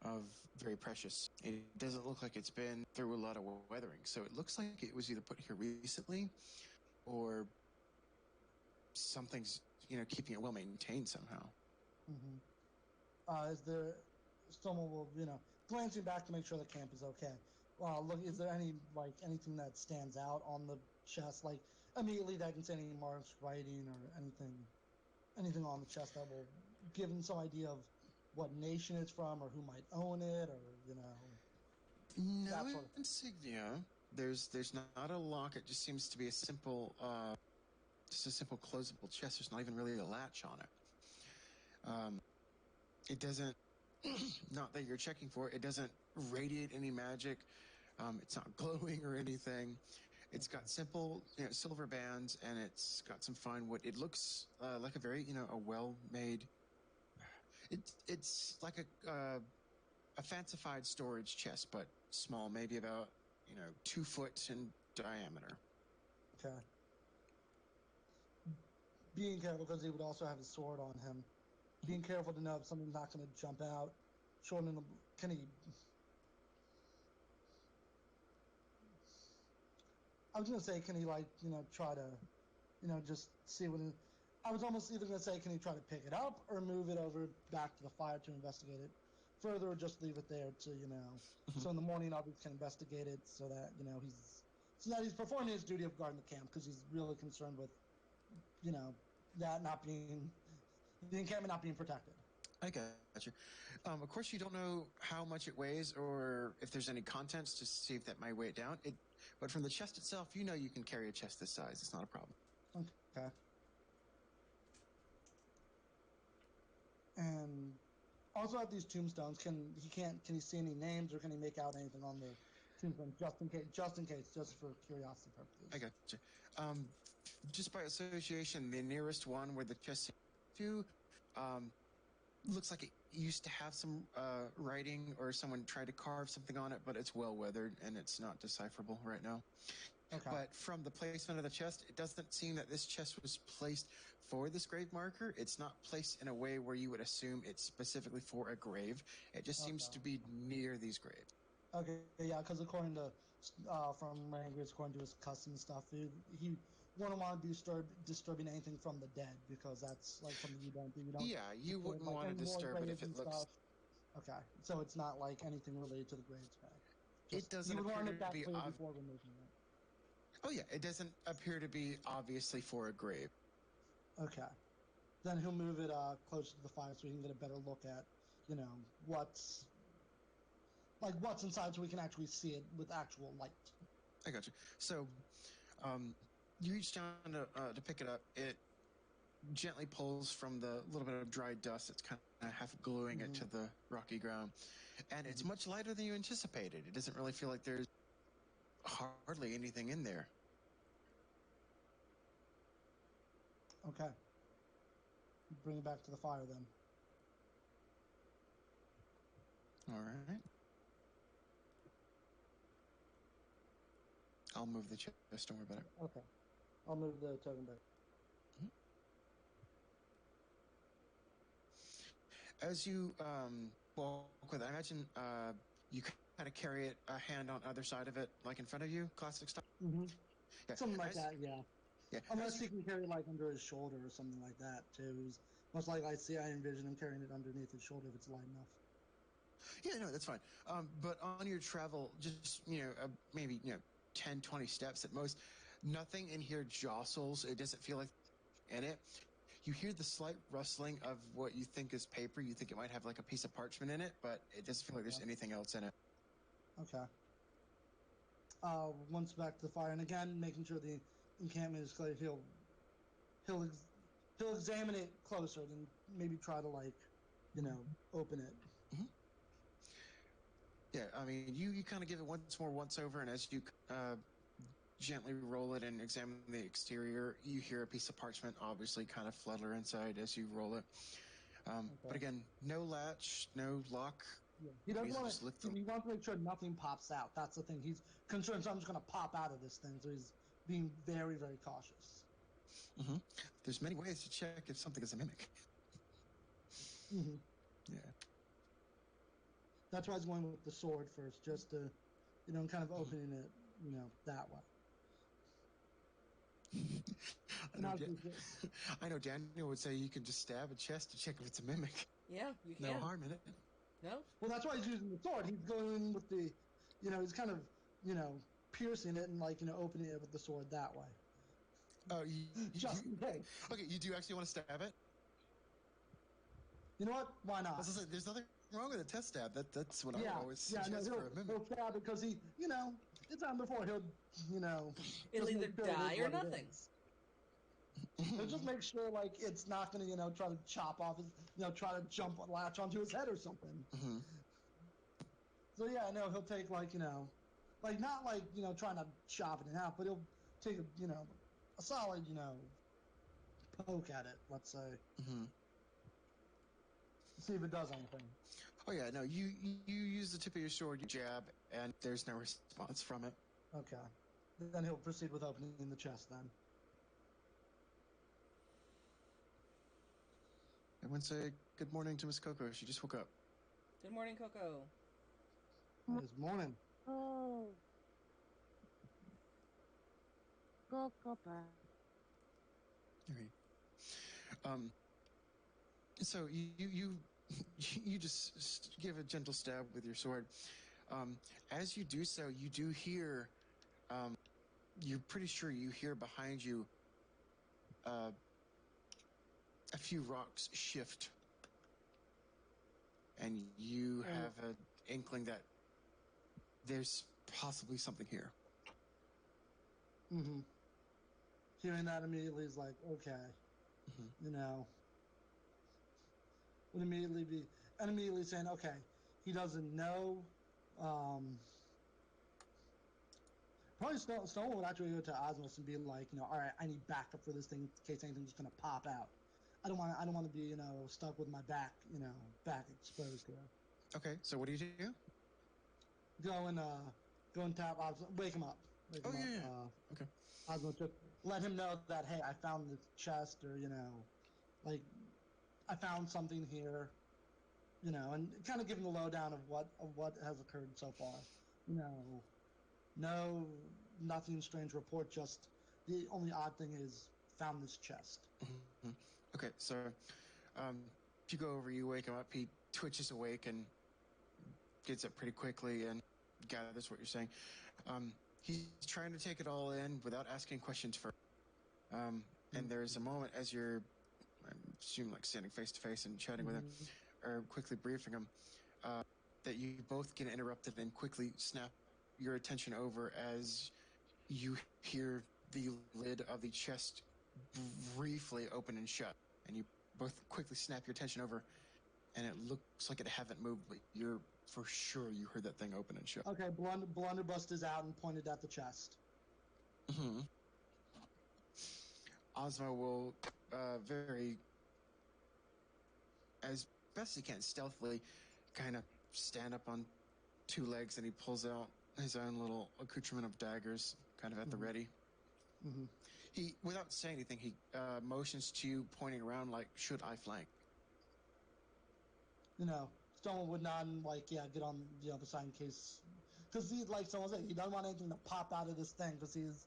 of very precious. It doesn't look like it's been through a lot of weathering, so it looks like it was either put here recently, or something's keeping it well maintained somehow. Is there someone will glancing back to make sure the camp is okay? Look, is there anything that stands out on the chest, like immediately that can say any marks, writing, or anything on the chest that will give them some idea of what nation it's from, or who might own it, or No that sort of thing. insignia. There's not a lock. It just seems to be a simple closable chest. There's not even really a latch on it. It doesn't. Not that you're checking for it. It doesn't radiate any magic. It's not glowing or anything. It's got simple, silver bands, and it's got some fine wood. It looks like a very, a well-made. It's like a fancified storage chest, but small, maybe about 2 foot in diameter. Okay. Being careful because he would also have his sword on him. Being careful to know if something's not going to jump out. Shortening the can he? I was going to say, can he try to just see what it, I was almost either going to say, can he try to pick it up or move it over back to the fire to investigate it further, or just leave it there to, so in the morning others can investigate it so that, he's performing his duty of guarding the camp because he's really concerned with, that not being, the encampment not being protected. I got you. Of course, you don't know how much it weighs or if there's any contents to see if that might weigh it down. But from the chest itself, you can carry a chest this size. It's not a problem. Okay. And also at these tombstones, can he see any names or can he make out anything on the tombstone just in case, just for curiosity purposes? I got you. Just by association, the nearest one where the chest to looks like it used to have some writing or someone tried to carve something on it, but it's well weathered and it's not decipherable right now. Okay. But from the placement of the chest, it doesn't seem that this chest was placed for this grave marker. It's not placed in a way where you would assume it's specifically for a grave. It just seems to be near these graves. Okay, yeah, because according to from Ranger's, according to his custom stuff, he wouldn't want to be disturbing anything from the dead because that's like something you don't do. You don't. Yeah, you wouldn't like, want to any more disturb it if graves it and looks. stuff. Okay, so it's not like anything related to the graves bag. It doesn't You would want appear to make to that be. clear before removing it. Oh yeah, it doesn't appear to be obviously for a grave. Okay, then he'll move it closer to the fire so he can get a better look at, what's inside, so we can actually see it with actual light. I got you. So, you reach down to pick it up. It gently pulls from the little bit of dry dust that's kind of half gluing it to the rocky ground. And it's much lighter than you anticipated. It doesn't really feel like there's hardly anything in there. Okay. Bring it back to the fire then. All right. I'll move the chest. Don't worry about it. Okay. I'll move the token back. As you walk with it, I imagine you kind of carry it, a hand on either side of it, like in front of you, classic style. Mm-hmm. Yeah. Something like that, yeah. Yeah. Unless he can carry it like under his shoulder or something like that too. Most likely, I envision him carrying it underneath his shoulder if it's light enough. Yeah, no, that's fine. But on your travel, just, maybe, 10, 20 steps at most, nothing in here jostles. It doesn't feel like in it. You hear the slight rustling of what you think is paper. You think it might have like a piece of parchment in it, but it doesn't feel like there's anything else in it. Okay. Once back to the fire, and again, making sure the encampment is clear, he'll examine it closer and maybe try to open it. Mm-hmm. Yeah, I mean, you kind of give it once over, and as you gently roll it and examine the exterior, you hear a piece of parchment obviously kind of flutter inside as you roll it. But again, no latch, no lock. Yeah. He doesn't want Just lift to. He wants to make sure nothing pops out. That's the thing. He's concerned something's going to pop out of this thing, so he's being very, very cautious. Mm-hmm. There's many ways to check if something is a mimic. Mm-hmm. Yeah. That's why he's going with the sword first, just to, kind of opening it, that way. I know Daniel would say you can just stab a chest to check if it's a mimic. Yeah, you can. No harm in it. No? Well, that's why he's using the sword. He's going with the, he's kind of, piercing it and, opening it with the sword that way. Oh, Just in case. Okay, you do actually want to stab it? You know what? Why not? There's nothing wrong with a test stab. That's what I would always suggest for a mimic. He'll stab it because he, it's on before. He'll, It'll either die or nothing. He'll just make sure, it's not going to, try to chop off his, try to latch onto his head or something. Mm-hmm. So, yeah, no, he'll take, not trying to chop it in half, but he'll take, a solid, poke at it, let's say. Mm-hmm. See if it does anything. Oh, yeah, no, you use the tip of your sword, you jab, and there's no response from it. Okay. Then he'll proceed with opening the chest, then. Everyone say good morning to Miss Coco. She just woke up. Good morning, Coco. Good morning. Oh. Go, Papa. All right. So you just give a gentle stab with your sword. As you do so, you do hear. You're pretty sure you hear behind you a few rocks shift, and you have an inkling that there's possibly something here. Mm-hmm. Hearing that immediately is like, okay, would immediately saying, okay, he doesn't know. Probably Stone would actually go to Osmos and be like, all right, I need backup for this thing in case anything's gonna pop out. I don't want to be, stuck with my back exposed here. Okay, so what do you do? Go and tap Osmos, wake him up. wake Oh him up. yeah, yeah. Okay. Osmo just let him know that, hey, I found this chest, or like I found something here, and kind of give him the lowdown of what has occurred so far. No, nothing strange report. Just the only odd thing is found this chest. Mm-hmm. Okay, so if you go over, you wake him up. He twitches awake and gets up pretty quickly and gathers what you're saying. He's trying to take it all in without asking questions first. And there's a moment as you're, I assume, like standing face to face and chatting with him, or quickly briefing him, that you both get interrupted and quickly snap your attention over as you hear the lid of the chest briefly open and shut, and you both quickly snap your attention over, and it looks like it haven't moved, but you're for sure you heard that thing open and shut. Okay, Blunderbuss is out and pointed at the chest. Mm-hmm. Ozma will very, as best he can, stealthily kind of stand up on two legs, and he pulls out his own little accoutrement of daggers, kind of at the ready. Mm-hmm. He, without saying anything, he motions to you, pointing around like, should I flank? Stone would not get on the other side in case, because he, like someone said, he doesn't want anything to pop out of this thing because he's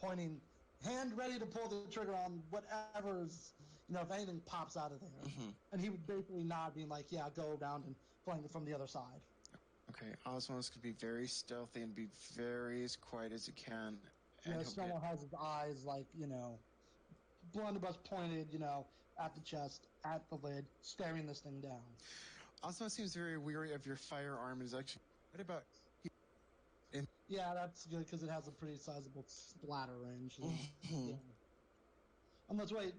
pointing, hand ready to pull the trigger on whatever's, if anything pops out of there. Mm-hmm. And he would basically nod, being like, yeah, go around and flank it from the other side. Okay, Osmond's going to be very stealthy and be very as quiet as he can. And Stonewall has his eyes blunderbuss pointed, at the chest, at the lid, staring this thing down. Osmond seems very weary of your firearm and is actually right about. Yeah, that's good because it has a pretty sizable splatter range. So, Mm-hmm. yeah. Unless wait,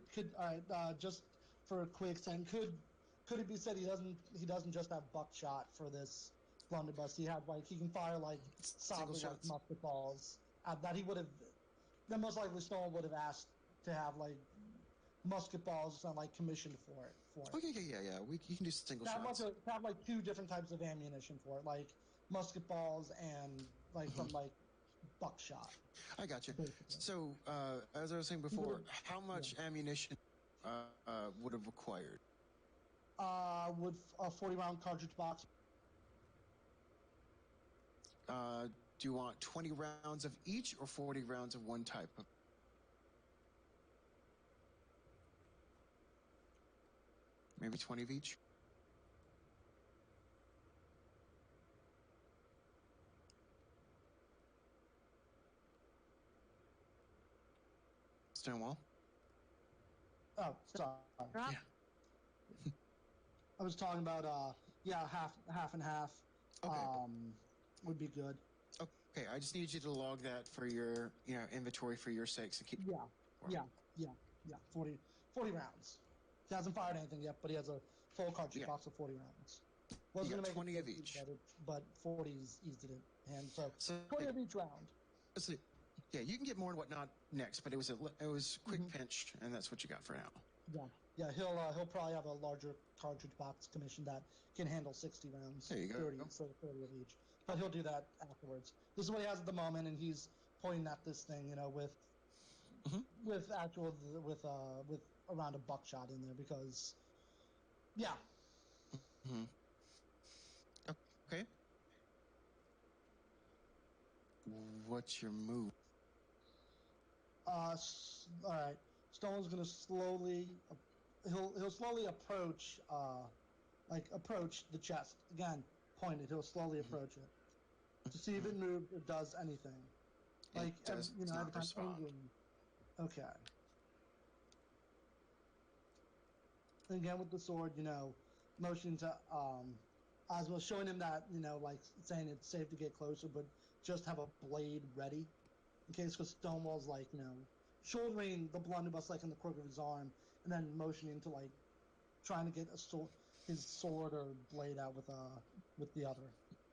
just for a quick second, could it be said he doesn't just have buckshot for this blunderbuss? He can fire Single solid shots. musket balls that he would have. Then most likely Stone would have asked to have musket balls and commissioned for it. Oh yeah. You can do single shots. To have two different types of ammunition for it, like musket balls and from buckshot. I got you. Basically. So as I was saying before, how much ammunition would have required? Would a 40-round cartridge box? Do you want 20 rounds of each or 40 rounds of one type? Maybe 20 of each? Stonewall? Oh, sorry. Yeah. I was talking about half and half. Okay. Would be good. Okay, I just need you to log that for your inventory for your sakes and keep. Yeah. 40 rounds. He hasn't fired anything yet, but he has a full cartridge box of 40 rounds. You got 20 of each. But 40 is easy to hand. So 20 of each round. Let's see. Yeah, you can get more and whatnot next, but it was quick pinch, and that's what you got for now. Yeah. He'll probably have a larger cartridge box commission that can handle 60 rounds. There you go. 30 of each. But he'll do that afterwards. This is what he has at the moment, and he's pointing at this thing, with around a buckshot in there because, yeah. Mm-hmm. Okay. What's your move? All right. Stone's gonna he'll slowly approach the chest again. Pointed. He'll slowly approach it to see if it moves or does anything. It does not every time respond. angling. Okay. And again with the sword, motion to Osmo, showing him that saying it's safe to get closer, but just have a blade ready in case. Because Stonewall's shouldering the blunderbuss in the crook of his arm, and then motioning to trying to get his sword or blade out with the other.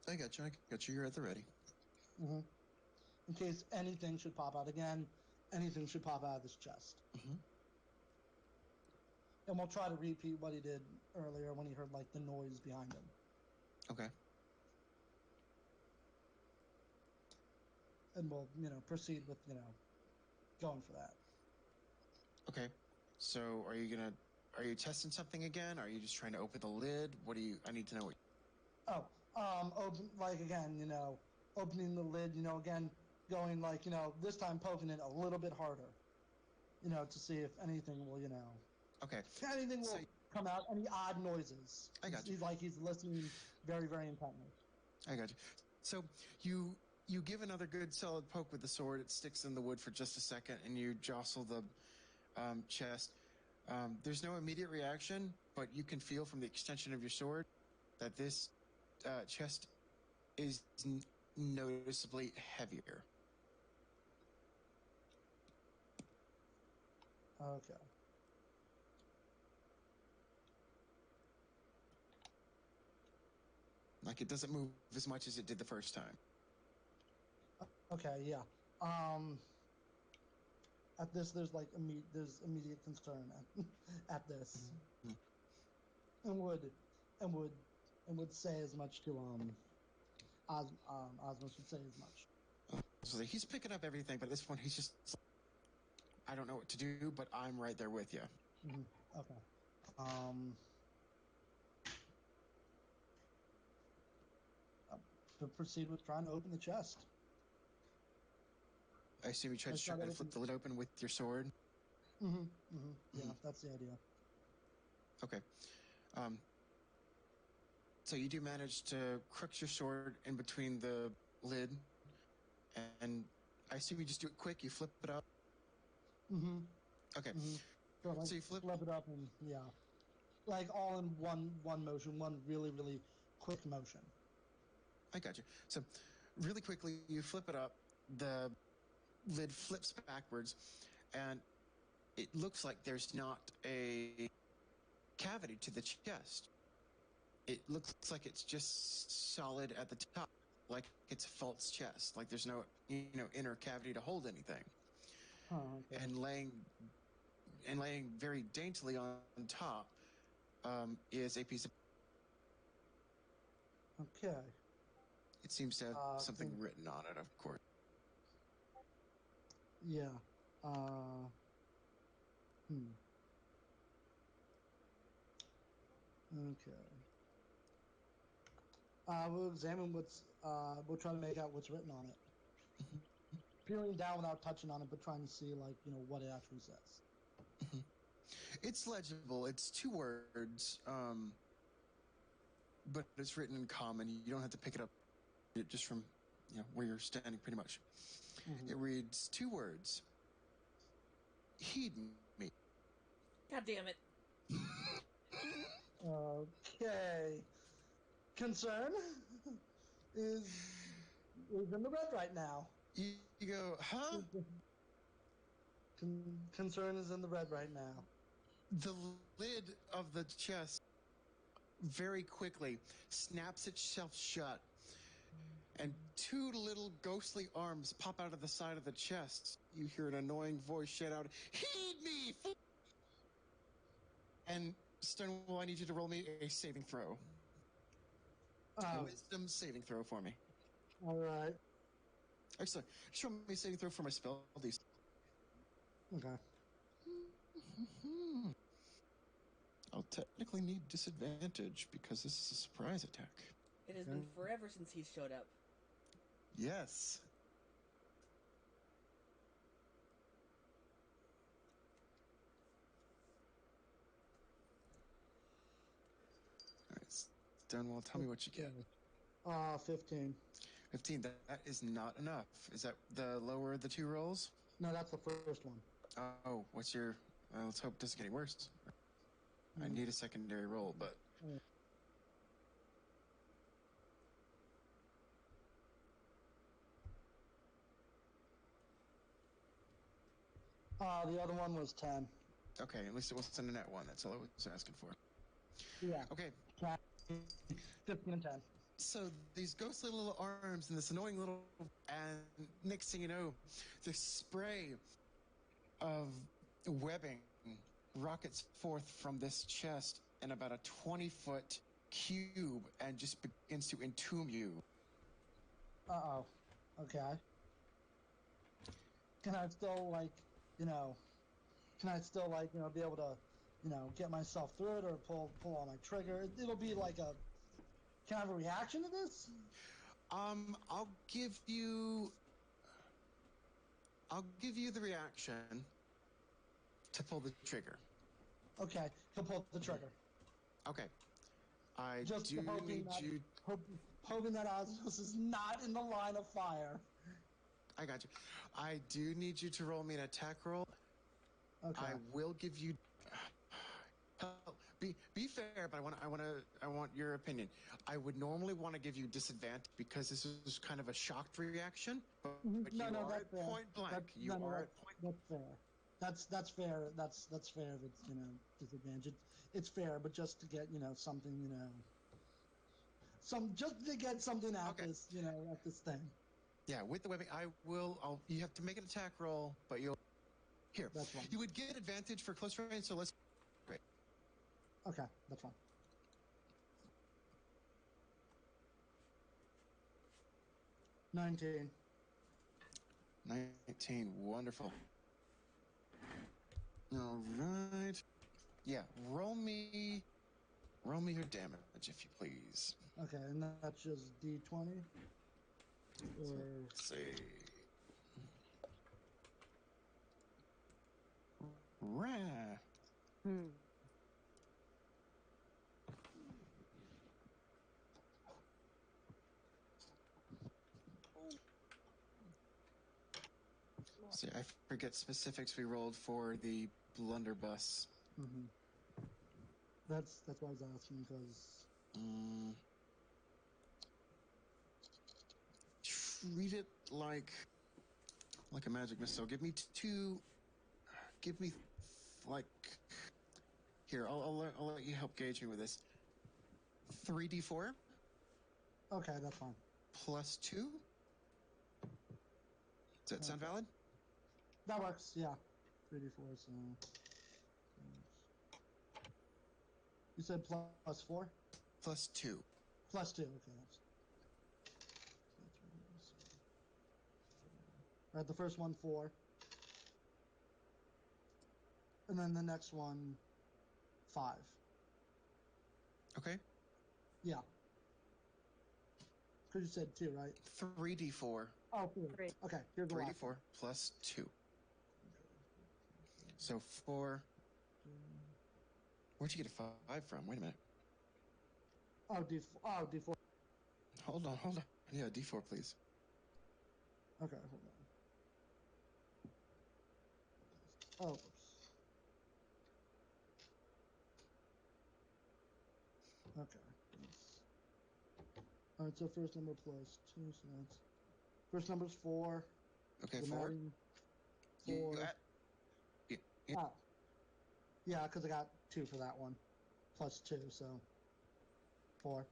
I got you. You're at the ready. Mm-hmm. In case anything should pop out again, anything should pop out of this chest. Mm-hmm. And we'll try to repeat what he did earlier when he heard the noise behind him. Okay. and we'll proceed with going for that. Okay. So are you testing something again? Are you just trying to open the lid? I need to know what. Oh, open like again, opening the lid, again, going like, this time poking it a little bit harder, to see if anything will, Okay. anything will So come out, any odd noises. I got you. He's listening very, very intently. I got you. So you give another good solid poke with the sword. It sticks in the wood for just a second, and you jostle the chest. There's no immediate reaction, but you can feel from the extension of your sword that this chest is noticeably heavier. Okay. Like it doesn't move as much as it did the first time. Okay, yeah. At this, there's immediate concern at this, Mhm. and would and would and would say as much to Osmos would say as much. So he's picking up everything, but at this point he's just, I don't know what to do, but I'm right there with you. Mm-hmm. Okay. To proceed with trying to open the chest. I assume you tried Let's to try try to to flip open. the lid open with your sword. Yeah, that's the idea. Okay. Um, so you do manage to crux your sword in between the lid, and I assume you just do it quick. You flip it up. Okay. So like So you flip. flip it up and yeah, like all in one motion, one really really quick motion. I got you. So really quickly, you flip it up. The lid flips backwards, and it looks like there's not a cavity to the chest. It looks like it's just solid at the top, like it's a false chest, like there's no inner cavity to hold anything. Okay. And laying very daintily on top is a piece of. Okay. It seems to have something Can, written on it, of course. yeah. Uh. Hmm. Okay. We'll examine what's. We'll try to make out what's written on it. Mhm, Peeling down without touching on it, but trying to see like what it actually says. mhm. It's legible. It's two words, but it's written in common. You don't have to pick it up just from where you're standing, pretty much. It reads two words: heed me. God damn it. Okay. Concern is is in the red right now. You go, huh? Concern is in the red right now. The lid of the chest very quickly snaps itself shut, and two little ghostly arms pop out of the side of the chest. You hear an annoying voice shout out, "Heed me!" And Stonewall, I need you to roll me a saving throw. A wisdom saving throw for me. All right. Actually, just roll me a saving throw for my spell. Okay. I'll technically need disadvantage because this is a surprise attack. It has Okay. been forever since he's showed up. Yes. All right, Stonewall, tell me what you get. 15. 15. That is not enough. Is that the lower of the two rolls? No, that's the first one. Oh, what's your? Let's hope it doesn't get any worse. I need a secondary roll, but The other one was 10. okay. At least it wasn't a net one. That's all I was asking for. Yeah. Okay. 15 and 10. So these ghostly little arms and this annoying little, and next thing you know, this spray of webbing rockets forth from this chest in about a 20-foot cube and just begins to entomb you. Uh-oh. Okay. can I still be able to, get myself through it or pull on my trigger? It'll be like a. Can I have a reaction to this? I'll give you the reaction to pull the trigger. Okay, he'll pull the trigger. Okay. I Just do need you. hoping that Osmos is not in the line of fire. I got you. I do need you to roll me an attack roll. Okay. I will give you. Be fair, but I want your opinion. I would normally want to give you disadvantage because this is kind of a shocked reaction. But No, you are that's at fair. point blank. That's fair. That's fair. That's fair. If it's disadvantage. It's fair, but just to get something just to get something at this at this thing. Yeah, with the webbing, you have to make an attack roll, but you'll. Here, that's fine. You would get advantage for close range, so let's. Great. Okay, that's fine. 19. 19, wonderful. All right. Yeah, roll me your damage, if you please. Okay, and that's just D20. Let's see. Rah. See, I forget specifics we rolled for the blunderbuss. Mm-hmm. That's why I was asking because. Treat it like a magic missile. Give me two. Give me like. Here, I'll let you help gauge me with this. 3d4. Okay, that's fine. Plus 2. Does that sound valid? That works, yeah. 3d4, so. You said plus 4? Plus 2. Plus 2, okay. Alright, the first one 4. And then the next one 5. Okay. Yeah. Because you said 2, right? 3d4. Oh, 3. Okay, here's the last 3d4 one. plus 2. So 4. Where'd you get a 5 from? Wait a minute. Oh, D4. Hold on. Yeah, D4, please. Okay, hold on. Oh, okay. Alright, so first number plus 2, so that's... First number's 4. Okay, So 4. 4. Yeah. Oh. Yeah, because I got 2 for that one. Plus 2, so... 4.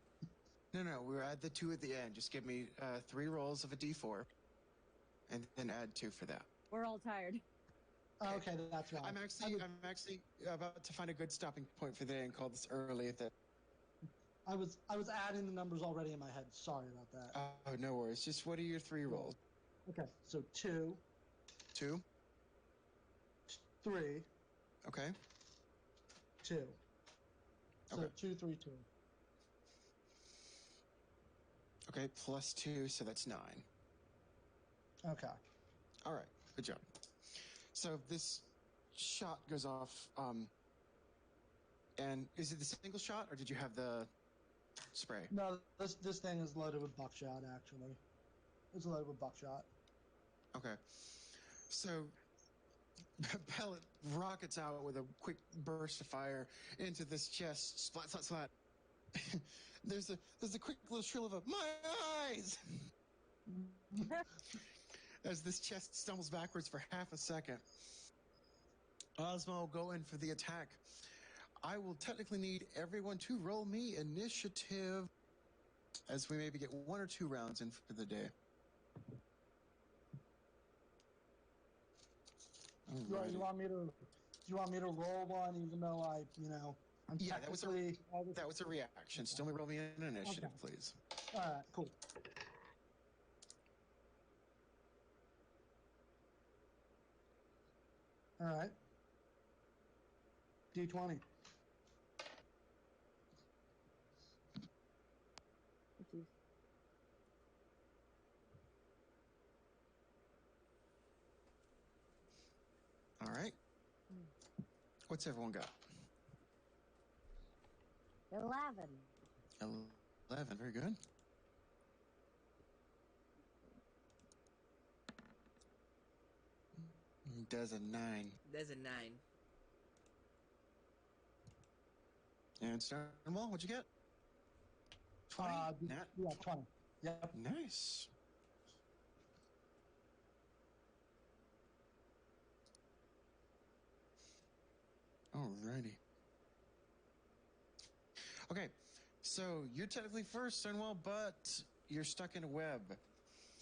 No, we'll add the 2 at the end. Just give me 3 rolls of a D4, and then add 2 for that. We're all tired. Okay, that's right. I'm actually about to find a good stopping point for the day and call this early at the. I was adding the numbers already in my head. Sorry about that. Oh, no worries. Just what are your 3 rolls? Okay, so 2. 2. 3. Okay. 2. So okay. 2, 3, 2. Okay, plus 2, so that's 9. Okay. All right, good job. So this shot goes off, and is it the single shot, or did you have the spray? No, this thing is loaded with buckshot, actually. It's loaded with buckshot. Okay. So pellet rockets out with a quick burst of fire into this chest. Splat, splat, splat. There's a quick little shrill of my eyes! As this chest stumbles backwards for half a second. Ozma will go in for the attack. I will technically need everyone to roll me initiative as we maybe get 1 or 2 rounds in for the day. You want me to roll one even though I'm technically... That was a reaction. Still roll me an initiative, please. All right, cool. All right. D20. All right. What's everyone got? 11. 11. Very good. Does a 9. There's a 9. And Stonewall, what'd you get? 20? Nat? Yeah, 20. Yep. Nice. Alrighty. Okay, so you're technically first, Stonewall, but you're stuck in a web.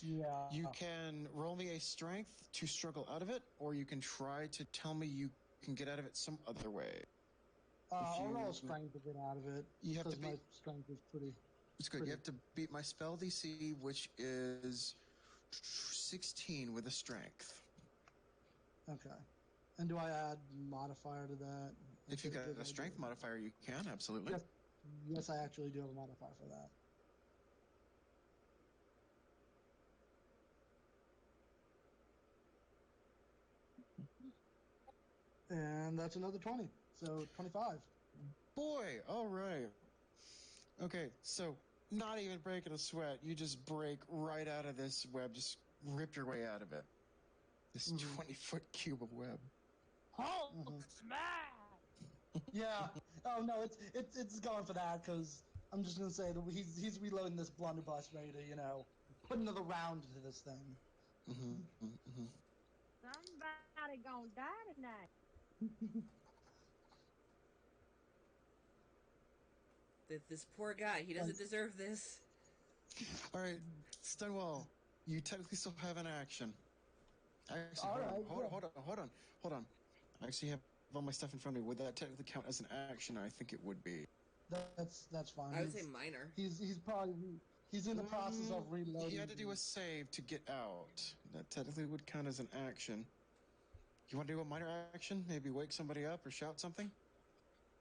Yeah. You can roll me a strength to struggle out of it, or you can try to tell me you can get out of it some other way. I'll roll a strength to get out of it. You have to because my strength is pretty. It's good. You have to beat my spell DC, which is 16 with a strength. Okay. And do I add modifier to that? If you've got a strength modifier, you can, absolutely. Yes, I actually do have a modifier for that. And that's another 20. So 25. Boy, all right. Okay, so not even breaking a sweat. You just break right out of this web. Just rip your way out of it. This 20-foot cube of web. Hulk smash! Yeah. Oh no, it's going for that because I'm just gonna say that he's reloading this blunderbuss, ready to put another round into this thing. Somebody gonna die tonight. This poor guy, he doesn't deserve this. All right, Stonewall, you technically still have an action. Actually, hold on. I actually have all my stuff in front of me. Would that technically count as an action? I think it would be. That's fine. I would say minor. He's in the process of reloading. He had to do a save to get out. That technically would count as an action. You want to do a minor action? Maybe wake somebody up or shout something?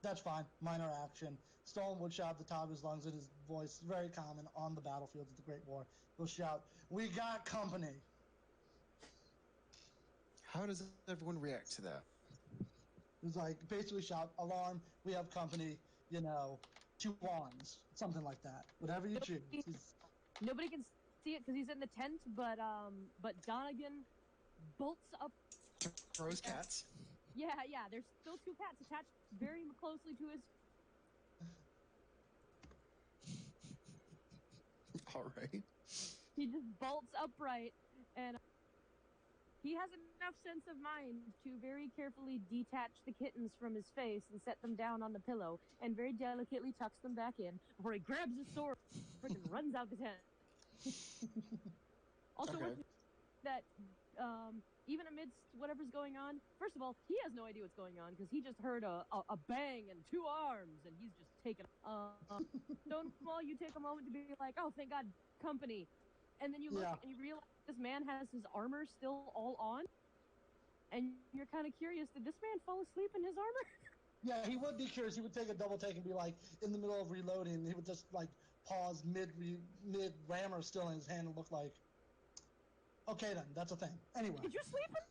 That's fine. Minor action. Stolen would shout at the top of his lungs in his voice, very common on the battlefields of the Great War. He'll shout, "We got company." How does everyone react to that? It's like basically shout, "Alarm! We have company." 2 arms, something like that. Whatever you choose. Nobody can see it because he's in the tent, but Donegan bolts up. Throws cats. Yeah. There's still 2 cats attached very closely to his. All right. He just bolts upright, and he has enough sense of mind to very carefully detach the kittens from his face and set them down on the pillow, and very delicately tucks them back in before he grabs his sword and runs out the tent. Also, okay. with that, even amidst whatever's going on, first of all, he has no idea what's going on because he just heard a bang and 2 arms, and he's just taken. Stonewall, you take a moment to be like, "Oh, thank God, company," and then you look and you realize this man has his armor still all on, and you're kind of curious: did this man fall asleep in his armor? Yeah, he would be curious. He would take a double take and be like in the middle of reloading. He would just like pause mid rammer still in his hand and look like, "Okay, then that's a thing." Anyway, Did you sleep in that?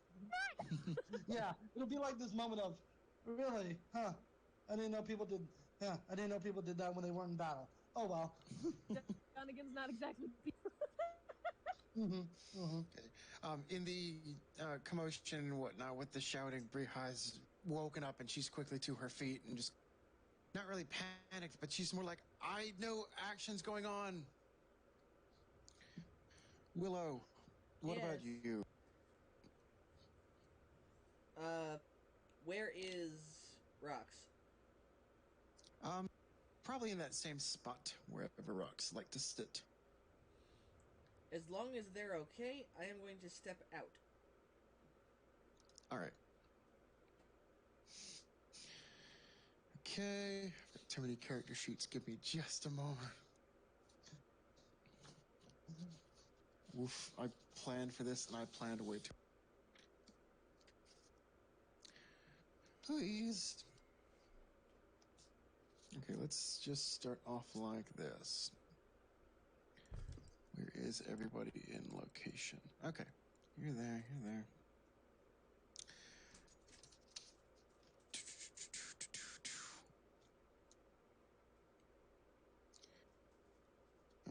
Yeah, it'll be like this moment of, really, huh? I didn't know people did. Yeah, I didn't know people did that when they weren't in battle. Oh well. Donegan's not exactly. Okay. In the commotion and whatnot, with the shouting, Briha's woken up and she's quickly to her feet and just not really panicked, but she's more like, I know action's going on. Willow, what about you? Where is Rox? Probably in that same spot wherever rocks like to sit. As long as they're okay, I am going to step out. All right. Okay, I've got too many character sheets. Give me just a moment. Oof, I planned for this and I planned way too. Please. Okay, let's just start off like this. Where is everybody in location? Okay, you're there, you're there.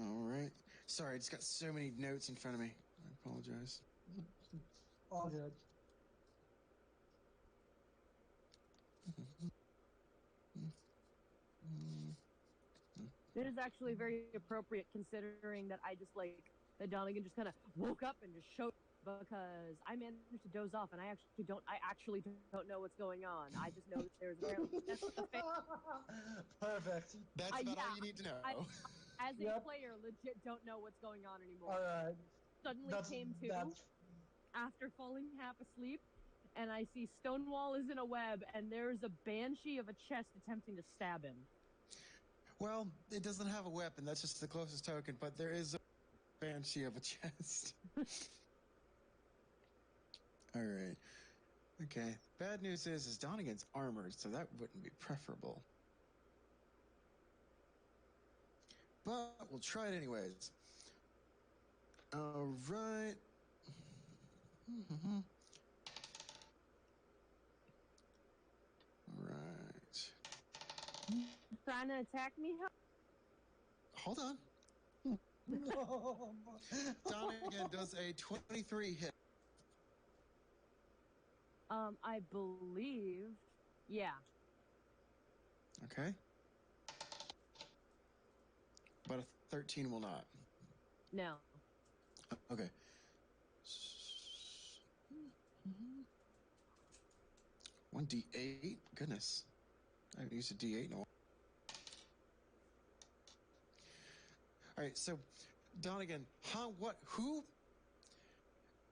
All right. Sorry, I just got so many notes in front of me. I apologize. All good. It is actually very appropriate considering that I just that Donegan just kind of woke up and just showed because I managed to doze off and I actually don't know what's going on. I just know that there's apparently a thing. Perfect. That's about all you need to know. As a player, legit don't know what's going on anymore. All right. Suddenly came to after falling half asleep, and I see Stonewall is in a web, and there's a banshee of a chest attempting to stab him. Well, it doesn't have a weapon. That's just the closest token, but there is a banshee of a chest. All right. Okay. Bad news is Donegan's armored, so that wouldn't be preferable. But we'll try it anyways. All right. All right. Trying to attack me? Hold on. Donegan does a 23 hit. I believe, yeah. Okay. But a 13 will not. No. Okay. 1d8? Goodness. I haven't used a d8 in a while. All right, so Donegan, who?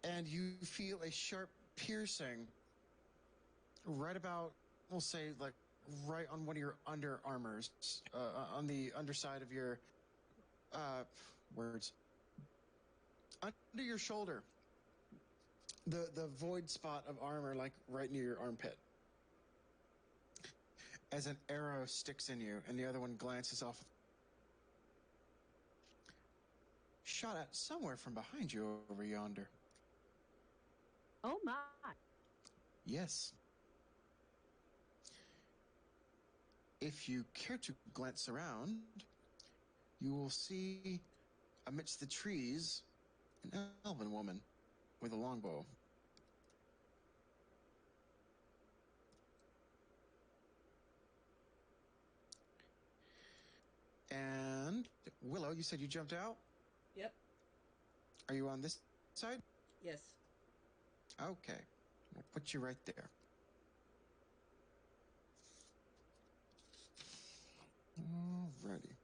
And you feel a sharp piercing right about, we'll say, like right on one of your under armors, on the underside of your words, under your shoulder. The void spot of armor, like right near your armpit. As an arrow sticks in you, and the other one glances off. Shot at somewhere from behind you over yonder. Oh my. Yes. If you care to glance around, you will see amidst the trees an elven woman with a longbow. And Willow, you said you jumped out? Yep. Are you on this side? Yes. Okay. I'll put you right there. Alrighty.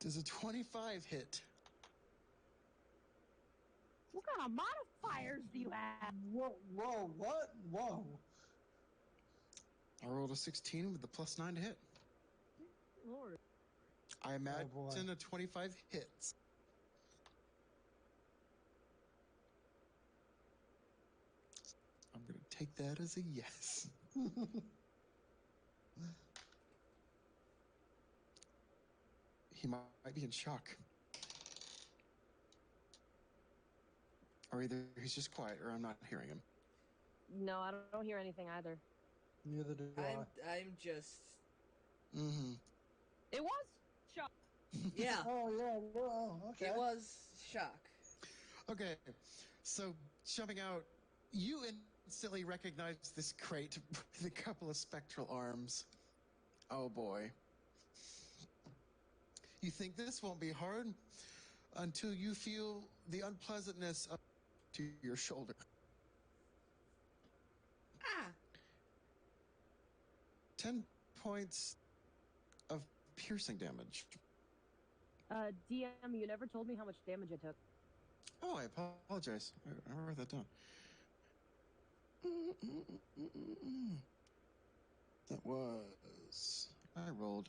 Does a 25 hit? What kind of modifiers do you have? Whoa, what? Whoa. I rolled a 16 with the +9 to hit. Lord. I imagine boy. a 25 hits. I'm going to take that as a yes. He might be in shock. Or either he's just quiet or I'm not hearing him. No, I don't hear anything either. Neither do I. I'm just. Mm-hmm. It was shock. Yeah. Oh, yeah. Well, okay. It was shock. Okay, so jumping out, you instantly recognize this crate with a couple of spectral arms. Oh boy. You think this won't be hard until you feel the unpleasantness of to your shoulder. Ah! 10 points of piercing damage. DM, you never told me how much damage I took. Oh, I apologize. I wrote that down. That was... I rolled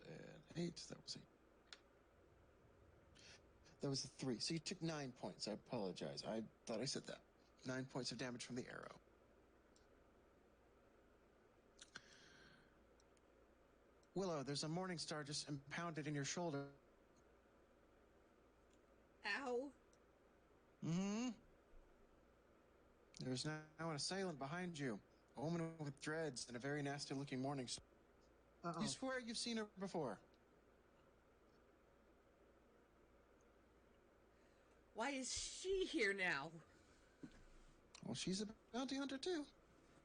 an 8. That was a... That was a 3. So you took 9 points. I apologize. I thought I said that. 9 points of damage from the arrow. Willow, there's a morning star just impounded in your shoulder. Ow. Mm-hmm. There's now an assailant behind you. A woman with dreads and a very nasty-looking morning star. Uh-oh. You swear you've seen her before. Why is she here now? Well, she's a bounty hunter, too.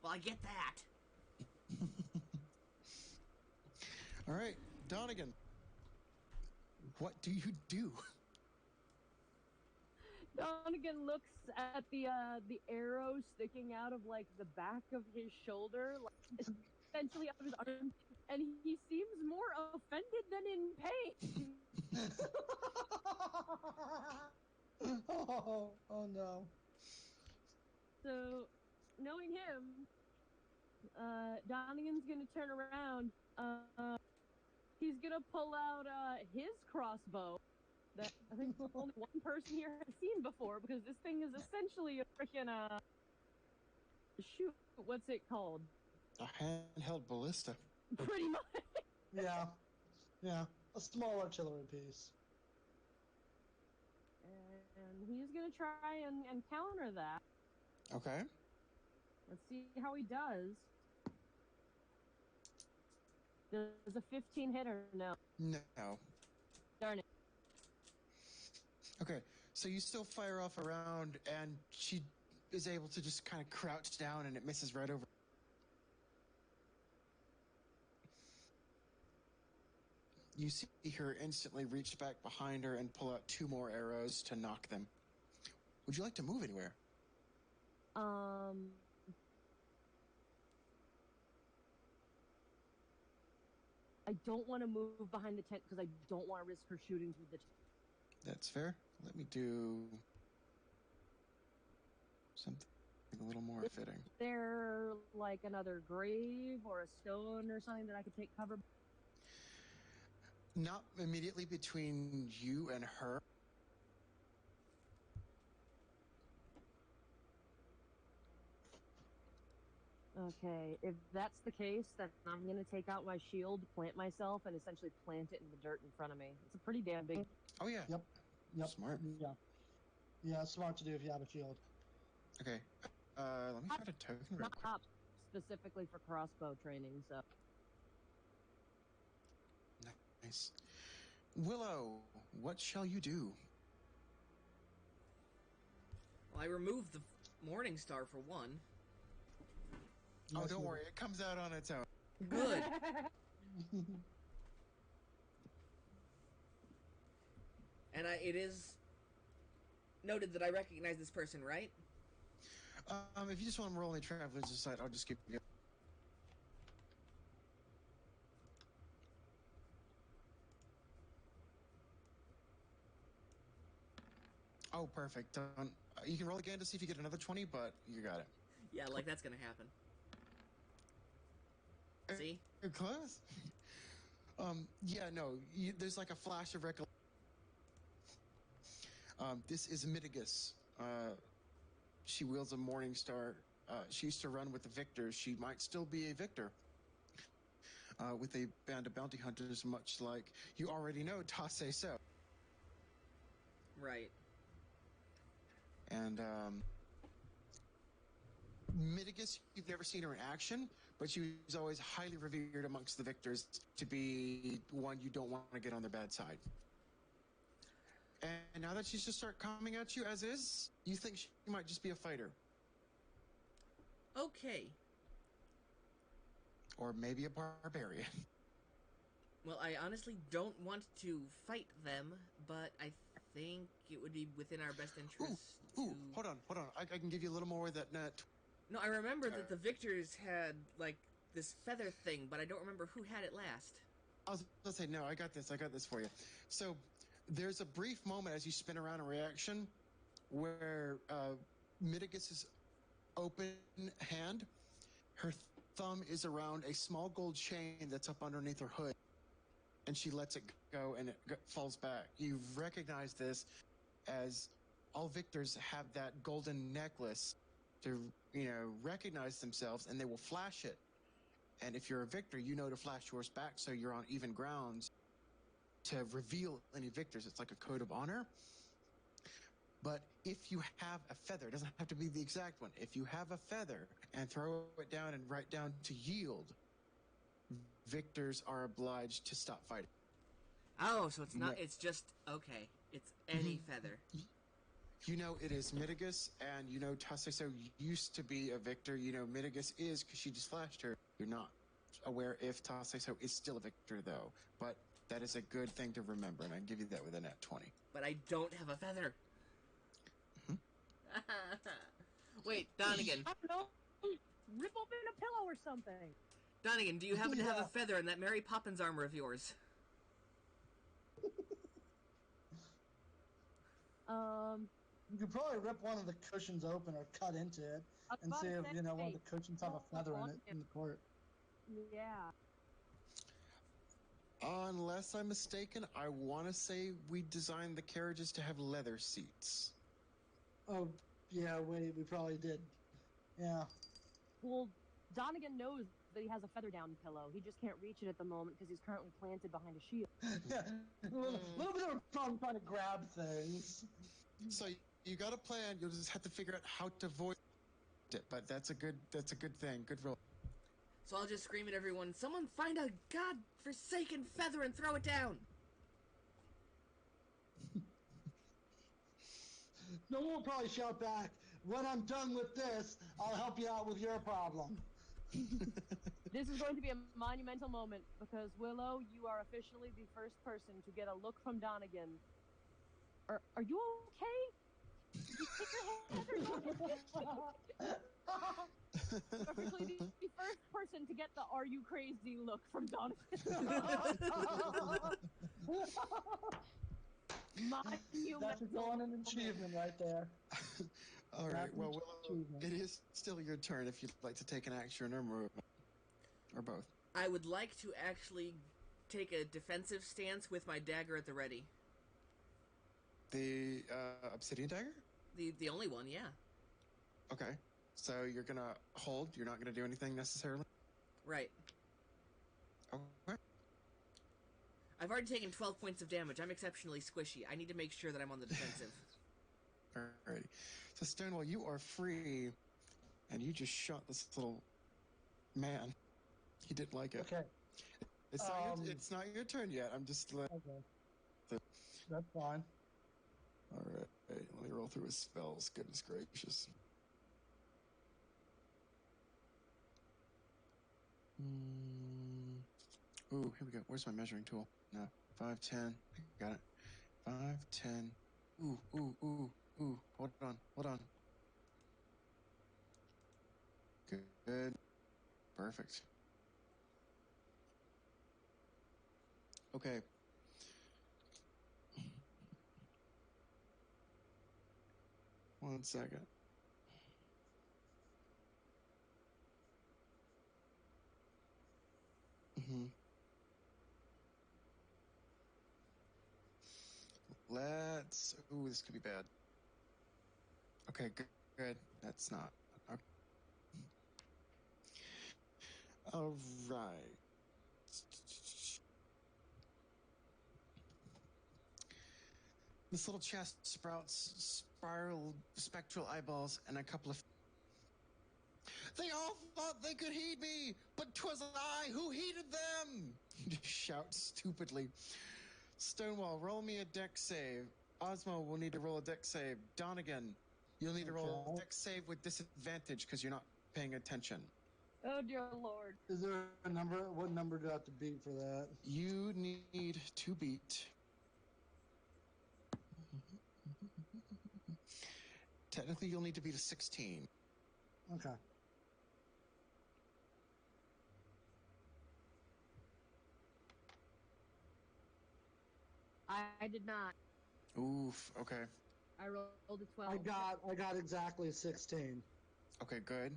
Well, I get that. All right, Donegan. What do you do? Donegan looks at the arrow sticking out of like the back of his shoulder, like essentially out of his arm, and he seems more offended than in pain. oh no. So, knowing him, Donegan's gonna turn around. He's gonna pull out his crossbow that I think only one person here has seen before, because this thing is essentially a freaking shoot. What's it called? A handheld ballista. Pretty much. Yeah. A small artillery piece. And he's gonna try and counter that. Okay. Let's see how he does. Does a 15 hit or no? No. Darn it. Okay, so you still fire off a round, and she is able to just kind of crouch down, and it misses right over. You see her instantly reach back behind her and pull out 2 more arrows to knock them. Would you like to move anywhere? I don't want to move behind the tent because I don't want to risk her shooting through the tent. That's fair. Let me do something a little more fitting. Is there like another grave or a stone or something that I could take cover? Not immediately between you and her. Okay, if that's the case, then I'm going to take out my shield, plant myself, and essentially plant it in the dirt in front of me. It's a pretty damn big... Oh, yeah. Yep. Smart. Yeah, smart to do if you have a shield. Okay. Let me find a token real quick. Not specifically for crossbow training, so... Nice. Willow, what shall you do? Well, I removed the morning star for one. Oh, don't worry. It comes out on its own. Good. And it is noted that I recognize this person, right? If you just want to roll any travelers aside, I'll just keep you. Oh, perfect. You can roll again to see if you get another 20, but you got it. Yeah, like that's gonna happen. See? You're close. Yeah, no, there's like a flash of recollection. This is Mitigus. She wields a morning star. She used to run with the victors. She might still be a victor. With a band of bounty hunters, much like you already know, Tase So. Right. And Mitigus, you've never seen her in action, but she was always highly revered amongst the victors to be one you don't want to get on their bad side. And now that she's just started coming at you as is, you think she might just be a fighter. Okay. Or maybe a barbarian. Well, I honestly don't want to fight them, but I think it would be within our best interest to... Hold on. I can give you a little more of that net. No, I remember that the victors had, like, this feather thing, but I don't remember who had it last. I was going to say, no, I got this for you. So, there's a brief moment as you spin around a reaction where Mitigus's open hand Her thumb is around a small gold chain that's up underneath her hood, and she lets it go and it falls back. You recognize this as all victors have that golden necklace to, recognize themselves, and they will flash it. And if you're a victor, you know to flash yours back so you're on even grounds to reveal any victors. It's like a code of honor. But if you have a feather, it doesn't have to be the exact one. If you have a feather and throw it down and write down to yield, victors are obliged to stop fighting. Oh, so it's not. It's just okay. It's any feather. It is Mitigus, and Taseso used to be a victor. Mitigus is because she just flashed her. You're not aware if Taseso is still a victor, though. But that is a good thing to remember, and I give you that with a nat 20. But I don't have a feather. Wait, Donegan. I don't know. Rip open a pillow or something. Donegan, do you happen to have a feather in that Mary Poppins armor of yours? You could probably rip one of the cushions open or cut into it and see if one of the cushions have a feather in it in the court. Yeah. Unless I'm mistaken, I want to say we designed the carriages to have leather seats. Oh, yeah, we probably did. Yeah. Well, Donegan knows that he has a feather down pillow. He just can't reach it at the moment because he's currently planted behind a shield. Yeah, a little bit of a problem trying to grab things. So you got a plan. You'll just have to figure out how to voice it. But that's a good thing. Good roll. So I'll just scream at everyone, someone find a god-forsaken feather and throw it down! No one will probably shout back, when I'm done with this, I'll help you out with your problem. This is going to be a monumental moment because, Willow, you are officially the first person to get a look from Donegan. Are you okay? Did you take your head or officially the first person to get the "Are you crazy?" look from Donegan. That's an achievement right there. All right. Well, Willow, it is still your turn if you'd like to take an action or movement, or both. I would like to actually take a defensive stance with my dagger at the ready. The obsidian dagger? The only one, yeah. Okay. So you're gonna hold. You're not gonna do anything necessarily. Right. Okay. I've already taken 12 points of damage. I'm exceptionally squishy. I need to make sure that I'm on the defensive. Alrighty. So Stonewall, you are free, and you just shot this little man. He didn't like it. Okay. It's not your turn yet. I'm just okay. That's fine. Alright. Let me roll through his spells. Goodness gracious. Ooh, here we go. Where's my measuring tool? No. 5, 10. Got it. 5, 10. Ooh. Hold on. Good. Perfect. Okay. One second. Ooh, this could be bad. Okay, good. That's not. Okay. All right. This little chest sprouts spiral spectral eyeballs and a couple of... They all thought they could heed me, but 'twas I who heeded them! He just shouts stupidly. Stonewall, roll me a dex save. Osmo will need to roll a dex save. Donegan, you'll need to roll a dex save with disadvantage because you're not paying attention. Oh, dear Lord. Is there a number? What number do I have to beat for that? You need to beat... Technically, you'll need to beat a 16. Okay. I did not. Oof, okay. I rolled a 12. I got exactly 16. Okay, good.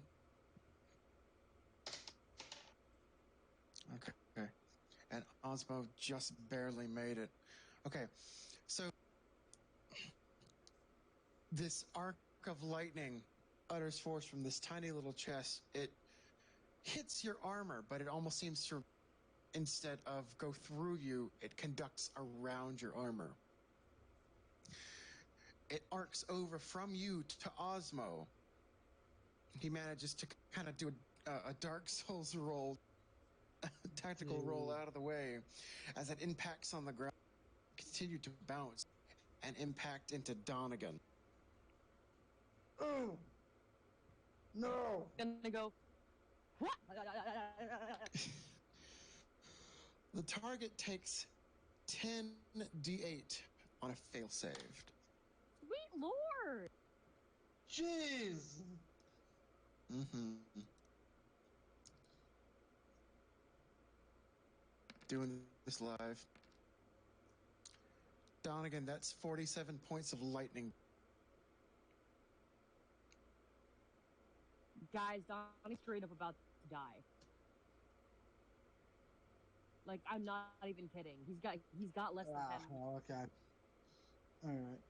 Osmo just barely made it. Okay, so this arc of lightning utters force from this tiny little chest. It hits your armor, but it almost seems to, instead of go through you, it conducts around your armor. It arcs over from you to Osmo. He manages to kind of do a Dark Souls roll, tactical roll out of the way as it impacts on the ground, continue to bounce and impact into Donegan. Oh no! Gonna go. The target takes 10d8 on a failsafe. Sweet Lord! Jeez! Mm-hmm. Doing this live. Donegan, that's 47 points of lightning. Guys, Donnie's straight up about to die. Like, I'm not even kidding. He's got less than 10. Oh, okay. All right.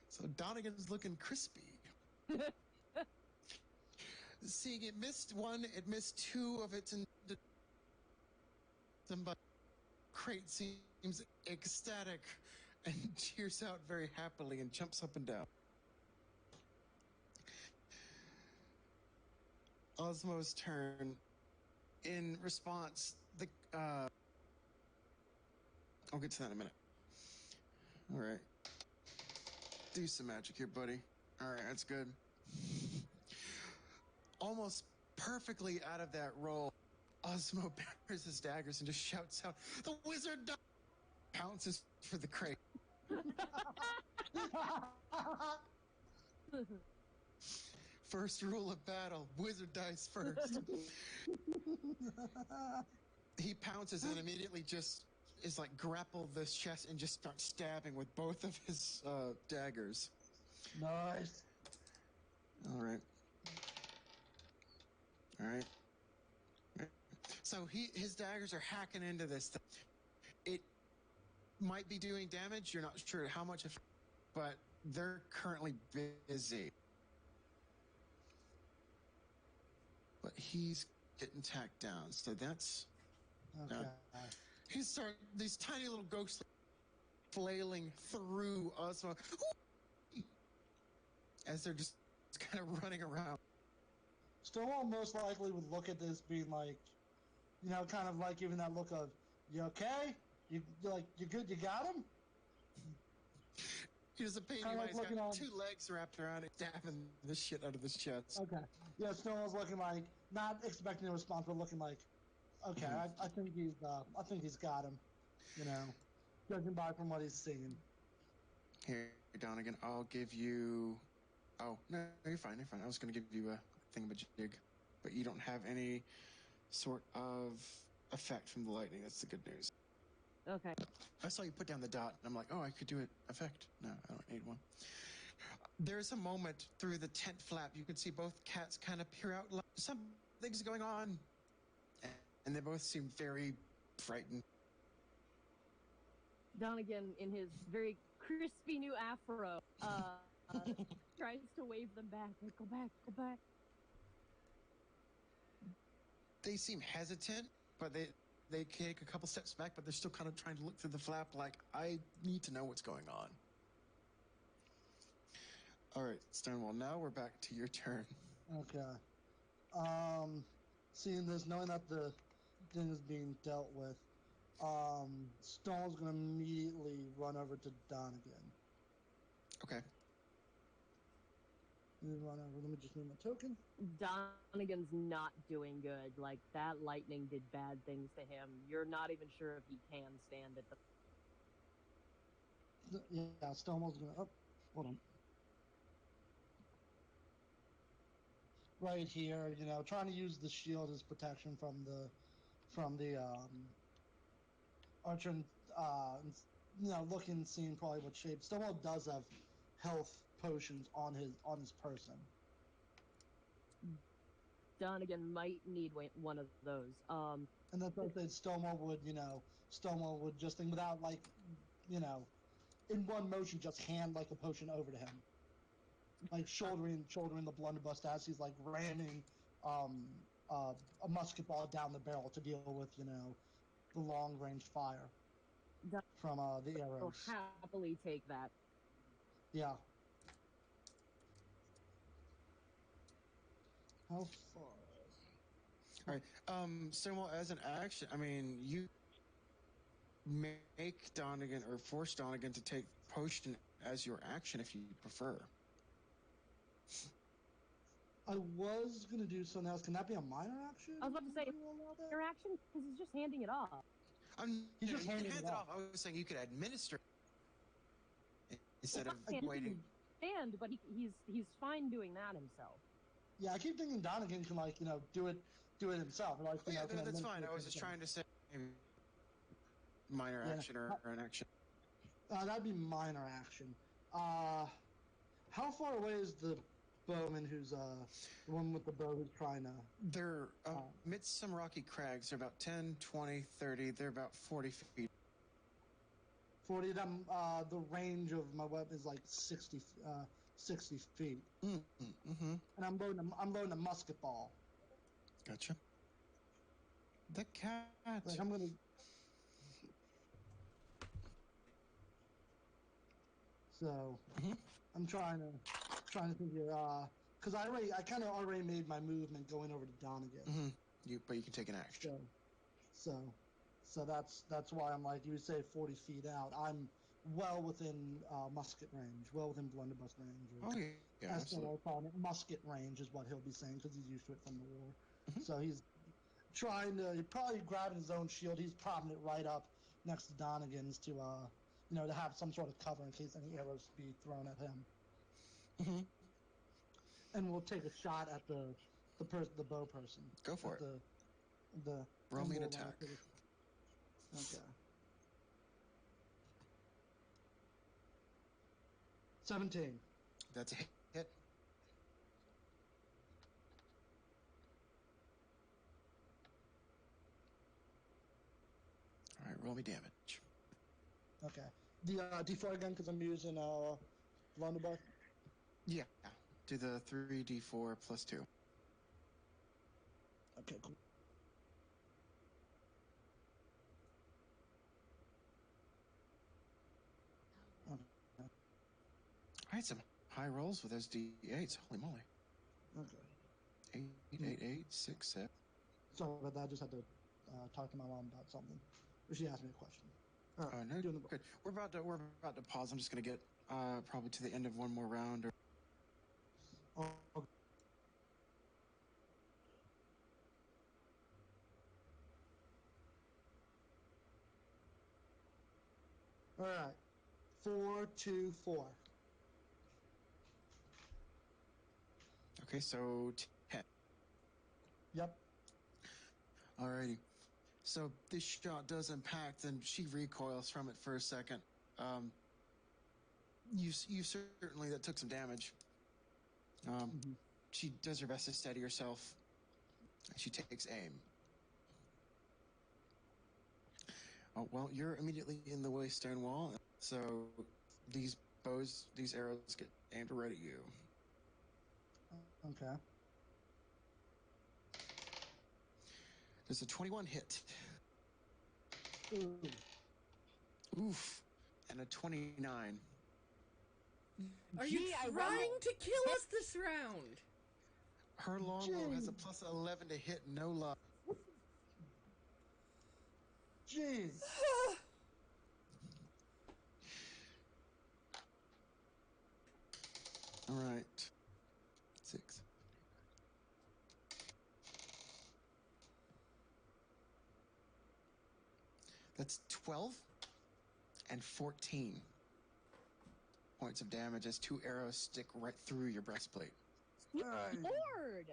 So Donegan's looking crispy. Seeing it missed one, it missed two of its intended. Somebody crate seems ecstatic and cheers out very happily and jumps up and down. Osmo's turn. In response, I'll get to that in a minute. All right. Do some magic here, buddy. All right, that's good. Almost perfectly out of that roll, Osmo bares his daggers and just shouts out, "The wizard pounces for the crate." First rule of battle, wizard dies first. He pounces and immediately just is like grapple this chest and just starts stabbing with both of his daggers. Nice. All right. All right. So his daggers are hacking into this thing. It might be doing damage. You're not sure how much, but they're currently busy. But he's getting tacked down. So that's Okay. He's starting these tiny little ghosts flailing through Osmo as they're just kind of running around. Stonewall most likely would look at this being like, you know, kind of like giving that look of, "You okay? You like you good? You got him?" He doesn't pay any Kind of mind. like He's got looking on. 2 legs wrapped around it, stabbing the shit out of his chest. Okay. Yeah, Stonewall's looking like not expecting a response, but looking like, okay, I think he's got him. You know, judging by from what he's seen. Here, Donegan, I'll give you. Oh no, you're fine. You're fine. I was going to give you a thingamajig, but you don't have any sort of effect from the lightning. That's the good news. Okay. I saw you put down the dot, and I'm like, oh, I could do it. Effect. No, I don't need one. There's a moment through the tent flap. You can see both cats kind of peer out. Like, something's going on, and they both seem very frightened. Donegan, in his very crispy new afro, tries to wave them back. Like, go back, go back. They seem hesitant, but they take a couple steps back, but they're still kind of trying to look through the flap like, I need to know what's going on. All right, Stonewall, now we're back to your turn. Okay. Seeing this, knowing that the thing is being dealt with, Stonewall's gonna immediately run over to Donegan. Okay. Run over. Let me just need my token. Donegan's not doing good. Like, that lightning did bad things to him. You're not even sure if he can stand it. Yeah, Stonewall's gonna. Oh, hold on. Right here, you know, trying to use the shield as protection from the archer. You know, looking, seeing probably what shape. Stonewall does have health potions on his person. Donegan might need one of those. And that's what I said. Stonewall would just think without in one motion, just hand like a potion over to him, like shouldering the blunderbuss as he's like ramming a musket ball down the barrel to deal with the long range fire from the I'll arrows. happily take that. Yeah. How far? All right. Stonewall, as an action, I mean, you make Donegan or force Donegan to take potion as your action if you prefer. I was gonna do something else. Can that be a minor action? I was about to say minor action because he's just handing it off. He's just handing it off. I was saying you could administer instead of waiting. Stand, but he's fine doing that himself. Yeah, I keep thinking Donegan can do it himself. That's fine. I was just trying to say minor action or an action. That'd be minor action. How far away is the bowman who's the one with the bow who's trying to... They're amidst some rocky crags. They're about 10, 20, 30. They're about 40 feet. 40 of them, the range of my weapon is like 60 feet. Mm-hmm. And I'm loading a musket ball. Gotcha. The cat. Like I'm gonna... So, I'm trying to figure, because I kind of already made my movement going over to Donegan. But you can take an action. So that's why I'm like, you would say 40 feet out. I'm well within musket range, well within blunderbuss range. Oh yeah, as absolutely. they're calling it, musket range is what he'll be saying because he's used to it from the war. So he's probably grabbing his own shield. He's propping it right up next to Donegan's to have some sort of cover in case any arrows be thrown at him. And we'll take a shot at the bow person. Go for it. Roll me an attack. Okay. 17. That's a hit. All right, roll me damage. Okay. The D4 again because I'm using blunderbuss. Yeah. Do the 3d4 plus 2. Okay, cool. Okay. I had some high rolls with those d8s. Holy moly. Okay. 8, 8, 6, 7. Sorry about that. I just had to talk to my mom about something. She asked me a question. All right. No, good. We're about to pause. I'm just going to get probably to the end of one more round. Okay. All right. 4, 2, 4. Okay, so 10. Yep. Alrighty. So this shot does impact, and she recoils from it for a second. You certainly that took some damage. She does her best to steady herself. She takes aim. Oh well, you're immediately in the way, Stonewall. So these arrows get aimed right at you. Okay. There's a 21 hit. Oof. And a 29. Are you trying to kill us this round? Her longbow has a plus 11 to hit, no luck. Jeez. All right. 6. That's 12 and 14 points of damage as 2 arrows stick right through your breastplate. Lord!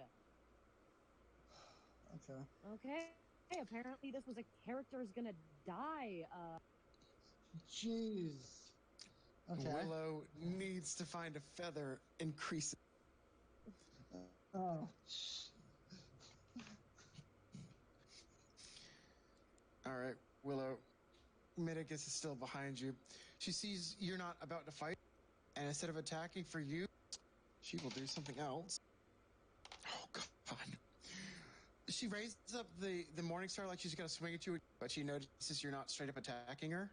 Okay. Okay, apparently this was a character's gonna die. Jeez. Okay. Willow needs to find a feather increase. Oh. All right, Willow. Miticus is still behind you. She sees you're not about to fight, and instead of attacking for you, she will do something else. Oh, God. She raises up the Morning Star like she's going to swing at you, but she notices you're not straight up attacking her.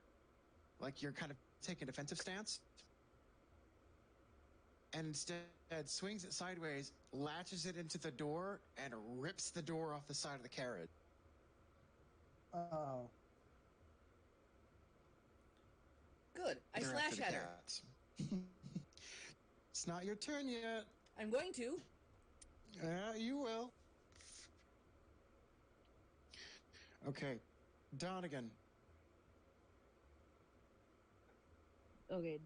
Like you're kind of taking a defensive stance. And instead swings it sideways, latches it into the door, and rips the door off the side of the carriage. Oh. Good. I They're slash after the at her. cats. It's not your turn yet. I'm going to. Yeah, you will. Okay. Donegan. Okay,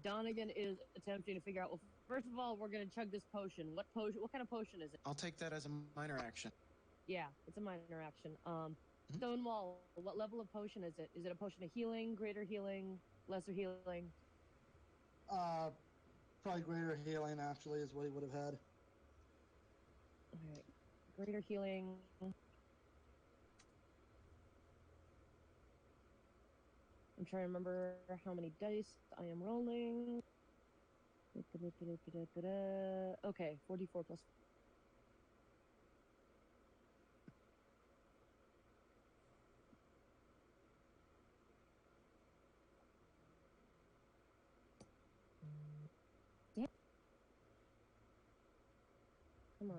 Donegan is attempting to figure out. Well, first of all, we're gonna chug this potion. What potion? What kind of potion is it? I'll take that as a minor action. Yeah, it's a minor action. Stonewall. What level of potion is it? Is it a potion of healing, greater healing, lesser healing? Probably greater healing actually is what he would have had. Okay, greater healing. I'm trying to remember how many dice I am rolling. Okay, 44 plus. Damn. Come on.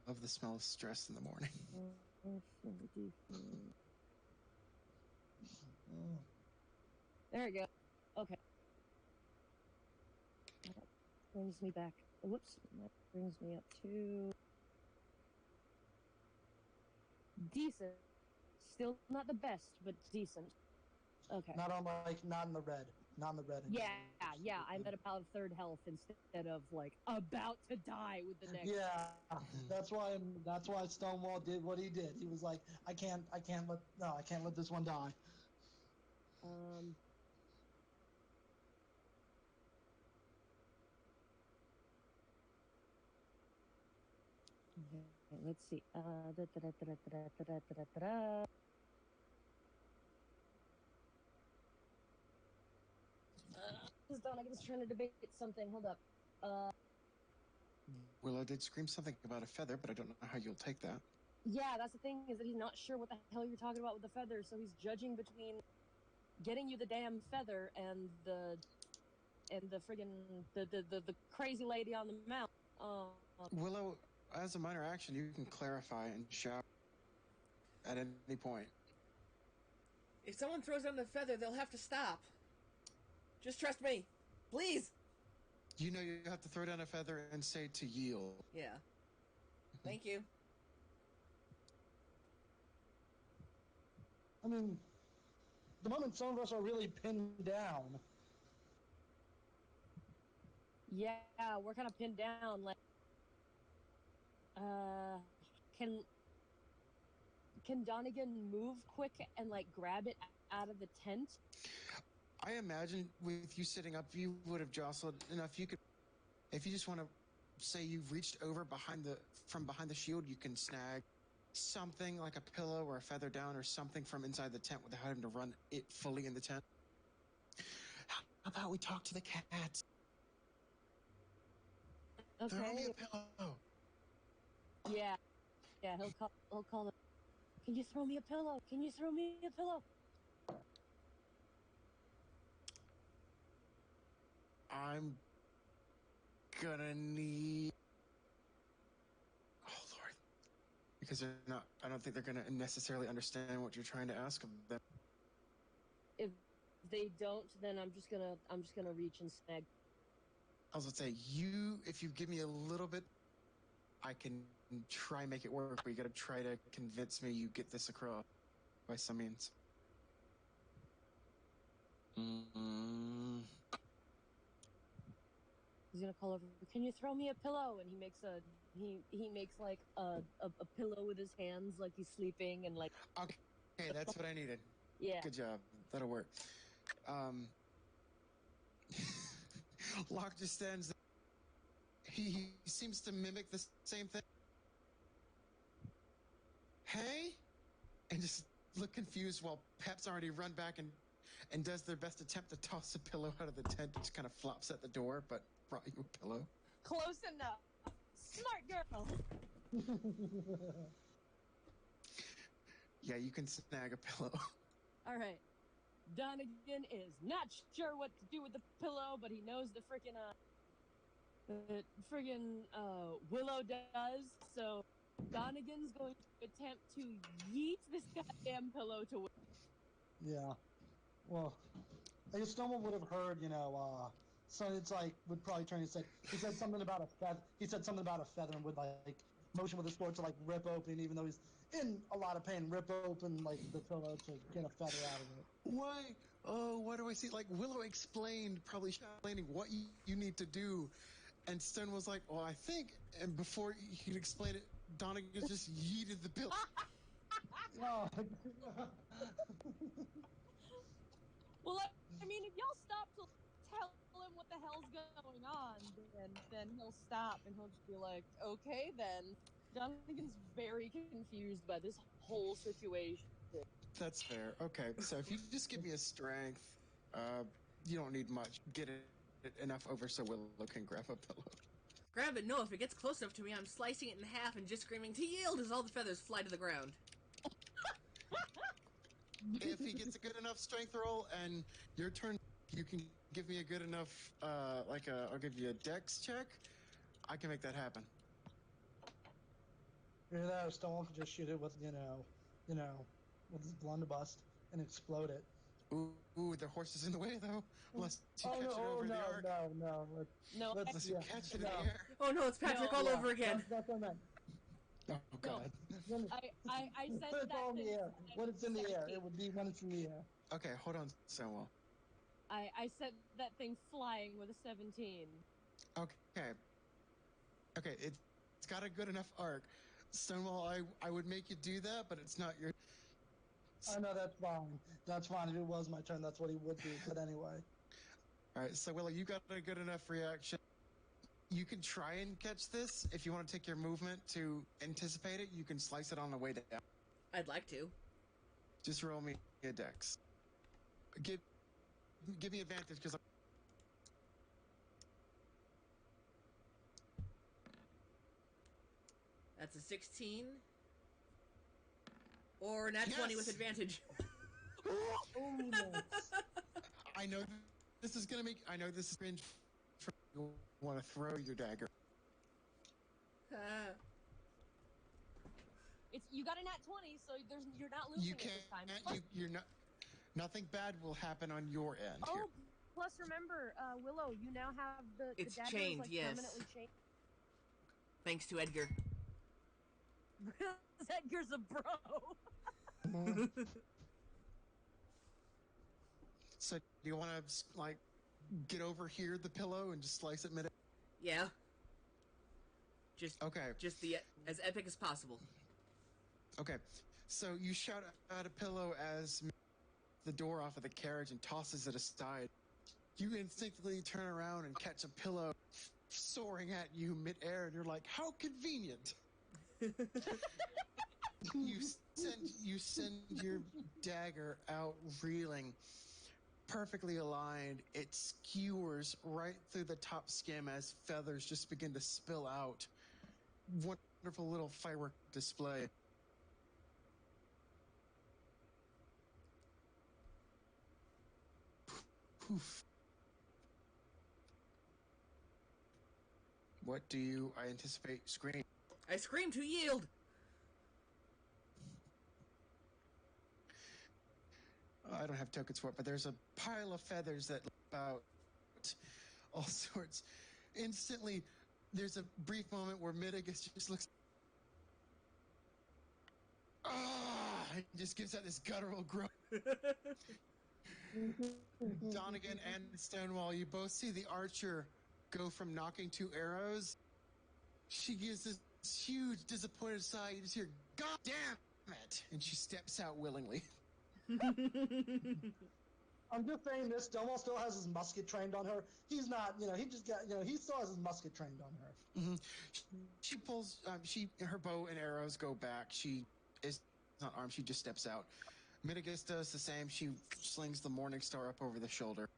Love the smell of stress in the morning. There we go. Okay. That brings me back. Whoops. That brings me up to decent. Still not the best, but decent. Okay. Not in the red. Not in the red. Yeah, yeah. I'm at about third health instead of like about to die with the next. Yeah, that's why Stonewall did what he did. He was like, I can't let this one die. Okay, let's see. Just don't. I was trying to debate something. Hold up. Willow did scream something about a feather, but I don't know how you'll take that. Yeah, that's the thing, is that he's not sure what the hell you're talking about with the feather, so he's judging between getting you the damn feather and the friggin' the crazy lady on the mount. Willow, as a minor action, you can clarify and shout at any point. If someone throws down the feather, they'll have to stop. Just trust me. Please. You know you have to throw down a feather and say to yield. Yeah. Thank you. I mean, the moment some of us are really pinned down. Yeah, we're kind of pinned down. Like, can Donegan move quick and like grab it out of the tent? I imagine with you sitting up, you would have jostled enough. You could, if you just want to say you've reached over from behind the shield, you can snag something like a pillow or a feather down or something from inside the tent without having to run it fully in the tent. How about we talk to the cats? Okay. Throw me a pillow. Yeah, yeah. He'll call them. Can you throw me a pillow? Can you throw me a pillow? I'm gonna need. Oh Lord, because they're not. I don't think they're gonna necessarily understand what you're trying to ask of them. If they don't, then I'm just gonna reach and snag. I was gonna say if you give me a little bit, I can try and make it work. But you got to try to convince me you get this across by some means. Mm-hmm. He's gonna call over. Can you throw me a pillow? And he makes like a pillow with his hands, like he's sleeping, and like. Okay, that's what I needed. Yeah. Good job. That'll work. Locke just stands there. He seems to mimic the same thing. Hey? and just look confused while Pep's already run back and does their best attempt to toss a pillow out of the tent. It just kind of flops at the door, but brought you a pillow. Close enough. Smart girl. Yeah, you can snag a pillow. All right. Donegan is not sure what to do with the pillow, but he knows the friggin' Willow does. So Donegan's going to attempt to yeet this goddamn pillow to Willow. Yeah. Well, I guess someone would have heard, so it's like would probably turn and said he said something about a feather. He said something about a feather and would like motion with his sword to like rip open, even though he's in a lot of pain, rip open like the pillow to get a feather out of it. Why? Oh, what do I see? Like Willow probably explaining what you need to do, and Stone was like, "Well, I think," and before he could explain it, Donegan just yeeted the pillow. Oh. Well, I mean, if y'all stop to tell him what the hell's going on, then he'll stop and he'll just be like, okay, then. Donegan's very confused by this whole situation. That's fair. Okay, so if you just give me a strength, you don't need much. Get it enough over so Willow can grab a pillow. Grab it. No, if it gets close enough to me, I'm slicing it in half and just screaming to yield as all the feathers fly to the ground. If he gets a good enough strength roll and your turn, you can give me a good enough, I'll give you a dex check. I can make that happen. Either that or Stone could just shoot it with, with his blunderbuss and explode it. Ooh, the horse is in the way though. Unless you catch it over the arc. No. Unless you catch it in the air. Oh no, it's Patrick all over again. That's what I meant. Oh God. I said Put it that all in thing the air. When it's in the air, 17. it would be when it's in the air. Okay, hold on, Stonewall. I sent that thing flying with a 17. Okay, it's got a good enough arc. Stonewall, I would make you do that, but it's not your. I know that's fine. That's fine. If it was my turn, that's what he would do. But anyway. All right, so Willow, you got a good enough reaction. You can try and catch this. If you want to take your movement to anticipate it, you can slice it on the way down. I'd like to. Just roll me a dex. Give me advantage because. That's a 16. Or nat 20 with advantage. Oh, no. I know this is gonna make. I know this is cringe. You want to throw your dagger. It's you got a nat 20, so you're not losing You it this time. can't. You're not. Nothing bad will happen on your end here. Oh, plus remember, Willow, you now have the It's dagger chained, is like yes. permanently chained. Thanks to Edgar. Edgar's a bro. So do you want to like get over here the pillow and just slice it mid? Yeah. Just okay. As epic as possible. Okay, so you shout out a pillow as the door off of the carriage and tosses it aside. You instinctively turn around and catch a pillow soaring at you midair, and you're like, "How convenient!" you send your dagger out reeling, perfectly aligned. It skewers right through the top skim as feathers just begin to spill out. Wonderful little firework display. Poof. What do I anticipate scream? I scream to yield! I don't have tokens for it, but there's a pile of feathers that leap out all sorts. Instantly, there's a brief moment where Midigus just looks and just gives out this guttural groan. Donegan and Stonewall, you both see the archer go from knocking 2 arrows. She gives this huge disappointed sigh. You just hear, "God damn it!" And she steps out willingly. I'm just saying this. Stonewall still has his musket trained on her. He's not, he just got, he still has his musket trained on her. Mm-hmm. She pulls, her bow and arrows go back. She is not armed. She just steps out. Mitigus does the same. She slings the Morning Star up over the shoulder.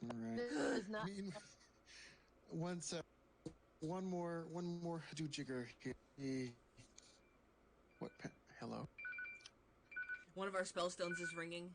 All right. Does not. One more jigger here. What? Hello. One of our spellstones is ringing.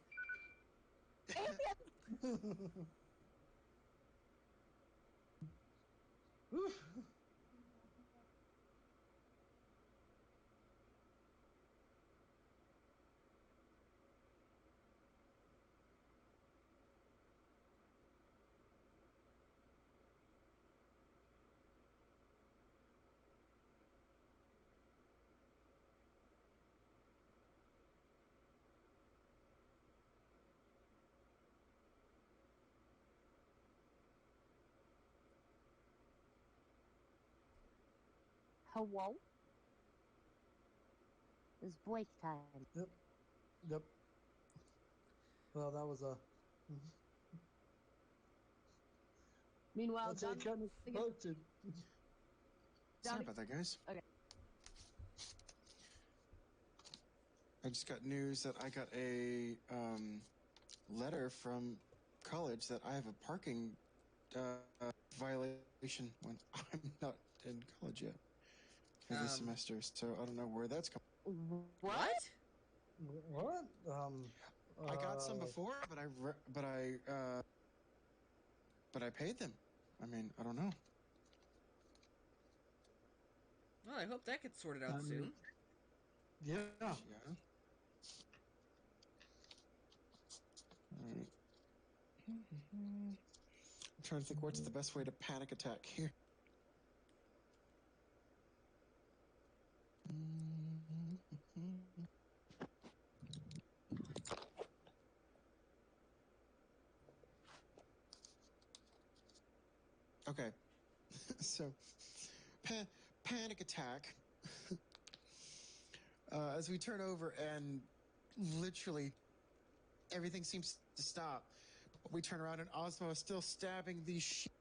Hello? It's voice time. Yep. Well, that was a. Meanwhile, That's how John. it kind of supposed to. Sorry about that, guys. Okay. I just got news that I got a letter from college that I have a parking violation when I'm not in college yet for this semester. So I don't know where that's coming. What? What? I got some before, but I paid them. I mean, I don't know. Well, I hope that gets sorted out soon. Yeah. Yeah. All right. I'm trying to think what's the best way to panic attack here. Okay, so panic attack. As we turn over and literally everything seems to stop, but we turn around and Osmo is still stabbing the shit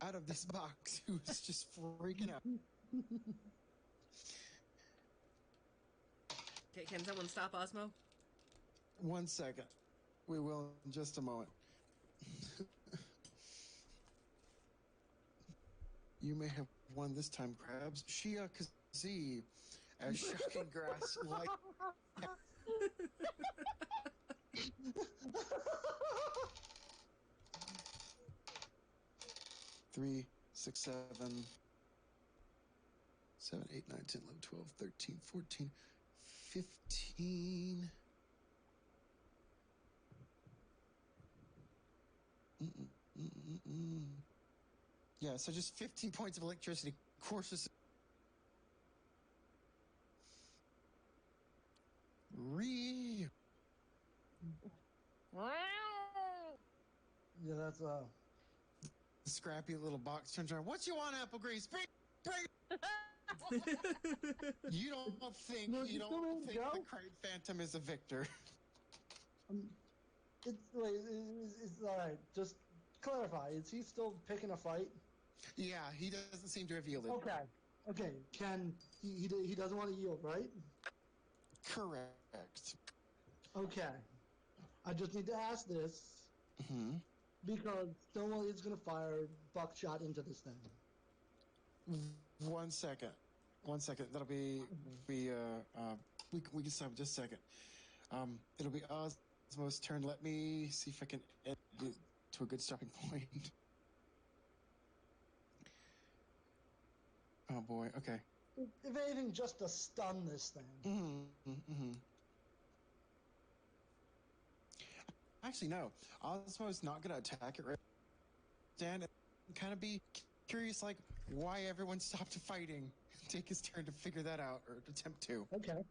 out of this box, who's just freaking out. Can someone stop Osmo? 1 second. We will in just a moment. You may have won this time, Krabs. Shia Kazi as shocking grass like 3, 6, 7, 8, 9, 10, 11, 12, 13, 14, 15. Yeah, so just 15 points of electricity courses. Yeah, that's Scrappy little box turns around. What you want, apple grease? Bring. You don't think No, you you still don't didn't think go? the Crate Phantom is a victor? It's all right. Just clarify. Is he still picking a fight? Yeah, he doesn't seem to have yielded. Okay. Can he doesn't want to yield, right? Correct. Okay. I just need to ask this Mm-hmm. because Stonewall is going to fire buckshot into this thing. 1 second. 1 second. That'll be we can stop just a second. It'll be Osmo's turn. Let me see if I can edit it to a good stopping point. Oh boy. Okay. If anything, just to stun this thing. Actually, no. Osmo's not going to attack it right. Stand and kind of be curious, like why everyone stopped fighting. Take his turn to figure that out, or attempt to. Okay.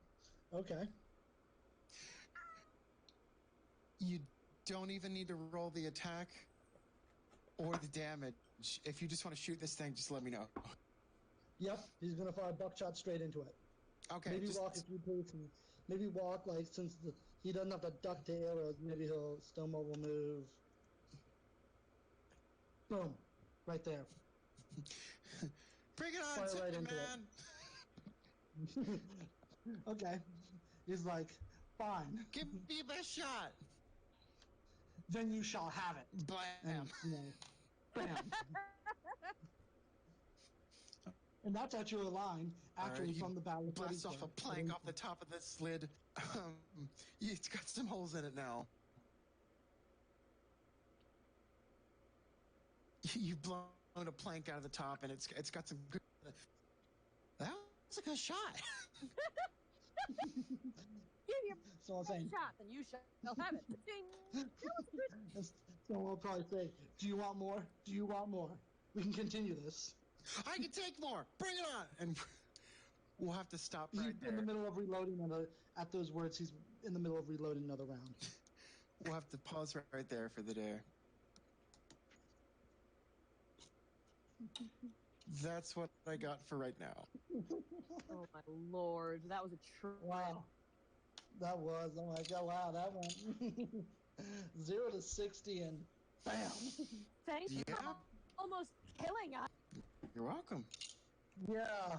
You don't even need to roll the attack or the damage. If you just want to shoot this thing, just let me know. Yep, he's going to fire buckshot straight into it. Okay. Maybe walk a few paces. Maybe walk since he doesn't have to duck to arrows. Maybe Stonewall will move Boom, right there. Bring it on, Fire right Tin into Man! it. Okay. He's like, fine. Give me your best shot! Then you shall have it. Blam! And, bam. And that's actually a line, actually, from the Battle of Blast off a Gettysburg. plank off the top of the slid. It's got some holes in it now. You've blown a plank out of the top, and it's got some good. That was a good shot. Give your So I'm saying, shot, then you shall have it. Ding. That was good. so I'll probably say, do you want more? Do you want more? We can continue this. I can take more. Bring it on. And we'll have to stop right He's there. in the middle of reloading at those words. He's in the middle of reloading another round. We'll have to pause right there for the day. That's what I got for right now. Oh my lord, that was a trip. Wow. That was, oh my god, wow, that went 0 to 60 and bam. Thanks Yeah. for almost killing us. You're welcome. Yeah,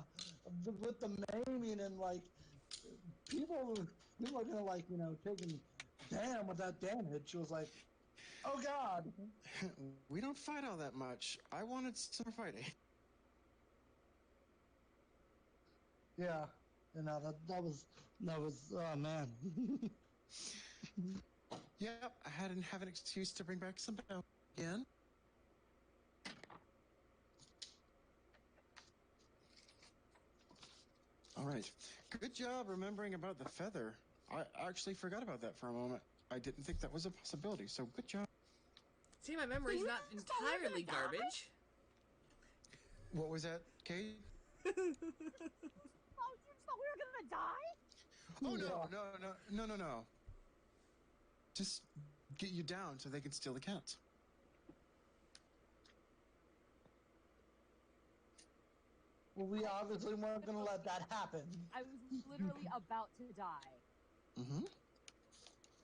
with the maiming and like people are gonna like taking damn with that damage. It was like, oh god. We don't fight all that much. I wanted some fighting. Yeah, that was oh man. Yep, I had to have an excuse to bring back some bounty again. All right. Good job remembering about the feather. I actually forgot about that for a moment. I didn't think that was a possibility, so good job. See, my memory's So you not just thought we were entirely gonna die? garbage. What was that, Kate? Oh, you just thought we were gonna die? Oh, Yeah. no. Just get you down so they can steal the cat. Well, we obviously weren't gonna let that happen. I was literally about to die. Mm-hmm.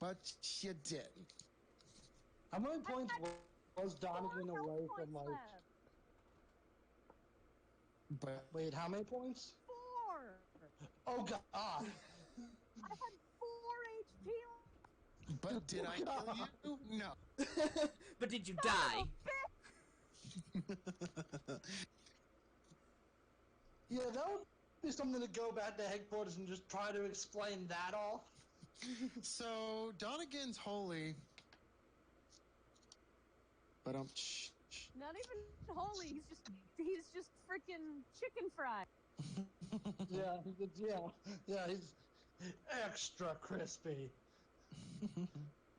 But you did. How many points had was 4 Donovan health away points from like? left. But Wait, how many points? 4. Oh god. I had 4 HP left. but did I kill you? No. But did you Son of die? a bitch! Yeah, that would be something to go back to headquarters and just try to explain that off. So Donegan's holy, but Not even holy. He's just freaking chicken fried. Yeah, he's extra crispy.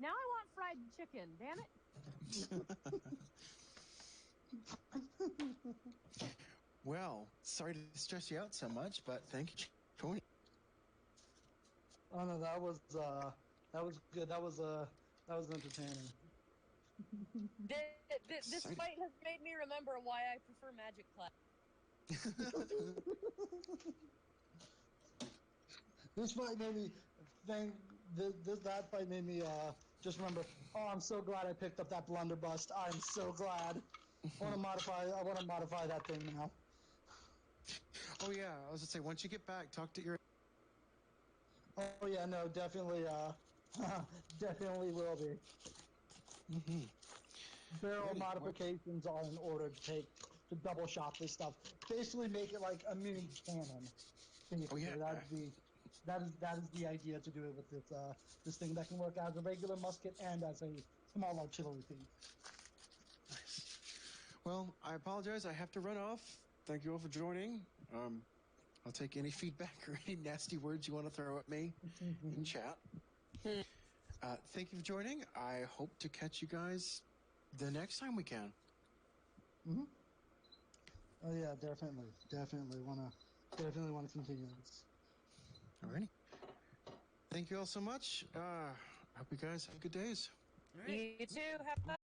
Now I want fried chicken. Damn it! Well, sorry to stress you out so much, but thank you for joining. Oh no, that was good. That was entertaining. This fight has made me remember why I prefer Magic class. This fight made me think. That fight made me just remember. Oh, I'm so glad I picked up that blunderbuss. I'm so glad. I want to modify that thing now. Oh yeah, I was gonna say once you get back, talk to your. Oh yeah, no, definitely, definitely will be. Mm-hmm. Barrel modifications are in order to double shot this stuff. Basically, make it like a mini cannon. Basically, Oh yeah. that is the idea to do it with this thing that can work as a regular musket and as a small artillery piece. Nice. Well, I apologize. I have to run off. Thank you all for joining. I'll take any feedback or any nasty words you want to throw at me in chat. Thank you for joining. I hope to catch you guys the next time we can. Mm-hmm. Oh yeah, definitely wanna continue this. Alrighty. Thank you all so much. I hope you guys have good days. All right. You too. Have fun.